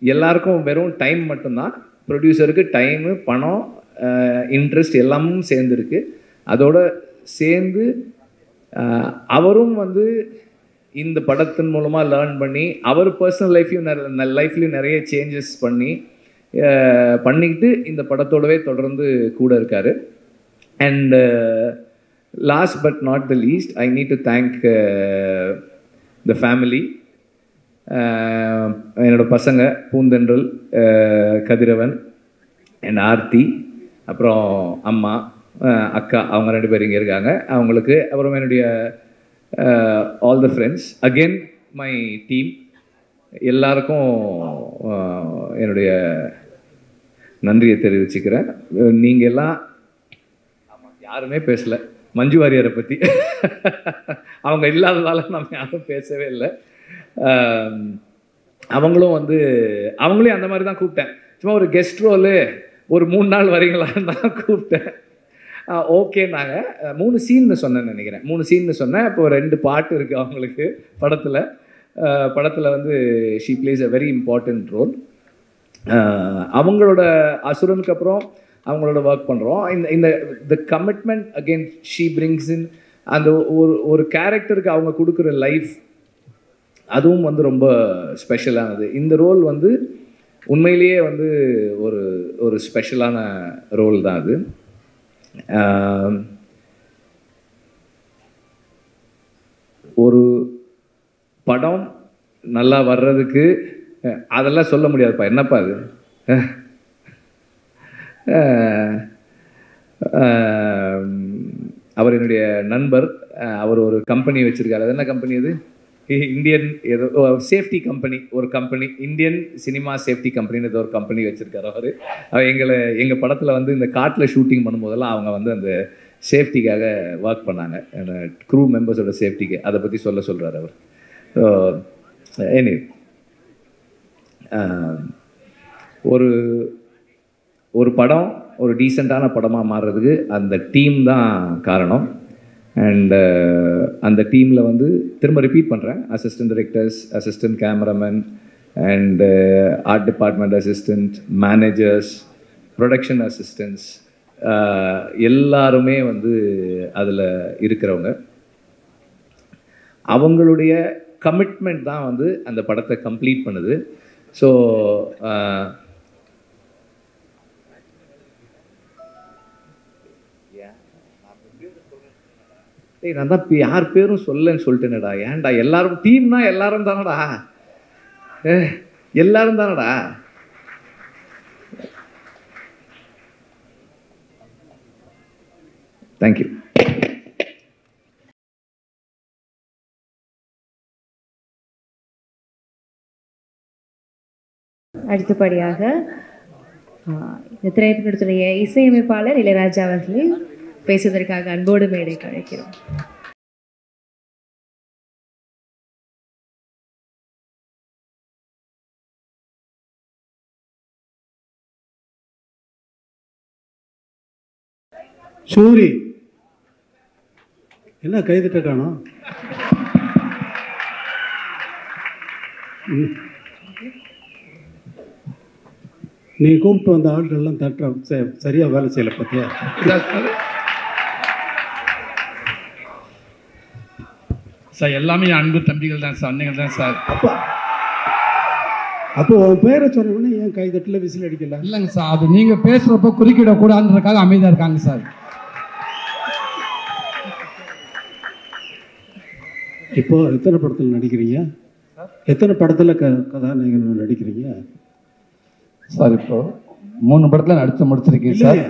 எல்லாருக்கும் வெறும் டைம் மட்டும்தான், ப்ரொடியூசருக்கு டைமு, பணம், இன்ட்ரெஸ்ட் எல்லாமும் சேர்ந்துருக்கு. அதோட சேர்ந்து அவரும் வந்து இந்த படத்தின் மூலமாக லேர்ன் பண்ணி அவர் பர்சனல் லைஃப்லையும் நிறைய சேஞ்சஸ் பண்ணிக்கிட்டு இந்த படத்தோடவே தொடர்ந்து கூட இருக்கார். And last but not the least, I need to thank the family. என்னோட பசங்க பூந்தென்றல், கதிரவன் அண்ட் ஆர்த்தி, அப்புறம் அம்மா, அக்கா, அவங்க 2 பேர் இங்கே இருக்காங்க. அவங்களுக்கு அப்புறம் என்னுடைய all the friends, again my team, எல்லாருக்கும் என்னுடைய நன்றியை தெரிவிச்சுக்கிறேன். நீங்கள் எல்லாம் யாருமே பேசலை மஞ்சு வாரியரை பற்றி. அவங்க இல்லாததால நம்ம யாரும் பேசவே இல்லை. அவங்களையும் அந்த மாதிரி தான் கூப்பிட்டேன். சும்மா ஒரு கெஸ்ட் ரோலு ஒரு 3 நாள் வரீங்களான்னு தான் கூப்பிட்டேன். ஓகேன்னாங்க. 3 சீன்னு சொன்னேன்னு நினைக்கிறேன். 3 சீன்னு சொன்னேன். இப்போ 2 பாட்டு இருக்குது அவங்களுக்கு படத்தில் வந்து she plays a very important role. அவங்களோட அசுரனுக்கு அப்புறம் அவங்களோட ஒர்க் பண்ணுறோம். இந்த the commitment again she brings in அந்த ஒரு கேரக்டருக்கு அவங்க கொடுக்குற லைஃப், அதுவும் வந்து ரொம்ப ஸ்பெஷலானது. இந்த ரோல் வந்து உண்மையிலேயே வந்து ஒரு ஸ்பெஷலான ரோல் தான் அது. ஒரு படம் நல்லா வர்றதுக்கு அதெல்லாம் சொல்ல முடியாதுப்பா, என்னப்பா அது. அவர் என்னுடைய நண்பர், அவர் ஒரு கம்பெனி வச்சுருக்காரு. அது என்ன கம்பெனி அது? இந்தியன் ஏதோ சேஃப்டி கம்பெனி, ஒரு கம்பெனி, இந்தியன் சினிமா சேஃப்டி கம்பெனின்னு ஏதோ ஒரு கம்பெனி வச்சுருக்காரு அவர். எங்கள் படத்தில் வந்து இந்த காட்டில் ஷூட்டிங் பண்ணும்போதெல்லாம் அவங்க வந்து அந்த சேஃப்டிக்காக ஒர்க் பண்ணாங்க, க்ரூ மெம்பர்ஸோட சேஃப்டிக்கு. அதை பற்றி சொல்கிறார் அவர். ஸோ எனி ஒரு படம் ஒரு டீசெண்டான படமாக மாறுறதுக்கு அந்த டீம் தான் காரணம். அண்ட் அந்த டீமில் வந்து திரும்ப ரிப்பீட் பண்ணுறேன், assistant directors, assistant cameraman and art department assistant, managers, production assistants, எல்லாருமே வந்து அதில் இருக்கிறவங்க. அவங்களுடைய கமிட்மெண்ட் தான் வந்து அந்த படத்தை கம்ப்ளீட் பண்ணுது. ஸோ நான் தான் யார் பேரும் சொல்லன்னு சொல்லிட்டேனடா. ஏன்டா எல்லாரும் டீம்னா எல்லாரும் தானடா, எல்லாரும் தானடா. தேங்க்யூ. அடுத்தபடியாக இந்த திரைப்படத்துடைய இசையமைப்பாளர் இளையராஜா அவர்களை பேசுவதற்காக அன்போடு மேடைக்கு அழைக்கிறோம். சூரி என்ன கைதிட்ட காணோம்? நீ கூப்பிட்டு வந்த ஆட்கள்லாம் தட்டுற சரியா வேலை செய்யல பத்தியா? சார் எல்லாமே என் அன்பு தம்பிகள் தான் சார், அன்னைகள் தான் சார். அப்போ உன் பேரை சொன்னோடனே ஏன் கைதட்டில் விசில் அடிக்கல? இல்லைங்க சார், அது நீங்கள் பேசுகிறப்ப குறுக்கிடக்கூடாதுன்றதுக்காக அமைதியாக இருக்காங்க சார். இப்போ எத்தனை படத்தில் நடிக்கிறீங்க? எத்தனை படத்தில் கதாநாயகன் நடிக்கிறீங்க சார்? இப்போ 3 படத்தில் முடிச்சிருக்கீங்க சார்.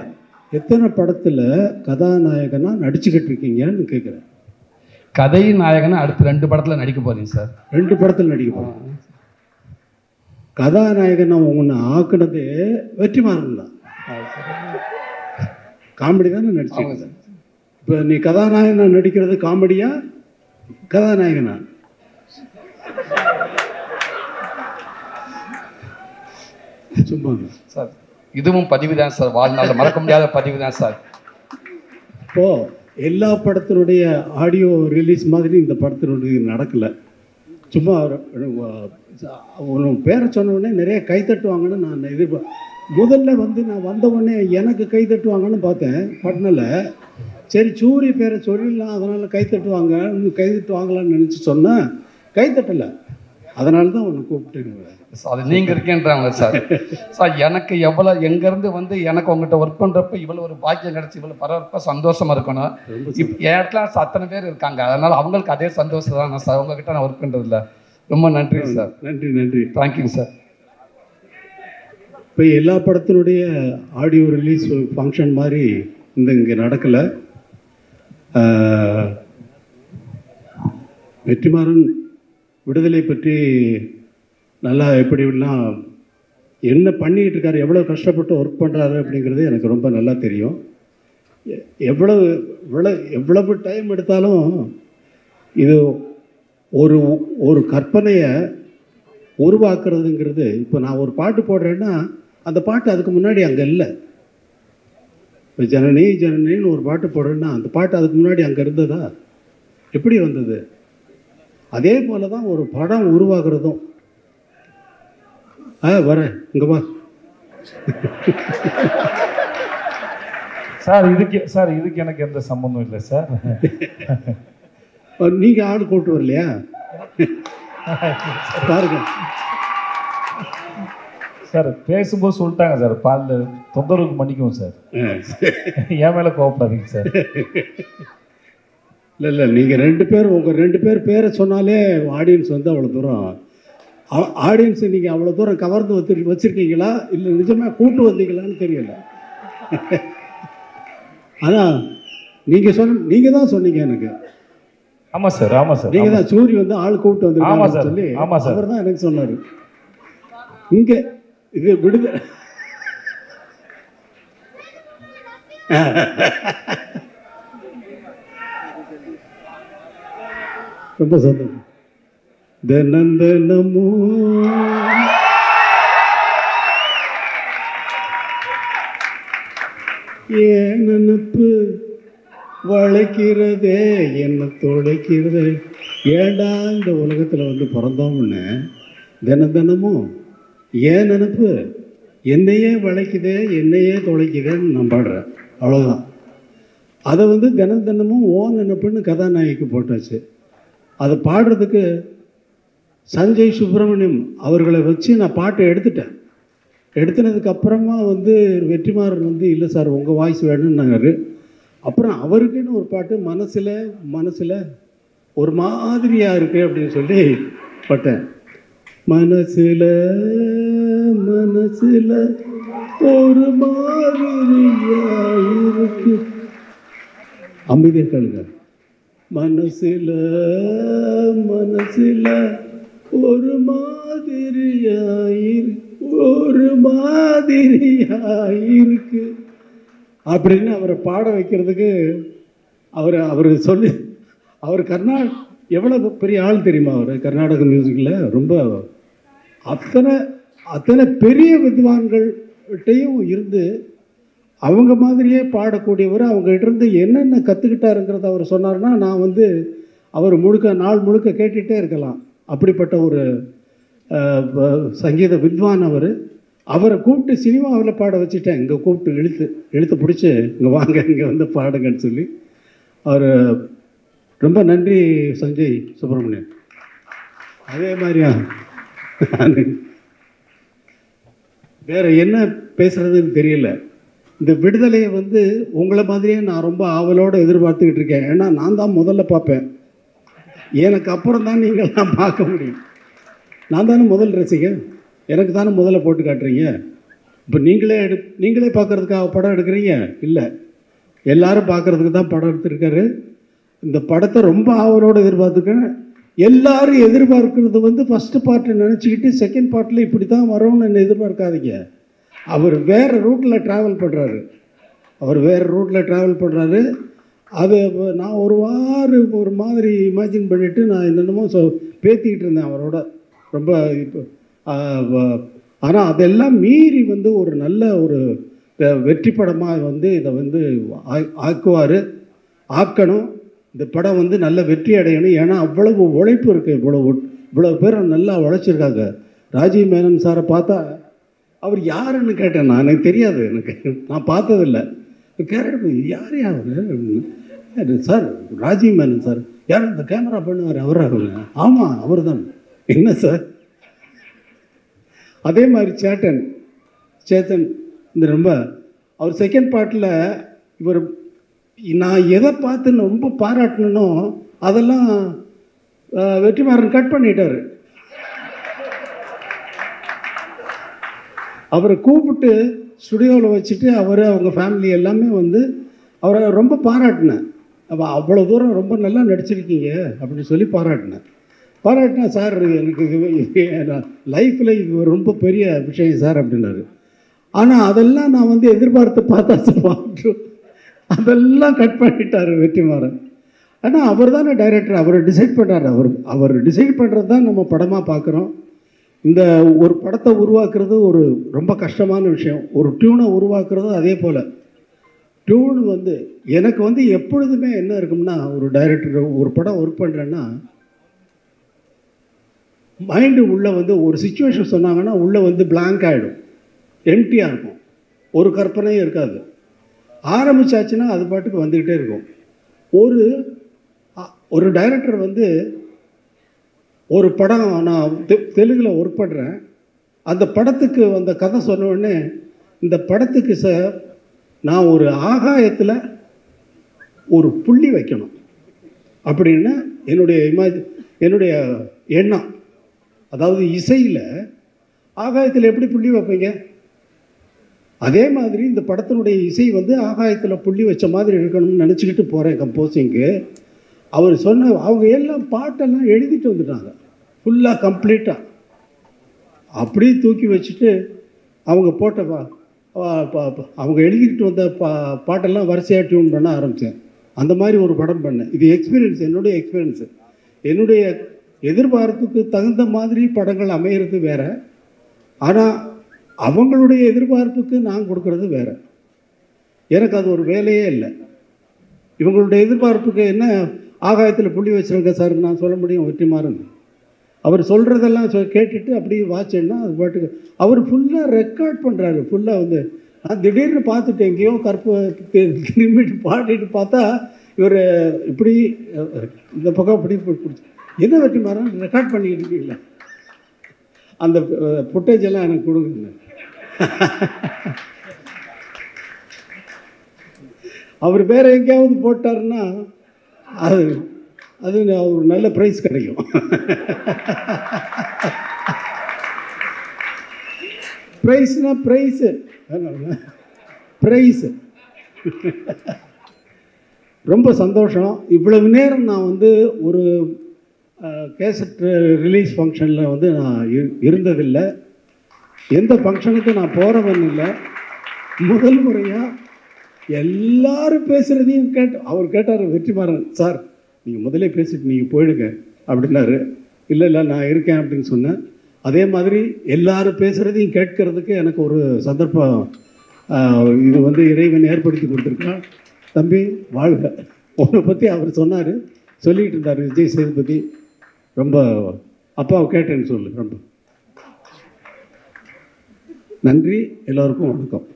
எத்தனை படத்தில் கதாநாயகனா நடிச்சுக்கிட்டு இருக்கீங்கன்னு கேட்குறேன். கதையின் நாயகனா அடுத்து 2 படத்தில் நடிக்க போறீங்க சார். 2 படத்தில் நடிக்க போகிறேன். கதாநாயகன் உன்னை ஆக்குனதே வெற்றிமாறன் தான். காமெடி தானே நடிச்சிருக்க. இப்போ நீ கதாநாயகனா நடிக்கிறது காமெடியா கதாநாயகனா? சும்மா சார் இதுவும் பதிவு தான் சார், வாழ்நாள் மறக்க முடியாத பதிவு தான் சார். இப்போ எல்லா படத்தினுடைய ஆடியோ ரிலீஸ் மாதிரி இந்த படத்தினுடைய நடக்கலை. சும்மா பேரை சொன்ன உடனே நிறைய கைத்தட்டுவாங்கன்னு நான் முதல்ல நான் வந்த உடனே எனக்கு கைத்தட்டுவாங்கன்னு பார்த்தேன் பட்னில். சரி சூரிய பேரை சொல்லிடலாம், அதனால் கைத்தட்டுவாங்களான்னு நினச்சி சொன்னேன். கைத்தட்டலை, அதனால தான் உன்னை கூப்பிட்டுருங்க. அது நீங்கள் இருக்கேன்றாங்க சார். சார் எனக்கு எவ்வளோ எங்கேருந்து எனக்கு உங்கள்கிட்ட ஒர்க் பண்ணுறப்ப இவ்வளோ ஒரு பாக்கியம் கிடச்சி இவ்வளோ பரவாயில்ல சந்தோஷமாக இருக்கணும். இப்போ என் இடத்துல அத்தனை பேர் இருக்காங்க, அதனால் அவங்களுக்கு அதே சந்தோஷம் தான் சார். உங்ககிட்ட நான் ஒர்க் பண்ணுறதில்ல. ரொம்ப நன்றி சார். நன்றி. Thank you sir. இப்போ எல்லா படத்தினுடைய ஆடியோ ரிலீஸ் ஃபங்க்ஷன் மாதிரி இங்கே நடக்கலை. வெற்றிமாறன் விடுதலை பற்றி நல்லா எப்படிலாம் என்ன பண்ணிக்கிட்டு இருக்காரு, எவ்வளோ கஷ்டப்பட்டு ஒர்க் பண்ணுறாரு அப்படிங்கிறது எனக்கு ரொம்ப நல்லா தெரியும். எவ்வளவு டைம் எடுத்தாலும் இது ஒரு கற்பனையை உருவாக்குறதுங்கிறது. இப்போ நான் ஒரு பாட்டு போடுறேன்னா அந்த பாட்டு அதுக்கு முன்னாடி அங்கே இல்லை. இப்போ ஜனனி ஜனனின்னு ஒரு பாட்டு போடுறேன்னா அந்த பாட்டு அதுக்கு முன்னாடி அங்கே இருந்ததா? எப்படி வந்தது? அதே போல தான் ஒரு படம் உருவாக்குறதும். வரேன் இங்கே வா சார். இதுக்கு எனக்கு எந்த சம்பந்தம் இல்லை சார். நீங்கள் ஆள் கூப்பிட்டு வரலையா? பாருங்க சார், பேசும்போது சொல்லிட்டாங்க சார், பாலில் தொந்தரவுக்கு மன்னிக்கும் சார். என் மேலே கோவப்படாதீங்க சார். இல்லை நீங்கள் உங்கள் 2 பேர் பேரை சொன்னாலே ஆடியன்ஸ் அவ்வளோ தூரம் ஆடியன்ஸை நீங்கள் அவ்வளோ தூரம் கவர்ந்து வச்சுருக்கீங்களா இல்லை நிஜமாக கூட்டு வந்தீங்களான்னு தெரியல. ஆனால் நீங்கள் தான் சொன்னீங்க எனக்கு. ஆமாம் சார். நீங்கள் தான் சூரி ஆள் கூப்பிட்டு வந்து சொல்லி அவர் தான் எனக்கு சொன்னார். இங்கே இது விடுதலை ரொம்ப சந்தோஷம். தினந்தனமோ ஏன் நினைப்பு வளைக்கிறதே என்ன தொலைக்கிறதே. ஏண்டா இந்த உலகத்தில் பிறந்தோம்னு தினமும் ஏன் நினைப்பு என்னையே வளைக்குதே என்னையே தொலைக்குதேன்னு நான் பாடுறேன். அவ்வளோதான். அதை தினமும் ஓ நினைப்புன்னு கதாநாயகிக்கு போட்டாச்சு. அதை பாடுறதுக்கு சஞ்சய் சுப்பிரமணியம் அவர்களை வச்சு நான் பாட்டை எடுத்துனதுக்கப்புறமா வெற்றிமாறன் இல்லை சார் உங்கள் வாய்ஸ் வேணும்னாரு. அப்புறம் அவருக்குன்னு ஒரு பாட்டு மனசில் ஒரு மாதிரியாக இருக்குது அப்படின்னு சொல்லி பாட்டேன். மனசில் ஒரு மாதிரியாக இருக்கு. அமைதியாக கேளுங்க. மனசில் ஒரு மாதிரியாயிருக்கு அப்படின்னு அவரை பாட வைக்கிறதுக்கு அவர் சொல்லி அவர் எவ்வளோ பெரிய ஆள் தெரியுமா? அவர் கர்நாடக மியூசிக்கில் ரொம்ப அத்தனை பெரிய வித்வான்கள்கிட்டையும் இருந்து அவங்க மாதிரியே பாடக்கூடியவர். அவங்ககிட்ட இருந்து என்னென்ன கற்றுக்கிட்டாருங்கிறத அவர் சொன்னார்னா நான் அவர் நாள் முழுக்க கேட்டுகிட்டே இருக்கலாம். அப்படிப்பட்ட ஒரு சங்கீத வித்வான் அவரை கூப்பிட்டு சினிமாவில் பாட வச்சுட்டேன். இங்கே கூப்பிட்டு இழுத்து பிடிச்சி இங்கே வாங்க இங்கே பாடுங்கன்னு சொல்லி அவர் ரொம்ப நன்றி சஞ்சய் சுப்பிரமணியன். அதே மாதிரியா வேறு என்ன பேசுகிறதுன்னு தெரியல. இந்த விடுதலையை உங்களை மாதிரியே நான் ரொம்ப ஆவலோடு எதிர்பார்த்துக்கிட்டு இருக்கேன். ஏன்னா நான் தான் முதல்ல பார்ப்பேன். எனக்கு அப்புறம் தான் நீங்கள்லாம் பார்க்க முடியும். நான் தானே முதல் ரசிகன், எனக்கு தானே முதல்ல போட்டு காட்டுறீங்க. இப்போ நீங்களே பார்க்குறதுக்காக படம் எடுக்கிறீங்க இல்லை, எல்லாரும் பார்க்குறதுக்கு தான் படம் எடுத்துருக்காரு. இந்த படத்தை ரொம்ப ஆவலோடு எதிர்பார்த்துருக்கேன். எல்லாரும் எதிர்பார்க்கறது வந்து ஃபஸ்ட்டு பார்ட்டை நினச்சிக்கிட்டு செகண்ட் பார்ட்டில் இப்படி தான் வரும்னு எதிர்பார்க்காதீங்க. அவர் வேறு ரூட்டில் ட்ராவல் பண்ணுறாரு. அது நான் ஒரு மாதிரி இமேஜின் பண்ணிவிட்டு நான் என்னென்னமோ பேத்திக்கிட்டு இருந்தேன் அவரோட ரொம்ப. இப்போ ஆனால் அதெல்லாம் மீறி வந்து ஒரு நல்ல ஒரு வெற்றி படமாக வந்து இதை வந்து ஆக்கணும். இந்த படம் வந்து நல்ல வெற்றி அடையணும். ஏன்னா அவ்வளவு உழைப்பு இருக்குது. இவ்வளவு பேர் நல்லா உழைச்சிருக்காங்க. ராஜீவ் மேனன் சாரை பார்த்தா அவர் யாருன்னு கேட்டேன். நான் எனக்கு தெரியாது, நான் பார்த்ததில்லை. கேரட் யார் சார்? ராஜீவ் மேனன் சார். யார் இந்த கேமரா பண்ணுவார்? அவராக? ஆமாம், அவர் தான். என்ன சார்? அதே மாதிரி சேத்தன் இந்த ரொம்ப அவர் செகண்ட் பார்ட்டில் இவர் நான் எதை பார்த்து ரொம்ப பாராட்டணுன்னோ அதெல்லாம் வெற்றிமாறன் கட் பண்ணிட்டார். அவரை கூப்பிட்டு ஸ்டுடியோவில் வச்சுட்டு அவங்க ஃபேமிலி எல்லாமே வந்து அவரை ரொம்ப பாராட்டினேன். அவ்வளோ தூரம் ரொம்ப நல்லா நடிச்சிருக்கீங்க அப்படின்னு சொல்லி பாராட்டினா சார் எனக்கு லைஃப்பில் இது ரொம்ப பெரிய விஷயம் சார் அப்படின்னாரு. ஆனால் அதெல்லாம் நான் வந்து எதிர்பார்த்து பார்த்தா சார் அதெல்லாம் கட் பண்ணிட்டார் வெற்றிமாறன். ஆனால் அவர் தானே டைரக்டர், அவர் டிசைட் பண்ணுறாரு. அவர் டிசைட் பண்ணுறது தான் நம்ம படமாக பார்க்குறோம். இந்த ஒரு படத்தை உருவாக்குறது ஒரு ரொம்ப கஷ்டமான விஷயம். ஒரு டியூனை உருவாக்குறதும் அதே போல். டியூன் வந்து எனக்கு வந்து எப்பொழுதுமே என்ன இருக்கும்னா, ஒரு டைரக்டர் ஒரு படம் ஒர்க் பண்ணுறேன்னா மைண்டு உள்ளே வந்து ஒரு சிச்சுவேஷன் சொன்னாங்கன்னா உள்ளே வந்து பிளாங்க் ஆகிடும், எம்டியாக இருக்கும், ஒரு கற்பனையும் இருக்காது. ஆரம்பித்தாச்சுன்னா அது பாட்டுக்கு வந்துக்கிட்டே இருக்கும். ஒரு டைரக்டர் வந்து ஒரு படம் நான் தெலுங்கில் ஒர்க் பண்ணுறேன். அந்த படத்துக்கு அந்த கதை சொன்ன உடனே இந்த படத்துக்கு சார் நான் ஒரு ஆகாயத்தில் ஒரு புள்ளி வைக்கணும் அப்படின்னு என்னுடைய எண்ணம். அதாவது இசையில் ஆகாயத்தில் எப்படி புள்ளி வைப்பீங்க? அதே மாதிரி இந்த படத்தினுடைய இசை வந்து ஆகாயத்தில் புள்ளி வச்ச மாதிரி இருக்கணும்னு நினச்சிக்கிட்டு போகிறேன் கம்போசிங்க்கு. அவர் அவங்க எல்லாம் பாட்டெல்லாம் எழுதிட்டு வந்துட்டாங்க ஃபுல்லாக கம்ப்ளீட்டாக. அப்படியே தூக்கி வச்சுட்டு அவங்க அவங்க எழுதிக்கிட்டு வந்த பாட்டெல்லாம் வரிசையாக டியூன் பண்ண ஆரம்பித்தேன். அந்த மாதிரி ஒரு படம் பண்ணேன். இது எக்ஸ்பீரியன்ஸ், என்னுடைய எக்ஸ்பீரியன்ஸு. என்னுடைய எதிர்பார்ப்புக்கு தகுந்த மாதிரி படங்கள் அமையிறது வேறு, ஆனால் அவங்களுடைய எதிர்பார்ப்புக்கு நான் கொடுக்கறது வேறு. எனக்கு அது ஒரு வேலையே இல்லை. இவங்களுடைய எதிர்பார்ப்புக்கு என்ன ஆகாயத்தில் புள்ளி வச்சுருங்க சார் நான் சொல்ல முடியும் வெற்றிமாறன். அவர் சொல்கிறதெல்லாம் கேட்டுட்டு அப்படியே வாட்சேன்னா அது பாட்டுக்கு அவர் ஃபுல்லாக ரெக்கார்ட் பண்ணுறாரு. ஃபுல்லாக வந்து நான் திடீர்னு பார்த்துட்டு எங்கேயோ திரும்பிட்டு பாடிட்டு பார்த்தா இவர் இப்படி இந்த பக்கம் இப்படி பிடிச்சி என்ன வெற்றிமாறன் ரெக்கார்ட் பண்ணிக்கிட்டு இருக்கீங்களா? அந்த ஃபுட்டேஜ் எல்லாம் எனக்கு கொடுங்க. அவர் வேற எங்கேயாவது போட்டாருன்னா அது ஒரு நல்ல ப்ரைஸ் கிடைக்கும். ப்ரைஸ்னா ப்ரைஸு ரொம்ப சந்தோஷம். இவ்வளவு நேரம் நான் வந்து ஒரு கேசட் ரிலீஸ் ஃபங்க்ஷனில் வந்து நான் இருந்ததில்லை. எந்த ஃபங்க்ஷனுக்கு நான் போகிறவன் இல்லை. முதல் முறையாக எல்லாரும் பேசுகிறதையும் அவர் கேட்டார் வெற்றிமாறன் சார் நீங்கள் முதலே பேசிட்டு நீங்கள் போயிடுங்க அப்படின்னாரு. இல்லை நான் இருக்கேன் அப்படின்னு சொன்னேன். அதே மாதிரி எல்லாரும் பேசுகிறதையும் கேட்கறதுக்கு எனக்கு ஒரு சந்தர்ப்பம் இது வந்து இறைவன் ஏற்படுத்தி கொடுத்துருக்கான். தம்பி வாழ்க. உன்னை பற்றி அவர் சொல்லிகிட்டு இருந்தார் விஜய் சேதுபதி. ரொம்ப அப்பாவை கேட்டேன்னு சொல்லு. ரொம்ப நன்றி. எல்லோருக்கும் வணக்கம்.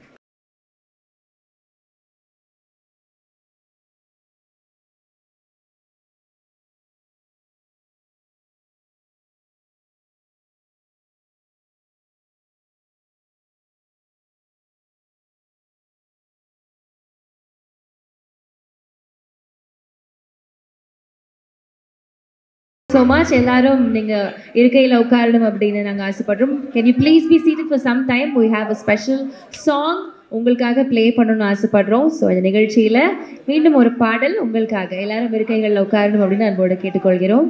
so much. எல்லாரும் நீங்க இருக்கையில உட்காரணும் அப்படின்னு நாங்க ஆசைப்படுறோம். Can you please be seated for some time? We have a special song உங்களுக்காக ப்ளே பண்ணணும்னு ஆசைப்படுறோம். ஸோ இந்த நிகழ்ச்சியில மீண்டும் ஒரு பாடல் உங்களுக்காக. எல்லாரும் இருக்கைகளில் உட்காரணும் அப்படின்னு அன்போடு கேட்டுக்கொள்கிறோம்.